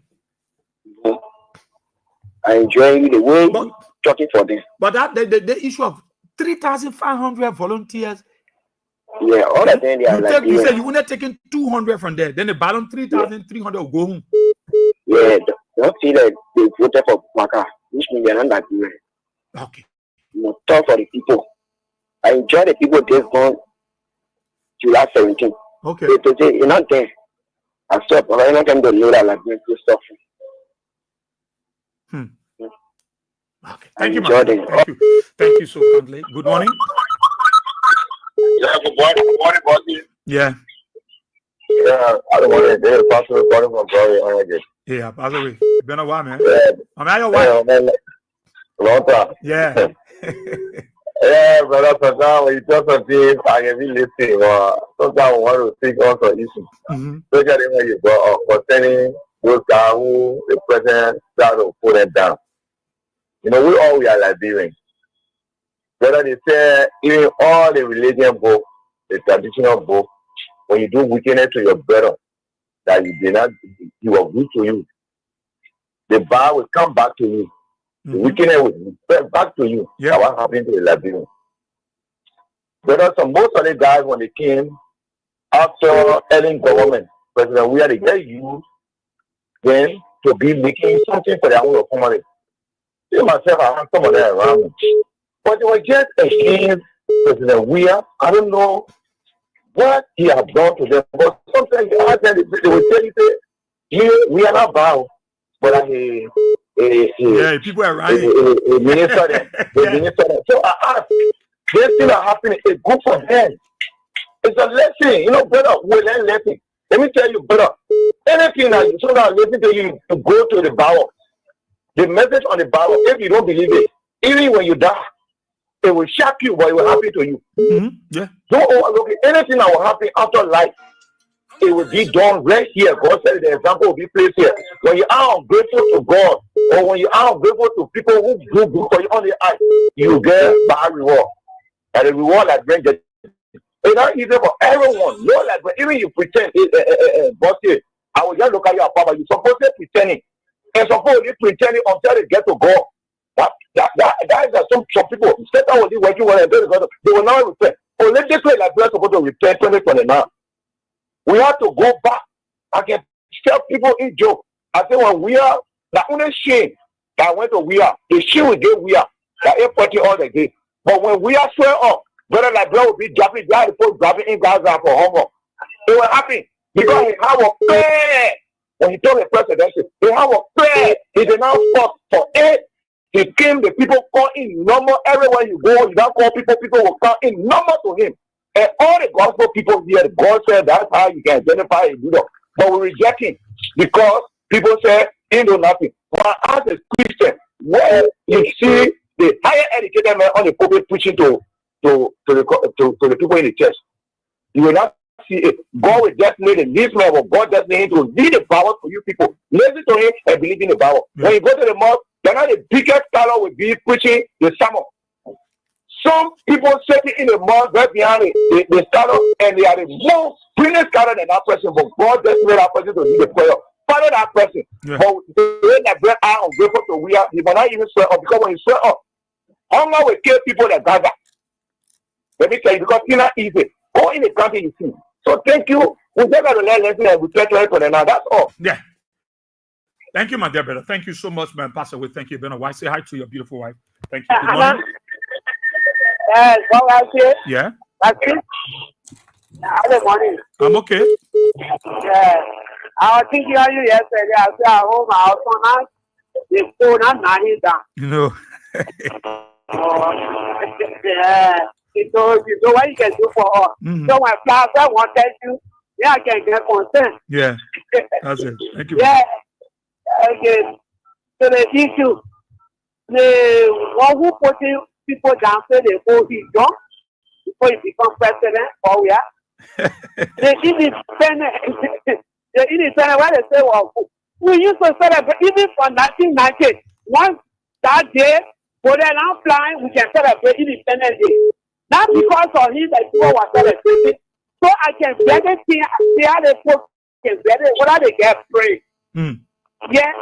I enjoy the way you're talking for them. But that the issue of 3,500 volunteers. Yeah, all of them they are Liberian. You said you were not taking 200 from there. Then the balance 3,300 will go home. Yeah, don't feel like they voted for Baka, which means they're not Liberian. Okay. You must talk for the people. I enjoy the people this gone July 17th. Okay. They say you're not there. I stop, but I'm not going to know that like this stuff. Okay. Thank you, man. Thank you so kindly. Good morning. Yeah, good morning, bossy. Yeah. Yeah, I don't want to be a pastor calling from Glory. Yeah, by the way, it's been a while, man. I'm at your wife. Long time. Yeah. Yeah, brother, sometimes when you talk something, I can be listening, or sometimes I want to think also issues. Especially when you go up concerning those guys who the president try to put it down. You know, we are Liberians. Whether they say even all the religion book, the traditional book, when you do wickedness to your brother, that you did not, he was good to you, the bar will come back to you. The wickedness will return back to you. That's what happened to the Liberian. Because most of the guys, when they came after earning government, President, we had to get you then to be making something for their own family. See myself, I have some of that around me. But they were just against President Weir. I don't know what he has done to them. But sometimes you ask them, they will tell you, we are not bound. But people are right. Minister them. So I ask, this thing are happening. It's good for them. It's a lesson. You know, brother, we learn lesson. Let me tell you, brother, anything that you so listen to you to go to the Bible. The message on the Bible, if you don't believe it, even when you die, it will shock you, but it will happen to you. Yeah. Don't overlook it. Anything that will happen after life, it will be done right here. God said the example will be placed here. When you are ungrateful to God, or when you are ungrateful to people who do good for you on the earth, you get bad reward. And the reward that brings it. It's not easy for everyone. No, like when even you pretend, boss, I will just look at your papa. You're supposed to be pretending. And suppose you pretending until they get to God. That is some people. Satan will be working with them. They will not repent. Only this way, like we're supposed to repent 2029. We have to go back. I can tell people in joke. I say when we are the only shame that went to we are, the shame we get we are that airport all the day. But when we are swear up, brother like brother will be dropping in Gaza for hunger. It will happen because he have a prayer. When he told the presidency, he have a prayer. He did not stop for it. He came, the people call in number everywhere you go. You don't call people will come in number to him. And all the gospel people here, God said that's how you can identify a leader. But we reject him because people say he know nothing. But as a Christian, when you see the higher educated man on the pulpit preaching to the people in the church, you will not see it. God will just need a least man, but God just need to lead the power for you people. Listen to him and believe in the power. When you go to the mosque, they're not the biggest scholar will be preaching the sermon. Some people sitting in the mosque right behind the scholar, and they are the most brilliant scholar than that person, but God just made that person to lead the prayer. Follow that person. Yeah. But the way that bread are ungrateful to we are, you might not even swear up, because when you swear up, hunger will kill people that gather. Let me tell you, because it's not easy. Go in the country you see. So thank you. We just got to learn lesson and we try to for now. That's all. Yeah. Thank you, my dear brother. Thank you so much, man. Pastor. We thank you, Ben. Wife. Say hi to your beautiful wife. Thank you. Good morning. Yeah. Good morning. I'm okay. Yeah. I was thinking of you yesterday. I was at home. I was on the phone. I'm not here. You know. Yeah. So what you can do for us. So when Plaza wanted you, yeah, I can get consent. Yeah. That's it. Thank you. Yeah. Okay. So the issue, the one who put people down so they go his job before he become president or we are. The independent, what they say, well, we used to celebrate even for 1990. Once that day, for the now flying, we can celebrate Independence Day. Not because of him that people were celebrating. So I can better see how they can better whether they get free. Yeah.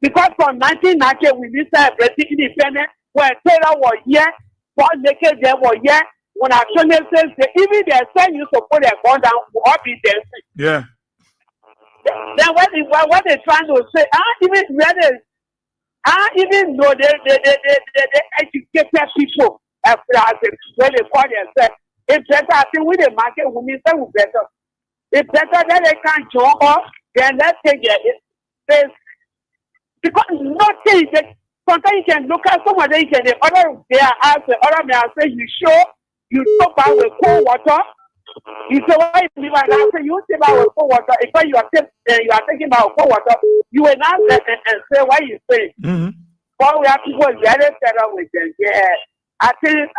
Because from 1990 we did celebrate independence when Taylor was here, Paul Naked there was here, when our children says even they send you to put their gun down, will all be dancing. Yeah. Then what they trying to say, even though they educated people when they call themselves, it's better. I think with the market women say we better. It's better that they can join us than let's take it. Because nothing. Sometimes you can look at somebody, the other they are asked, the other may say, you sure you talk about with cold water? You say, why you mean by that? I say, you say about with cold water. If you are taking about cold water, you will not and say what you say. But we have people very fed up with them. Yeah. I think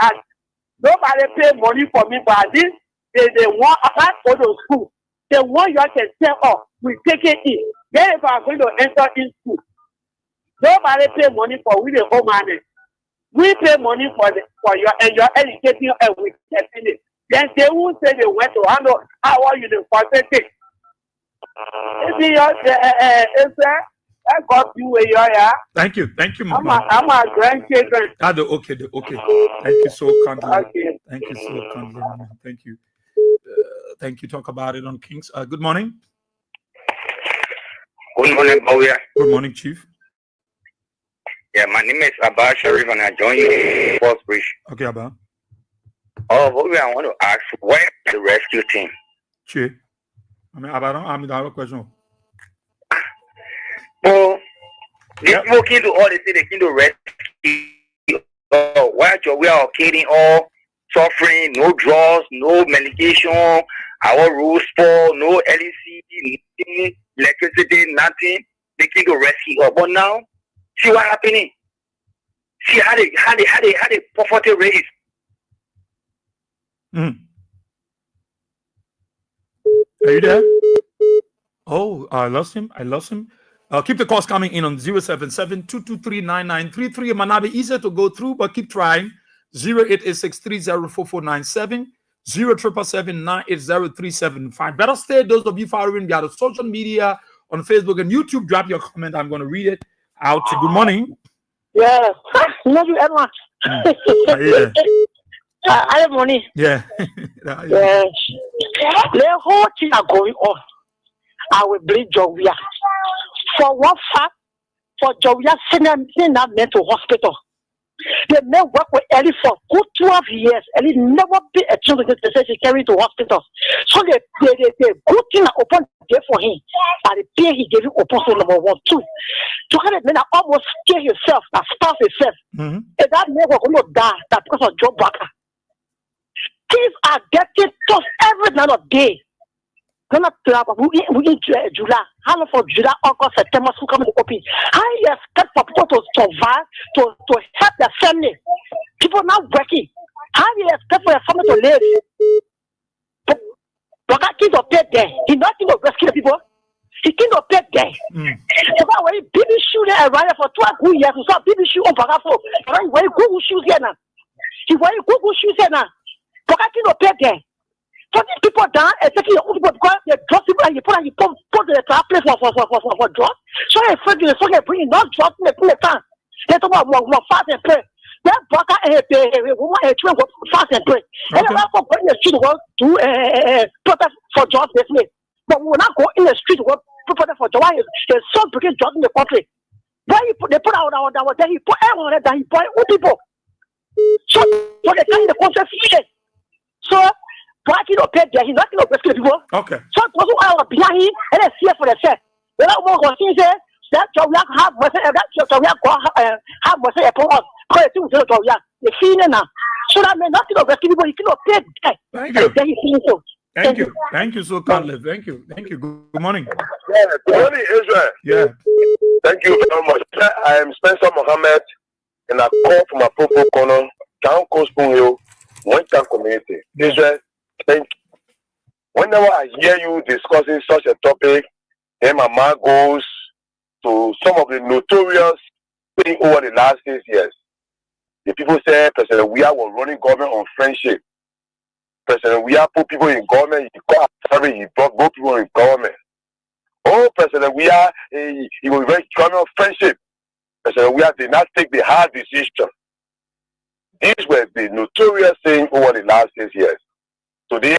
nobody pay money for me, but this they want I go to school. They want you to say, oh, we take it in. Then if I'm going to enter in school, nobody pay money for with the home money. We pay money for your and you're educating with it. Then they won't say they went to handle our university. I got you where you are. Thank you, Mama. I'm a grandchildren. Okay. Thank you so kindly. Okay. Thank you so kindly, Mama. Thank you. Thank you. Talk about it on Kings. Good morning. Good morning, Bowyer. Good morning, Chief. Yeah, my name is Abba Sharif, and I join you in First Bridge. Okay, Abba. Oh, Bowyer, I want to ask, where is the rescue team? Chief. Abba, I have a question. Oh, these people came to all, they say they came to rescue. Why we are kidding all suffering, no drugs, no medication, our rules for no LEC, nothing, electricity, nothing. They came to rescue us. But now, see what happening. See how they poverty raise. Are you there? Oh, I lost him. Keep the calls coming in on 077-223-9933. It might not be easier to go through, but keep trying. 0886304497, 0777-980-375. Better stay, those of you following via the social media on Facebook and YouTube. Drop your comment. I'm going to read it out. Good morning. Yeah. Love you, Edward. I have money. Yeah. Yes. The whole thing are going on. I will bring Jovia. For one fact, for Jovia, send them to hospital. They may work with Ellie for good 12 years. Ellie never be a children to say she carried to hospital. So they good thing open there for him. And the pay he gave you open for number 1, 2. 200 men are almost scare himself, that starve himself. And that man will not die that because of job worker. Things are getting tough every night of day. We in July. How long for July, August, September, school coming to open? How you expect for people to survive, to help their family? People not working. How you expect for your family to live? But that kid of dead there. He not going to rescue the people. He kid of dead there. So that way, baby shoe there around for 12 good years. So baby shoe on Bagafo. He wear Google shoes here now. He wear Google shoes here now. But that kid of dead there. So these people down, especially people because they drug people and you put the place for drugs. So they afraid you so they bring not drugs they put it down. They talk about more fast and play. That broker woman a children go fast and play. And they also go in the street work to protest for drugs this way. But we will not go in the street work to protest for drugs. There's some bringing drugs in the country. Why they put out there, he put everyone that he put old people. So they carry the country feeling. So why he not pay there? He's not going to rescue people. Okay. So it was all behind him and they see it for themselves. They don't want to see that job we have mercy, that job we have mercy upon us. Because they think they feel it now. So that means not going to rescue people. He cannot pay there. Thank you. Then he feels so. Thank you. Thank you so kindly. Thank you. Good morning. Yeah, good morning, Israel. Yeah. Thank you very much. I am Spencer Mohammed, and I call from a Popo Corner, Town Coast Punyo, One Town Community. Israel, thank you. Whenever I hear you discussing such a topic, then my mind goes to some of the notorious things over the last 6 years. The people say President Weah was running government on friendship. President Weah put people in government, he brought both people in government. Oh, President Weah, he was very government of friendship. President Weah did not take the hard decision. These were the notorious things over the last 6 years. Today,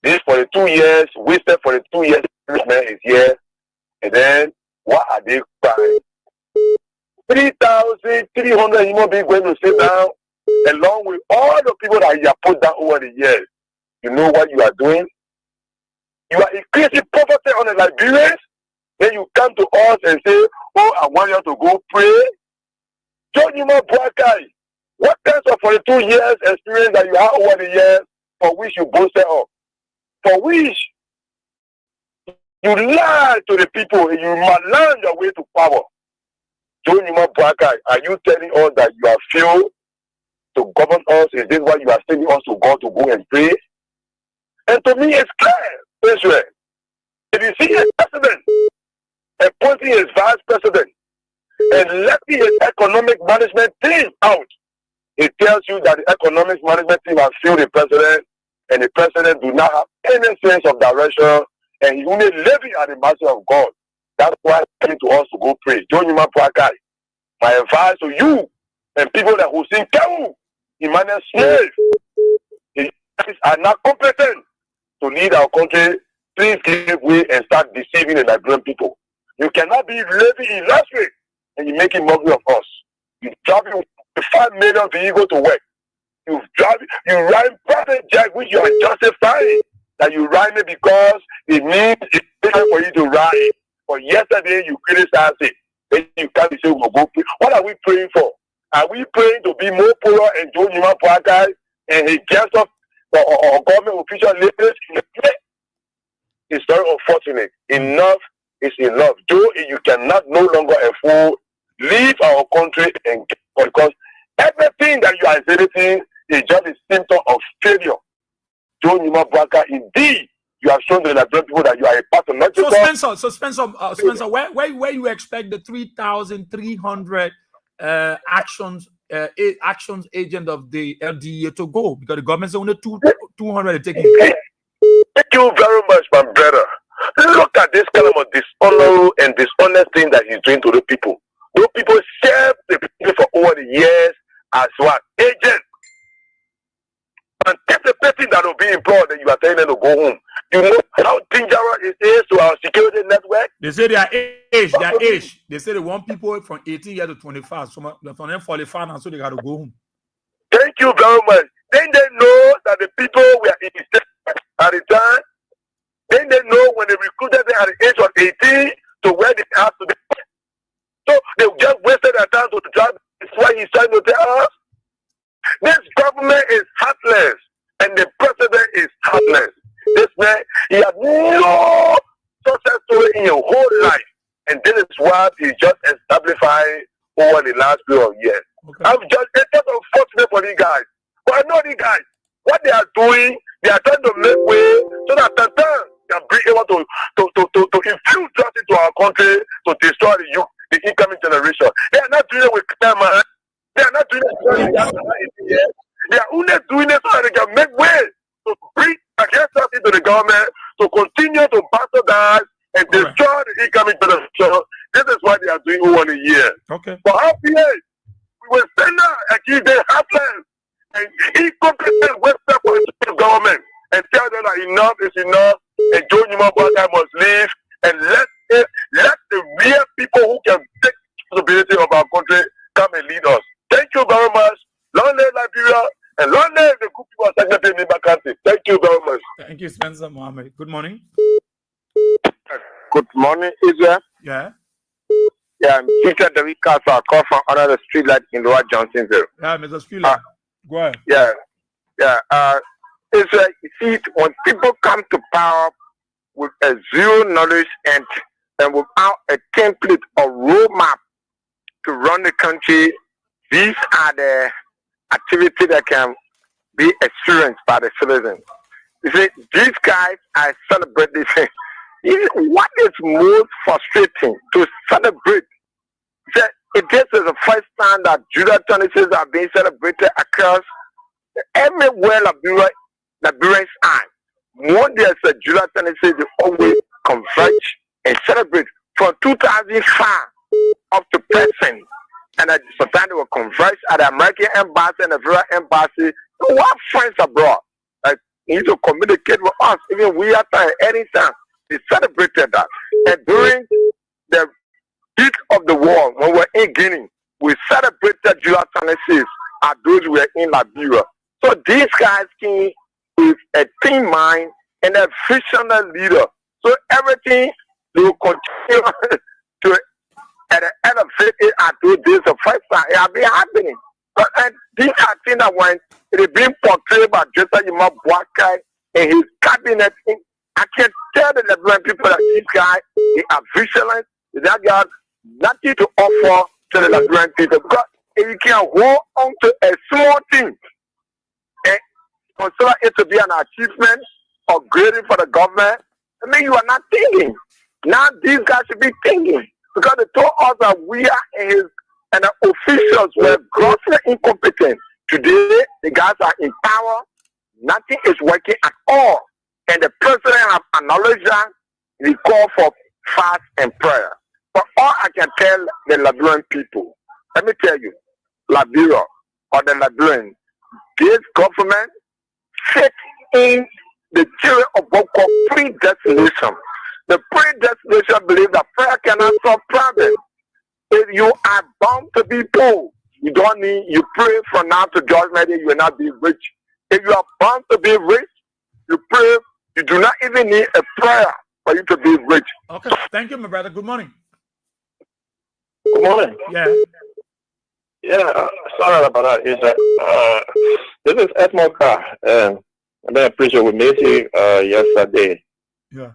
this 42 years, wasted 42 years, this man is here, and then what are they crying? 3,300 human beings going to sit down, along with all the people that you have put down over the years. You know what you are doing? You are increasing poverty on the Liberians, then you come to us and say, oh, I want you to go pray. John Newman Boakai, what kinds of 42 years experience that you have over the years for which you boasted of? For which you lie to the people and you malign your way to power. John Newman Boakai, are you telling us that you have failed to govern us? Is this why you are sending us to God to go and pray? And to me, it's clear, Israel. If you see a president appointing his vice president, and letting his economic management team out. It tells you that the economic management team has failed the president, and the president do not have any sense of direction, and he only living at the mercy of God. That's why he came to us to go pray. Join him, my advice to you and people that who sing Kewu, Emmanuel Smith, are not competent to lead our country. Please give way and start deceiving the Liberian people. You cannot be living in luxury and you're making mockery of us. You driving 5 million vehicles to work. You ride private jet, which you are justifying that you ride it because it means it's better for you to ride. But yesterday you criticize it. Then you can't say we'll go pray. What are we praying for? Are we praying to be more poor and Joe Newman Parker and his guest of or government official leaders? It's very unfortunate. Enough is enough. Joe, you cannot no longer afford leave our country and because everything that you are exhibiting is just a symptom of failure. Joe Newman Parker, indeed, you have shown the Liberian people that you are a pathological. So Spencer, where you expect the 3,300 actions agent of the LDA to go? Because the government's only 200 taking. Thank you very much, my brother. Look at this kind of dishonor and dishonest thing that he's doing to the people. Those people serve the people for over the years as what? Agents. And that's the person that will be employed and you are telling them to go home. You know how dangerous it is to our security network? They say their age. They say they want people from 18 years to 25. So from them 45 now, so they got to go home. Thank you very much. Then they know that the people were in the state at the time. Then they know when they recruited them at the age of 18 to where they have to be. So they just wasted their time to drive. That's why he's trying to tell us. This government is heartless and the president is heartless. This man, he had no success story in your whole life. And this is what he just established over the last few years. Okay. It's just unfortunate for these guys. But I know these guys, what they are doing, they are trying to make way so that sometimes they are being able to infuse trust into our country to destroy the youth, the incoming generation. They are not doing it with clamor. They are not doing it with They are only doing it so that they can make way to bring against us into the government, to continue to bastardize and destroy the incoming generation. This is what they are doing over the year. Okay. For half years, we will send out accuse them heartless and incompetent Western political government and tell them that enough is enough and Joe Newman Parker must leave and let the real people who can take responsibility of our country come and lead us. Thank you very much. Long live Liberia and long live the good people of Secretary in the country. Thank you very much. Thank you, Spencer Mohammed. Good morning. Good morning, Israel. Yeah. Yeah, I'm Peter David Castle. I call from under the street light in Lower Johnsonville. Yeah, Mr. Spiller. Go ahead. Yeah. Israel, you see, when people come to power with a zero knowledge and without a template or roadmap to run the country, these are the activities that can be experienced by the citizens. You see, these guys, I celebrate this. What is most frustrating to celebrate? That this is the first time that Judah 26 are being celebrated across everywhere Liberians are. When there's a Judah 26, they always converge and celebrate from 2005 up to present. And sometimes they will converge at the American embassy and the Federal embassy. So we have friends abroad. Like, you need to communicate with us. Even we are at any time. They celebrated that. And during the peak of the war, when we were in Guinea, we celebrated July 26 as those who were in Liberia. So these guys came with a team mind and a visionary leader. So everything they will continue to at the end of it at those days of first time. It has been happening. And these are things that when it is being portrayed by Joseph Yima Boakai and his cabinet, I can tell the Liberian people that these guys, they are vigilant, they got nothing to offer to the Liberian people. Because if you can hold on to a small thing and consider it to be an achievement or grading for the government, I mean, you are not thinking. Now these guys should be thinking. because they told us that we are and the officials were grossly incompetent. Today, the guys are in power. Nothing is working at all. And the president has acknowledged that. We call for fast and prayer. But all I can tell the Liberian people, let me tell you, Liberia or the Liberian, this government set in the theory of what we call predestination. The predestination believes that prayer cannot solve problems. If you are bound to be poor, you don't need, you pray from now to judgment, you will not be rich. If you are bound to be rich, you pray, you do not even need a prayer for you to be rich. Okay, thank you, my brother. Good morning. Good morning. Yeah. Yeah, sorry about that. This is Edmond Carr. And then I appreciate we met you yesterday. Yeah.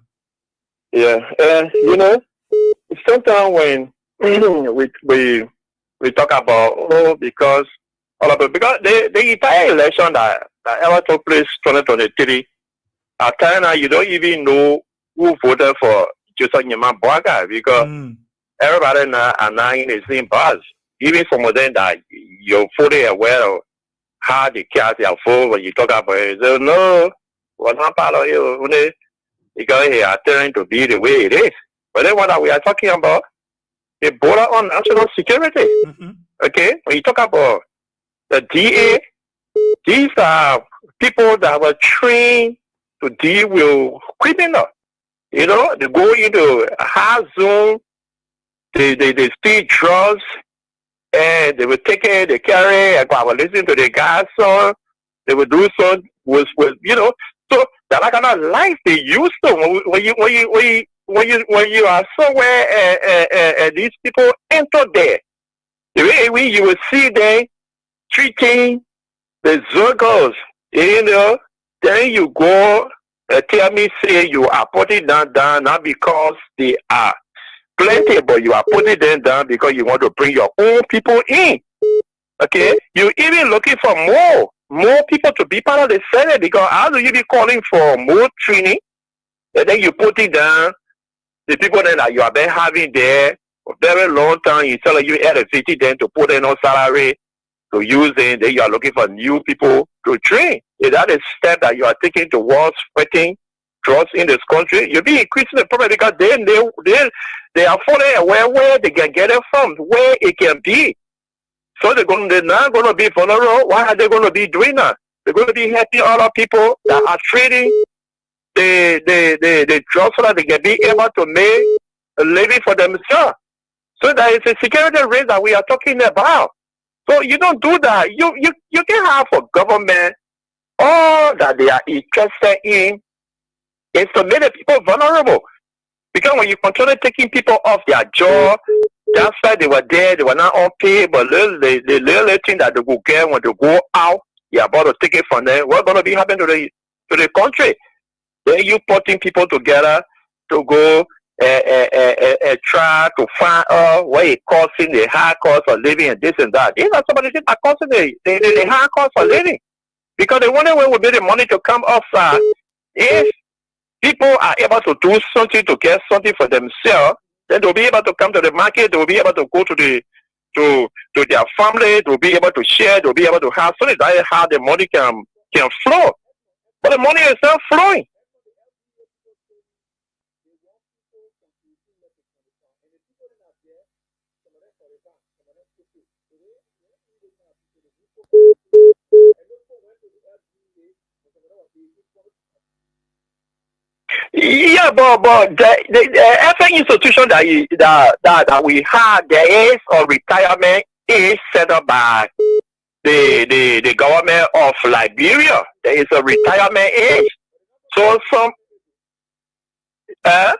Yeah. You know, sometimes when we talk about because the entire election that ever took place 2023, at times now you don't even know who voted for Joseph Nyama Boaga because everybody now are now in the same bus. Even some of them that you're fully aware of how they cast their vote when you talk about it. So no, we're not part of it because they are trying to be the way it is. But then what we are talking about, the border on national security. Okay, when you talk about the DA, these are people that were trained to deal with criminals. You know, they go into a hard zone, they steal drugs, and they will take it, they carry, and go listen to the gas song, they will do so with you know, so that kind of life they used to when you are somewhere and these people enter there. The way you will see them treating the Zergos, you know, then you go tell me say you are putting them down not because they are plenty, but you are putting them down because you want to bring your own people in. Okay? You're even looking for more people to be part of the Senate because how do you be calling for more training? And then you put it down, the people that you have been having there for a very long time, you tell you elevated them to put in on salary to use it, then you are looking for new people to train. Is that a step that you are taking towards fighting drugs in this country? You'll be increasing the problem because they are fully aware where they can get it from, where it can be. So they're not going to be vulnerable. Why are they going to be doing that? They're going to be helping other people that are trading the drugs so that they can be able to make a living for themselves. So that is a security risk that we are talking about. So you don't do that. You can have a government all that they are interested in is to make the people vulnerable. Because when you control taking people off their job, that's why they were there, they were not on pay, but the little thing that they will get when they go out, you're about to take it from them. What's going to be happening to the country? Then you putting people together to go try to find out what it costing the high cost of living and this and that. These are some of the things that are costing the high cost of living. Because the only way will be the money to come outside if people are able to do something to get something for themselves, then they'll be able to come to the market, they'll be able to go to their family, they'll be able to share, they'll be able to have so that's how the money can flow. But the money is not flowing. Yeah, but the every institution that we have, there is a retirement age set up by the government of Liberia. There is a retirement age. So some that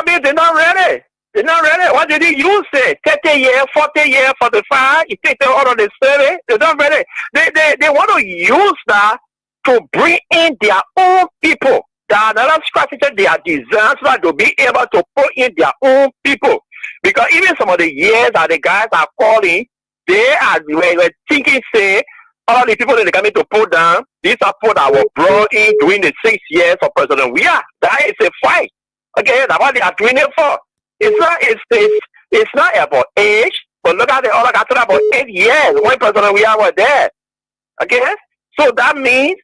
means they're not ready. They're not ready. What did he use it? 30 years, 40 years, 45. You take them out of the survey. They're not ready. They want to use that to bring in their own people. That another strategy they are designed so that to be able to put in their own people. Because even some of the years that the guys are calling, they are were thinking, say, all the people that they coming to put down, these are people that were brought in during the 6 years of President Weah. That is a fight. Okay, that's what they are doing it for. It's not about age, but look at the other guy talking about 8 years when President Weah was there. Okay, so that means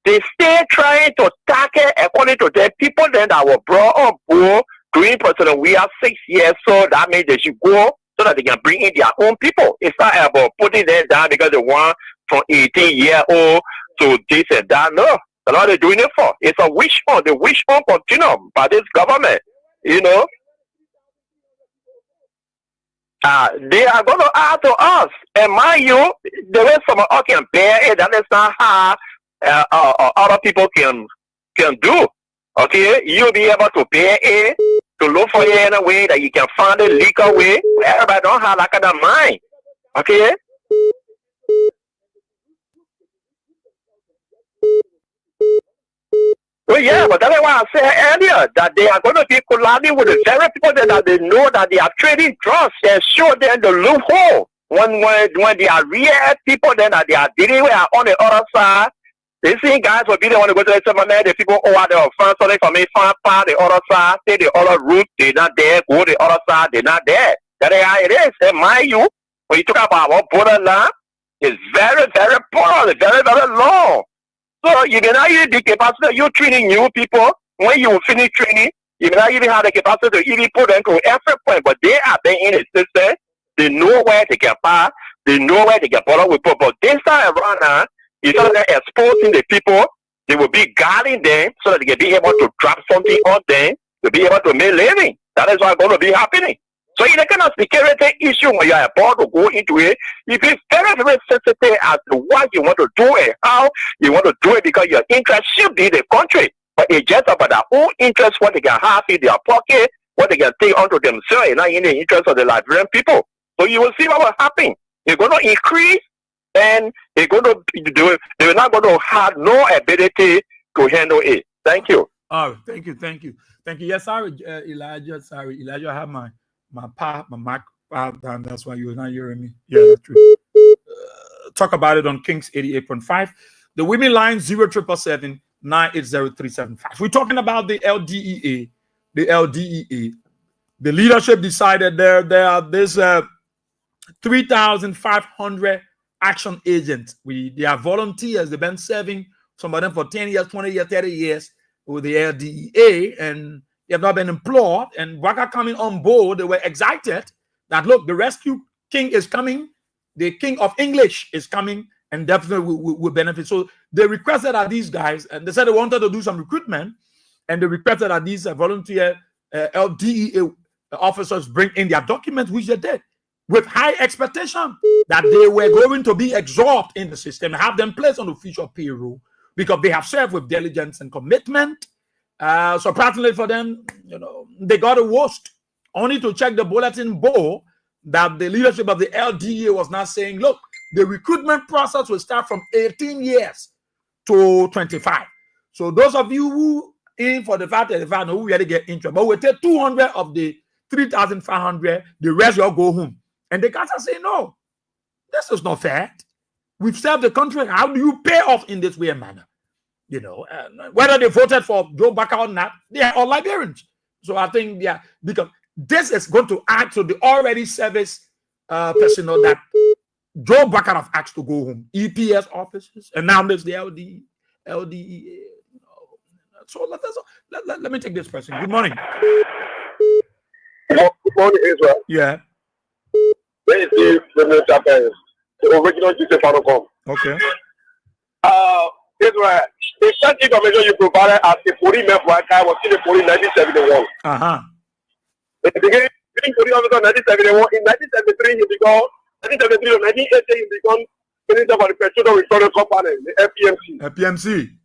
they still trying to tackle according to the people then that were brought on board during President Weah 6 years. So that means they should go so that they can bring in their own people. It's not about putting them down because they want from 18-year-old to this and that. No, that's what they're doing it for. It's a wish hunt. The wish hunt continuum by this government. You know, they are going to add to us. And mind you, there is some of us can bear it. That is not how other people can do. Okay, you'll be able to bear it, to look for it in a way that you can find a legal way. Everybody don't have that kind of mind. Okay. Well, yeah, but that's why I said earlier that they are going to be colliding with the very people that they know that they are trading drugs and show them the loophole. When they are real people then that they are dealing with on the other side, they see guys will be the one to go to the man, the people who are there, find something for me, find part the other side, take the other route, they're not there, go the other side, they're not there. That is how it is. And mind you, when you talk about our borderland, it's very, very poor, very, very low. So you may not even the capacity, you're training new people. When you finish training, you may not even have the capacity to even put them to every point, but they are there in the system. They know where they can pass, they know where they can follow with people. But this time around now, instead of exposing the people, they will be guarding them so that they can be able to drop something on them to be able to make a living. That is what's going to be happening. So in a kind of security issue, when you are about to go into it, you be very, very sensitive as to what you want to do and how you want to do it, because your interest should be the country. But it's just about their own interest, what they can have in their pocket, what they can take onto themselves, and not in the interest of the Liberian people. So you will see what will happen. They're going to increase, and they're going to do it. They're not going to have no ability to handle it. Thank you. Oh, thank you. Yes, sorry, Elijah. I have my mic down. That's why you're not hearing me. Yeah, that's true. Talk about it on Kings 88.5. The women line 0777 980 We're talking about the LDEA. The leadership decided there are this 3,500 action agents. They are volunteers. They've been serving, some of them for 10 years, 20 years, 30 years with the LDEA, and they have not been employed. And Waka coming on board, they were excited that, look, the rescue king is coming, the king of English is coming, and definitely will benefit. So they requested that these guys, and they said they wanted to do some recruitment, and they requested that these volunteer LDEA officers bring in their documents, which they did, with high expectation that they were going to be absorbed in the system, have them placed on official payroll, because they have served with diligence and commitment. Surprisingly for them, they got a worst. Only to check the bulletin board that the leadership of the LDA was not saying, look, the recruitment process will start from 18 years to 25. So those of you who in for the 535 know who really get interest, but we'll take 200 of the 3,500, the rest will go home. And the guys are saying, no, this is not fair. We've served the country. How do you pay off in this weird manner? Whether they voted for Joe Baka or not, they are all Liberians. So I think, because this is going to add to the already service personnel that Joe Baka have asked to go home, EPS officers, and now there's the LDEA. So let me take this person. Good morning. Good morning, Israel. Yeah. Where is the original GC Panocom? Okay. Israel, the exact information you provided as a police member was in the police 1971. It began being police officer in 1971. In 1973, he became 1973 or 1980, he became minister for the Petroleum Refinery Company, the FPMC.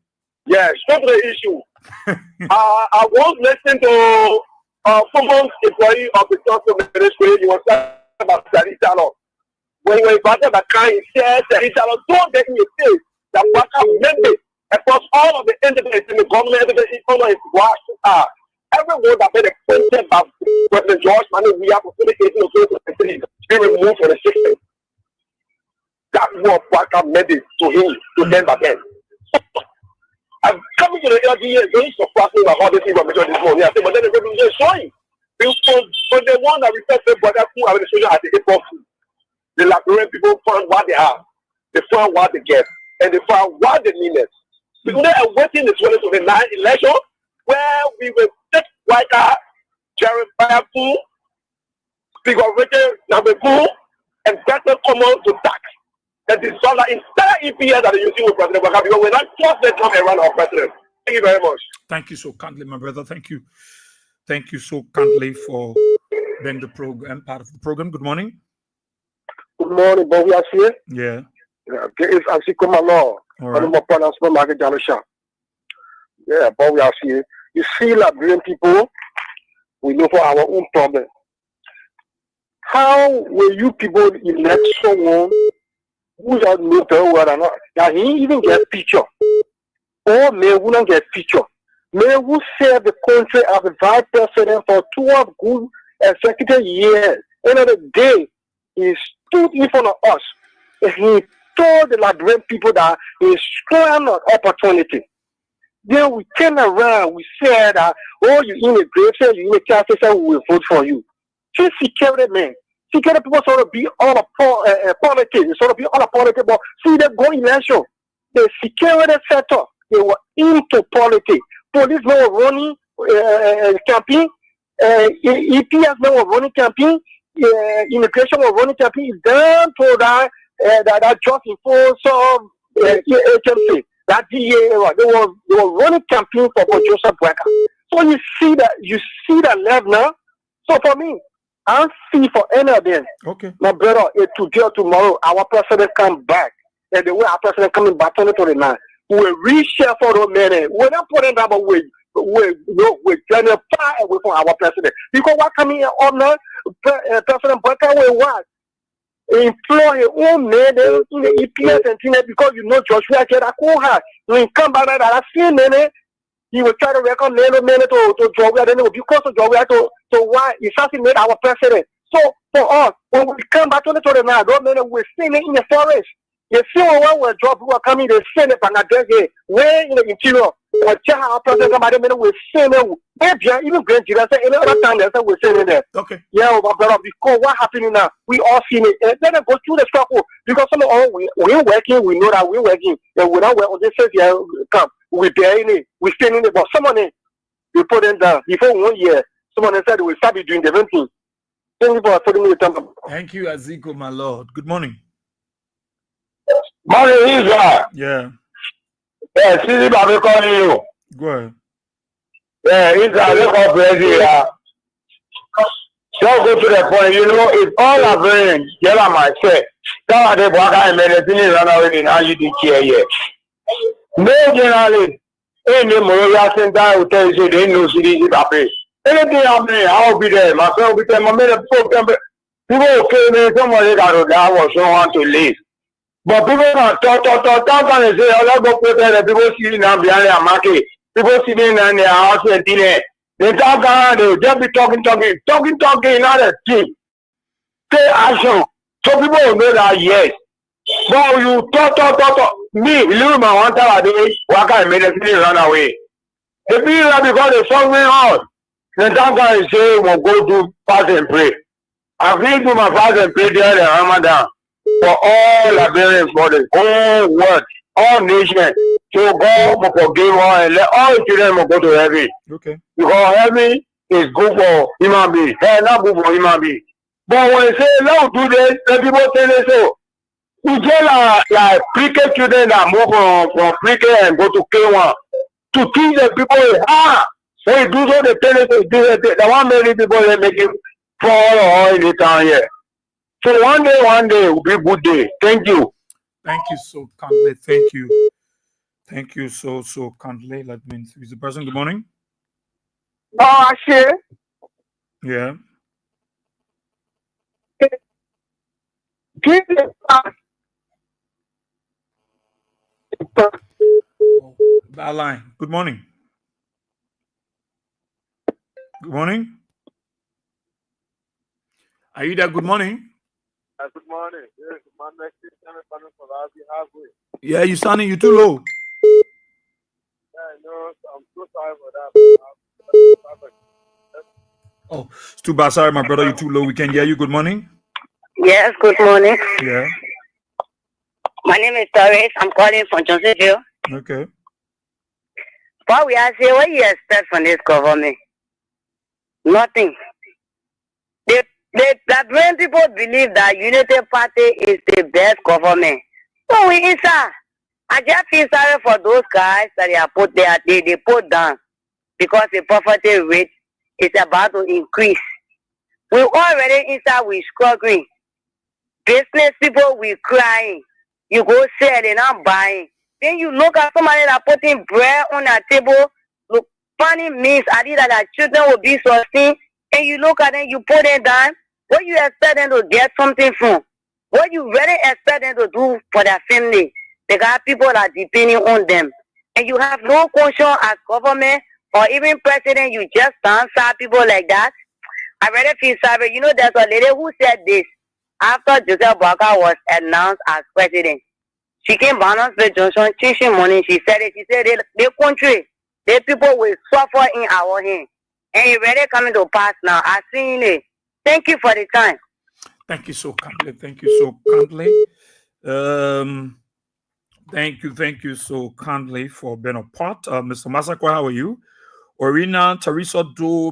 Yeah, straight to the issue. I was listening to former employee of the transport ministry. He was talking about Sarita Law. When he was talking about kind, he said Sarita Law, don't get me a that Waka mandate across all of the entities in the government, everything under his watch. Everyone that made a concept of President George Manu, we have to be removed from the system. that what Waka made it to him to them back then. I'm coming to the LDA, going to pass me about this information this morning. I said, but then they're going to show him. But the one that refers to brother who have the social at the April Fool, the Liberian people found what they have, they found what they get, and they found what they needed. Because they are waiting the 2029 election where we will take White Jeremiah Fool, Speaker Richard Nabeku, and better common to tax. And dissolve the entire EPS that are using with President Waka because we're not just let come around our president. Thank you very much. Thank you so kindly, my brother. Thank you. Thank you so kindly for being the program, part of the program. Good morning. Good morning, but we are here. Yeah. It's actually come along. Yeah, but we are here. You see, Liberian people, we know for our own problem. How will you people elect someone who doesn't know very well or not? That he even get picture. Or may who not get picture. May who serve the country as a vice president for 12 good executive years. End of the day, he stood in front of us and he told the Liberian people that he is trying an opportunity. Then we turned around, we said that, oh, you immigration, you immigration, we will vote for you. See, security men. Security people sort of be all of politics, sort of be all of politics, but see, they go election. The security sector, they were into politics. Police men were running campaign, EPS men were running campaign, immigration were running campaign, down to that just enforced some HMC. That DA, they were running campaign for Joseph Brecker. So you see that level now. So for me, I see for any of them. Okay. My brother, today or tomorrow, our president come back. And the way our president coming back 2029, we will reshare for those men. We're not putting that away. We're going to far away from our president. Because what coming on now, President Brecker will what? Employ your own men in the EPS and things because you know Joshua Kerakoha. When he come back, that same man, he will try to reckon men to Joshua, then because of Joshua to why he assassinate our president. So for us, when we come back to the 29, those men will sing in the forest. You see when we drop who are coming, they send it Bangladesh, way in the interior. Or our president come out, will send it. Even Grand Jury, any other time, we're sending there. Okay. Yeah, but because what happening now, we all seen it. And then go through the struggle because some of all we're working, we know that we're working. And we're not working. They say, yeah, come, we're bearing it, we're standing it. But someone, we put them down. Before 1 year, someone said we'll start doing the same thing. Thank you for putting me the time. Thank you, Aziko, my lord. Good morning. Morning, Israel. Yeah. Yeah, Sisi Babi calling you. Go ahead. Yeah, Israel, look up ready. Don't go to the point. You know, it's all a brain. Tell them I say. Tell them they walk out and medicine run away in how you do care here. No, generally, any Moroya Center will tell you they know Sisi Babi. Anything happening, I'll be there. My friend will be there. My man, people okay, man, somebody got to die or someone to leave. But people can talk and say, oh, let's go protest the people sitting down behind their market. People sitting in their house and dinner. They talk around, they will just be talking, not a thing. Take action. So people will know that, yes. But you talk. Me, leave my one time a day, work and medicine run away. The people are because they saw me out. The talk and say, we'll go do fast and pray. I feel to my fast and pray there in Ramadan. For all Liberians, for the whole world, all nations, so God will forgive all and let all children go to heaven. Okay. Because heaven is good for human beings, hell not good for human beings. But when they say, no, do this, the people say this, so. We get like pre-K children that move from pre-K and go to K1 to teach the people, when you do so, the tennis, the one many people they make it fall all in the town here. So one day will be a good day. Thank you. Thank you so kindly. Thank you. Thank you so kindly. That means is the person. Good morning. Oh, Ashe. Yeah. Bad line. Good morning. Good morning. Are you there? Good morning. Good morning. Yes, my next is coming from halfway. Yeah, you too low. Yeah, I know. I'm so sorry for that. Oh, it's too bad. Sorry, my brother, you're too low. We can hear you. Good morning. Yes, good morning. Yeah. My name is Doris. I'm calling from Johnsonville. Okay. What we are saying, what you expect from this government? Nothing. The Liberian people believe that Unity Party is the best government. So we inside. I just feel sorry for those guys that they are put there. They put down because the poverty rate is about to increase. We already inside. We struggling. Business people we crying. You go selling and buying. Then you look at somebody that putting bread on their table. Look, funny means I did that children will be sustained. And you look at them, you put them down. What you expect them to get something from? What you really expect them to do for their family? They got people that are depending on them. And you have no conscience as government or even president. You just answer people like that. I really feel sorry. You know, there's a lady who said this after Joseph Boakai was announced as president. She came to the Johnson teaching money. She said it. She said the country, the people will suffer in our hands. And it's really coming to pass now. I've seen it. Thank you for the time. Thank you so kindly. Thank you so kindly. Thank you so kindly for being a part. Mr. Masakwa, how are you? Orina Teresa Do,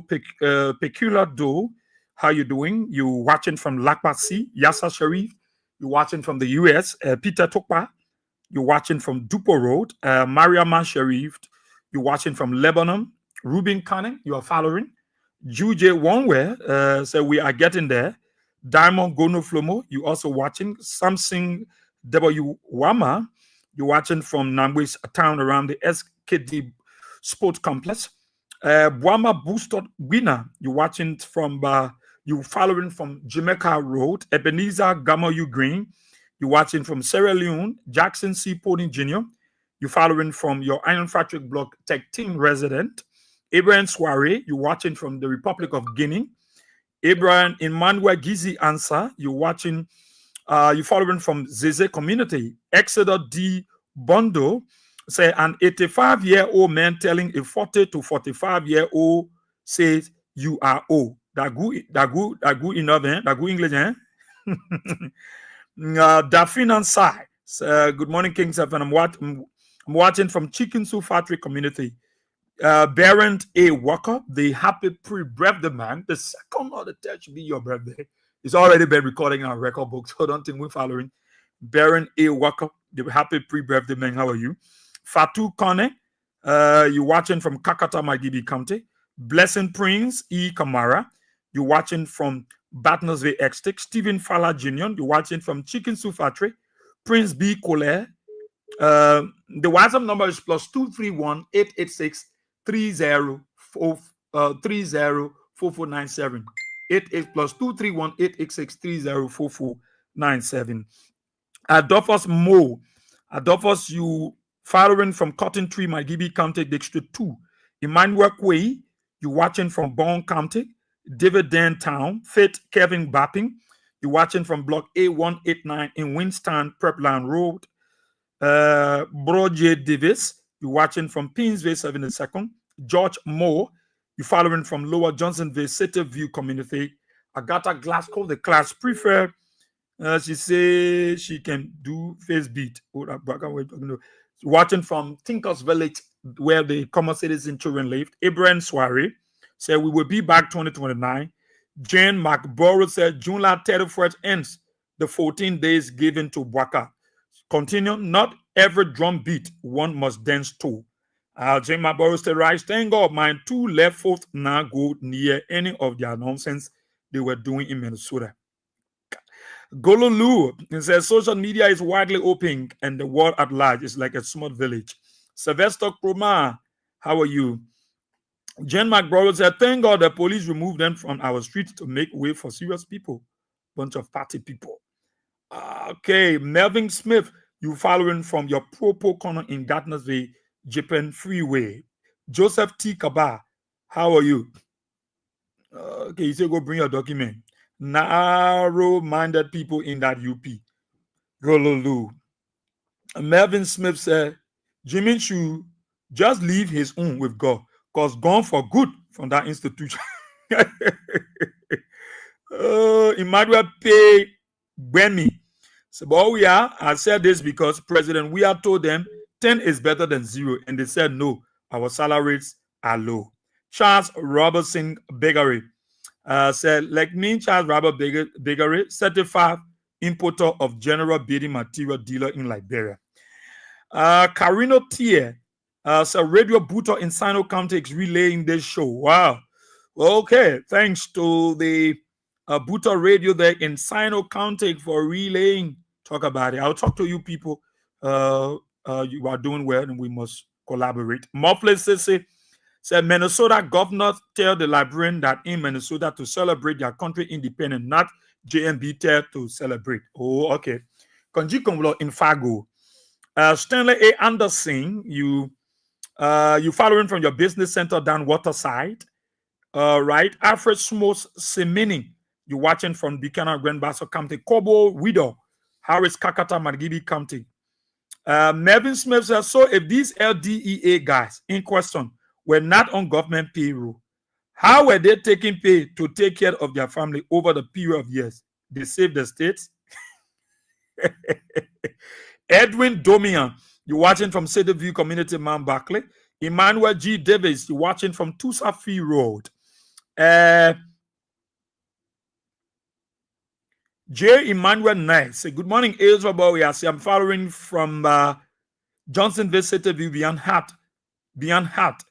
Peculiar Do, how you doing? You watching from Lakpasi, Yassa Sharif. You watching from the US, Peter Tokpa. You watching from Dupo Road, Mariama Sharif. You watching from Lebanon, Ruben Canning. You are following. Juje Wonwe, so we are getting there. Diamond Gono Flomo, you also watching. Samsung W Wama, you watching from Nambwis, a town around the SKD Sports Complex. Bwama Boosted Winner, you watching from you following from Jamaica Road, Ebenezer Gamoyu Green, you watching from Sierra Leone, Jackson C. Poding Jr., you following from your Iron Factory Block Tech Team resident, Abraham Soiree, you watching from the Republic of Guinea, Abraham Emmanuel Gizi Answer, you watching, you following from Zeze Community, Exeter D. Bondo, say an 85-year-old man telling a 40 to 45-year-old says you are old. That good enough, eh? That good English, eh? Dafin and Sai. Good morning, King Seven. I'm watching from Chicken Soup Factory Community. Baron A. Walker, the happy pre-birthday man. The second or the third should be your birthday. It's already been recording in our record book, so don't think we're following. Baron A. Walker, the happy pre-birthday man. How are you? Fatu Kone, you watching from Kakata Magibi County. Blessing Prince E. Kamara, you watching from Batnersville X-Tick. Stephen Fala Jr., you watching from Chicken Soup Factory. Prince B. Colette. The WhatsApp number is +231 886 304497. 88 +231 886 304497. Adolphus Mo. Adolphus, you following from Cotton Tree, Magibi County, District 2. Emmanuel Kwei, you watching from Bone County. David Town. Faith Kevin Bapping, you watching from Block A189 in Winston, Prepland Road. Bro J. Davis, you watching from Pinsville 72nd. George Moore, you following from Lower Johnsonville City View Community. Agatha Glasgow, the class prefer. She say she can do face beat. Watching from Tinkers Village, where the common citizen children lived. Abraham Soiree said we will be back 2029. Jane McBorough said July 31st ends the 14 days given to Bwaka. Continue, not every drum beat one must dance to. Jane McBorough said, right, thank God my two left foot now go near any of their nonsense they were doing in Minnesota. Gololu says social media is widely open and the world at large is like a small village. Sylvester Kroma, how are you? Jen McBrower said, thank God the police removed them from our streets to make way for serious people. Bunch of party people. Okay, Melvin Smith, you following from your Propo corner in Gardnersville, Japan Freeway. Joseph T. Kaba, how are you? Okay, you say go bring your document. Narrow-minded people in that UP. Gololu. Melvin Smith said, Jimmy should just leave his own with God, because gone for good from that institution. Emmanuel Pay Bemi. So, but we are, I said this because President we are told them 10 is better than 0, and they said no, our salaries are low. Charles Robertson Begary said, like me, Charles Robert Begary, certified importer of general building material dealer in Liberia. Carino Tier, so Radio Buto in Sino County is relaying this show. Wow. Okay, thanks to the Buto Radio there in Sino County for relaying. Talk about it. I'll talk to you people. You are doing well, and we must collaborate. Muffley Sissy said Minnesota governor tell the Liberian that in Minnesota to celebrate their country independent, not JMB tell to celebrate. Oh, okay. Konji Konglo in Fargo. Stanley A. Anderson, you following from your business center down Waterside. Right. Alfred Smos Semini, you watching from Buchanan, Grand Bassa County. Kobo Widow, Harris Kakata, Margibi County. Melvin Smith says, so if these LDEA guys in question were not on government payroll, how were they taking pay to take care of their family over the period of years? They saved the states. Edwin Domian, you watching from City View Community, Mount Barclay. Emmanuel G. Davis, you watching from Tusa Fee Road. J. Emmanuel Nice, good morning, Israel Bowie. I'm following from Johnsonville City View, Beyond Hat. Beyond Hat.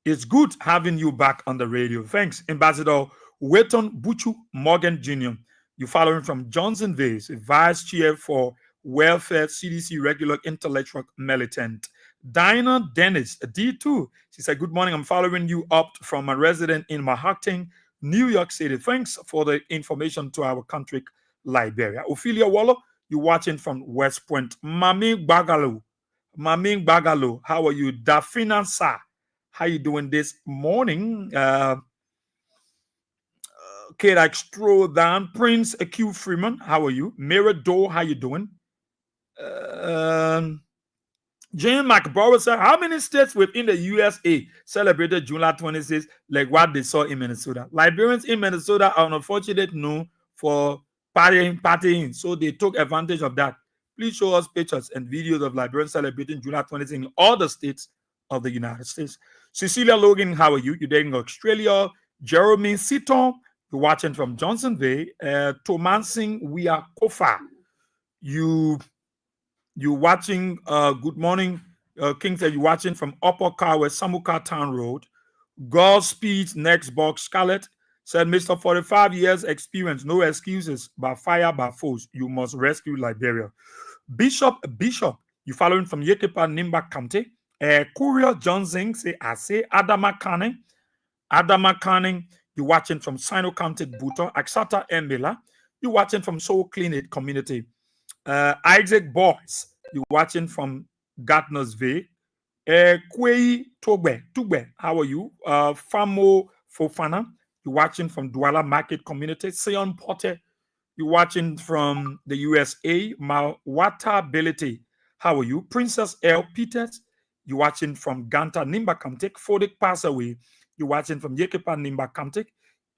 It's good having you back on the radio. Thanks, Ambassador Wetton Buchu Morgan Jr. You following from Johnsonville, Vice Chair for Welfare, CDC Regular Intellectual Militant. Dinah Dennis, D2. She said, good morning. I'm following you up from a resident in Manhattan, New York City. Thanks for the information to our country, Liberia. Ophelia Waller, you watching from West Point. Mami Bagalo, how are you? Dafina Sa, how you doing this morning? Kate Extro down. Prince Q Freeman, how are you? Mira Doe, how you doing? Jane McBrower said, how many states within the USA celebrated July 26th like what they saw in Minnesota? Liberians in Minnesota are unfortunately known for partying, so they took advantage of that. Please show us pictures and videos of Liberians celebrating July 26th in all the states of the United States. Cecilia Logan, how are you? You're there in Australia. Jeremy Seaton, you're watching from Johnsonville. Tomansing Wia Kofa, you watching, good morning, King said you're watching from Upper Kawe, Samuka Town Road. Godspeed, next box. Scarlett said, Mr. 45 years experience, no excuses, by fire, by force. You must rescue Liberia. Bishop, you following from Yekepa, Nimba County. Courier Johnson, say, I say, Adama Canning, you watching from Sino County, Buto. Aksata Mbela, you watching from Soul Clinic Community. Isaac Boyce, you watching from Gardnersville. Kwei Tugbe, how are you? Famo Fofana, you watching from Douala Market Community. Sion Potter, you watching from the USA. Mawata Ability, how are you? Princess L. Peters, you watching from Ganta Nimba Kamtik. Fodik Passaway, you watching from Yekepa Nimba Kamtik.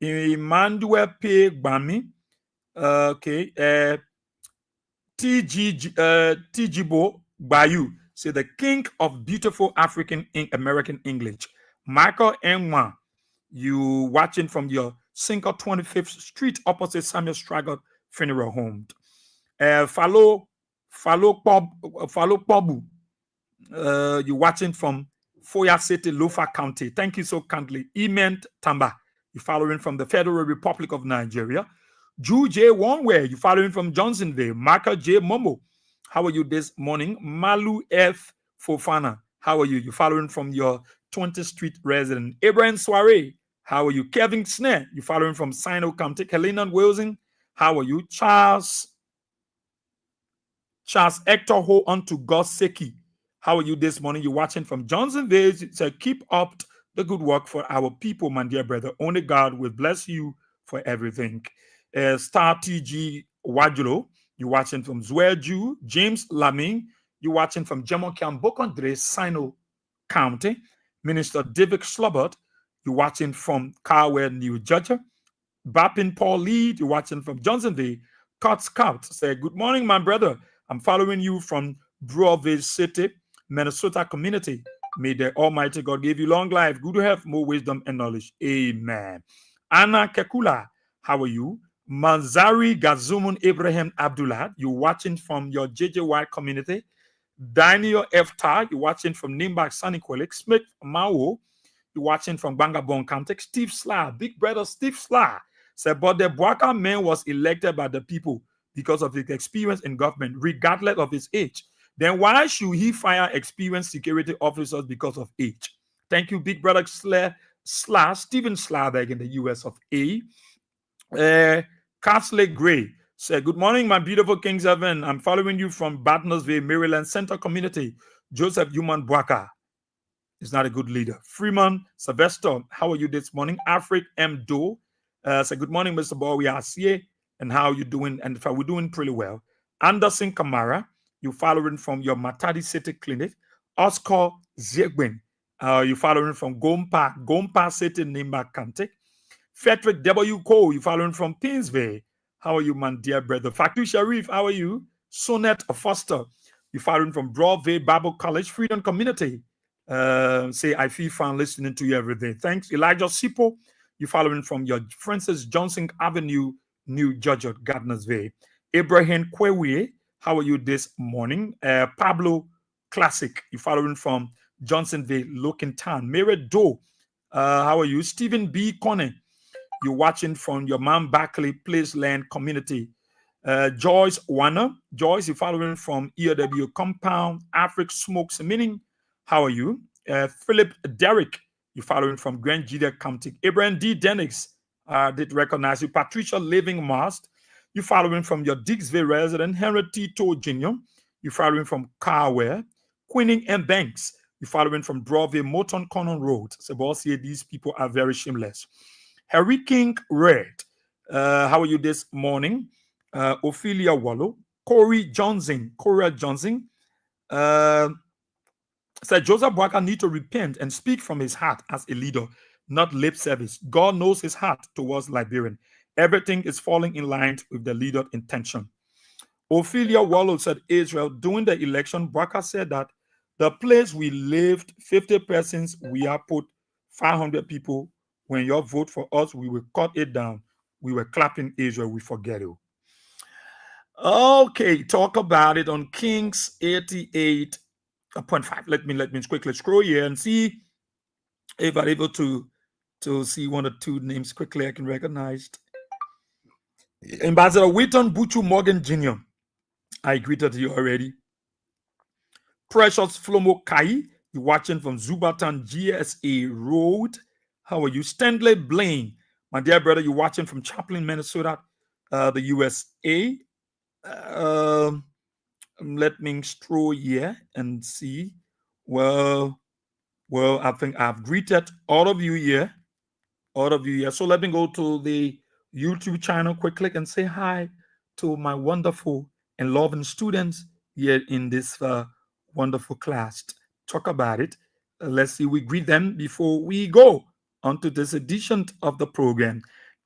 Emmanuel P. Bami, Tijibo Bayou, say the king of beautiful African American English. Michael Enwa, you watching from your Single 25th Street opposite Samuel Straggart Funeral Home. Follow Pobu, you watching from Foya City, Lofa County. Thank you so kindly. Ement Tamba, you following from the Federal Republic of Nigeria. Ju J. Wongway, you following from Johnsonville. Michael J. Momo, how are you this morning? Malu F. Fofana, how are you? You following from your 20th Street resident. Abraham Soiree, how are you? Kevin Snare, you following from Sino County. Helena Wilson, how are you? Charles Hector Ho unto Goseki, how are you this morning? You watching from Johnsonville. So keep up the good work for our people, my dear brother. Only God will bless you for everything. Star TG Wajulo, you're watching from Zwerju. James Laming, you're watching from Jemokiam Bokondre, Sino County. Minister David Slobert, you're watching from Carwell, New Jersey. Bapin Paul Lead, you're watching from Johnsonville. Cot Scout say, good morning, my brother. I'm following you from Broadville City, Minnesota community. May the Almighty God give you long life, good health, more wisdom and knowledge. Amen. Anna Kekula, how are you? Manzari Gazumun Ibrahim Abdullah, you're watching from your JJY community. Daniel Eftar, you're watching from Nimbak Saniquelik. Smith Mao, you're watching from Bangabon County. Steve Sla, big brother Steve Sla, said, but the Bwaka man was elected by the people because of his experience in government, regardless of his age. Then why should he fire experienced security officers because of age? Thank you, big brother Stephen Slaberg in the US of A. Castley Gray said, good morning, my beautiful King Seven. I'm following you from Batnersville, Maryland Center Community. Joseph Human Bwaka is not a good leader. Freeman Sylvester, how are you this morning? Afric M. Doe said, good morning, Mr. Boy. We are here, and how you doing? And we're doing pretty well. Anderson Kamara, you following from your Matadi City Clinic. Oscar Zegbin, you following from Gompa City, Nimba County. Frederick W. Cole, you following from Pinsville. How are you, man, dear brother? Fatu Sharif, how are you? Sonette Foster, you following from Broadway Bible College, Freedom Community. Say, I feel fun listening to you every day. Thanks. Elijah Sipo, you following from your Francis Johnson Avenue, New Georgia, Gardnersville. Abraham Kwewe, how are you this morning? Pablo Classic, you following from Johnsonville, Looking Town. Mary Doe, how are you? Stephen B. Conner, you're watching from your Mount Barkley Place Land Community. Joyce Warner, Joyce, you're following from EW Compound, Afric Smokes Meaning. How are you? Philip Derrick, you're following from Grand Judah County. Abraham D. Dennis, did recognize you. Patricia Living Mast, you're following from your Dixville resident. Henry T. Toe Jr., you're following from Carwell. Queening M. Banks, you're following from Broadway, Moton Conan Road. So, boss, here, these people are very shameless. Harry King Red, how are you this morning? Ophelia Wallow, Corey Johnson, said Joseph Bwaka need to repent and speak from his heart as a leader, not lip service. God knows his heart towards Liberian. Everything is falling in line with the leader's intention. Ophelia Wallow said Israel, during the election, Bwaka said that the place we lived, 50 persons, we are put 500 people. When you vote for us, we will cut it down. We were clapping Israel, we forget it. Okay, talk about it on Kings 88.5. Let me quickly scroll here and see if I'm able to see one or two names quickly I can recognize. Ambassador Wheaton Buchu Morgan Jr., I greeted you already. Precious Flomo Kai, you're watching from Zubatan GSA Road. How are you? Stanley Blaine, my dear brother, you're watching from Chaplin, Minnesota, the USA. Let me scroll here and see. Well, I think I've greeted all of you here. So let me go to the YouTube channel quickly and say hi to my wonderful and loving students here in this wonderful class. Talk about it. Let's see, we greet them before we go on to this edition of the program.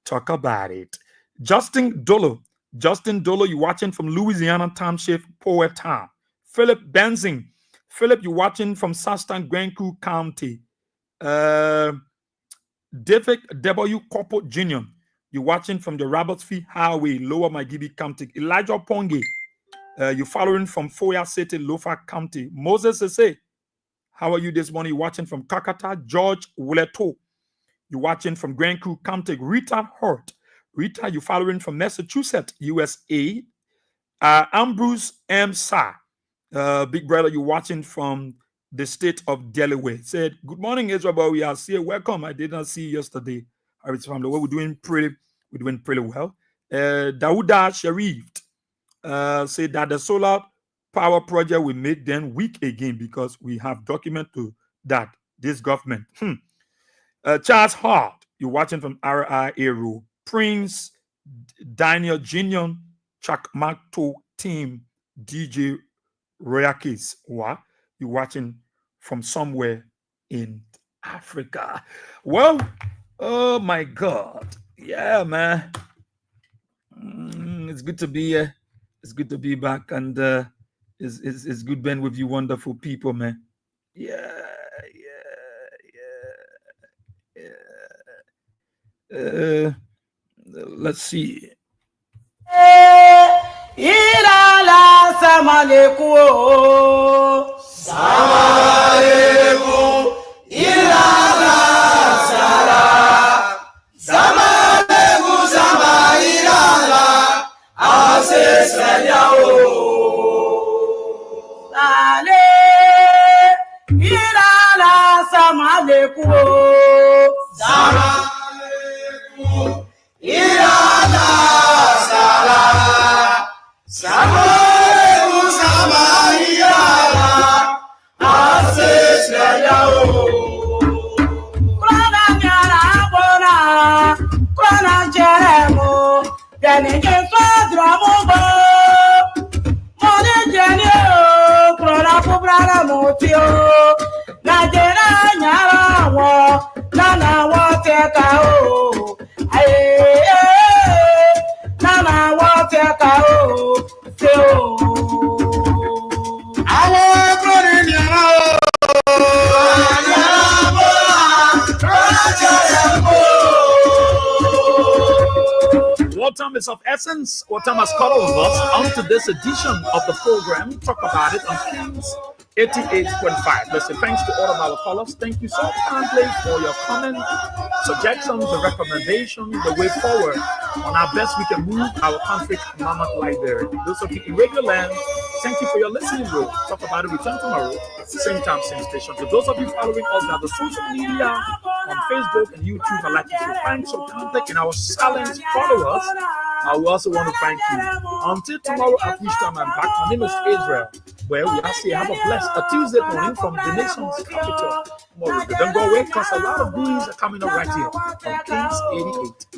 Talk about it. Justin Dolo, you're watching from Louisiana Township, Poet Town. Philip Benzing, Philip, you're watching from Sastan, Grand Coup County. David W. Corpo Jr., you're watching from the Robertsfield Highway, Lower Magibi County. Elijah Ponge, you're following from Foya City, Lofa County. Moses Sese, how are you this morning? You're watching from Kakata. George Wuleto, you're watching from Grand Coup County. Rita Hurt, you're following from Massachusetts, USA. Ambrose M. Sa, big brother, you're watching from the state of Delaware. Said, good morning, Israel. We are here. Welcome. I did not see you yesterday. We're doing pretty well. Dauda Sharif said that the solar power project will make them weak again because we have document to that this government. Charles Hart, you're watching from RI Aero. Prince Daniel Jinion, Chuck Marto team, DJ Royakis. What? You're watching from somewhere in Africa. Well, oh my God. Yeah, man. It's good to be here. It's good to be back. And it's good being with you wonderful people, man. Yeah. Let's see. Irala samaleku samaleku irala sala samaleku sama irala asesaya sale irala samaleku samaleku irala sala samaleku sama irala asesaya Krana nyara bona krana jeremo deni ke fadramo bo mone jeni o krana kubrara motio na jera nyara wo nana wo teka o nana wo teka o se o awo kroni nyara o What time is of essence? What time has cut over us onto this edition of the program? Talk about it on Kings 88.5. Listen, thanks to all of our callers. Thank you so kindly for your comments, suggestions, the recommendations, the way forward on how best we can move our country, Mama Liberia. Those of you in Radio Land, thank you for your listening, bro. Talk about it. Return tomorrow, same time, same station. To those of you following us on the social media, on Facebook and YouTube, I'd like you to thank so kindly in our silent followers. I also want to thank you. Until tomorrow, at which time I'm back. My name is Israel. Well, we are saying have a blessed Tuesday morning from the nation's capital. Tomorrow, but don't go away because a lot of these are coming up right here on Kings 88.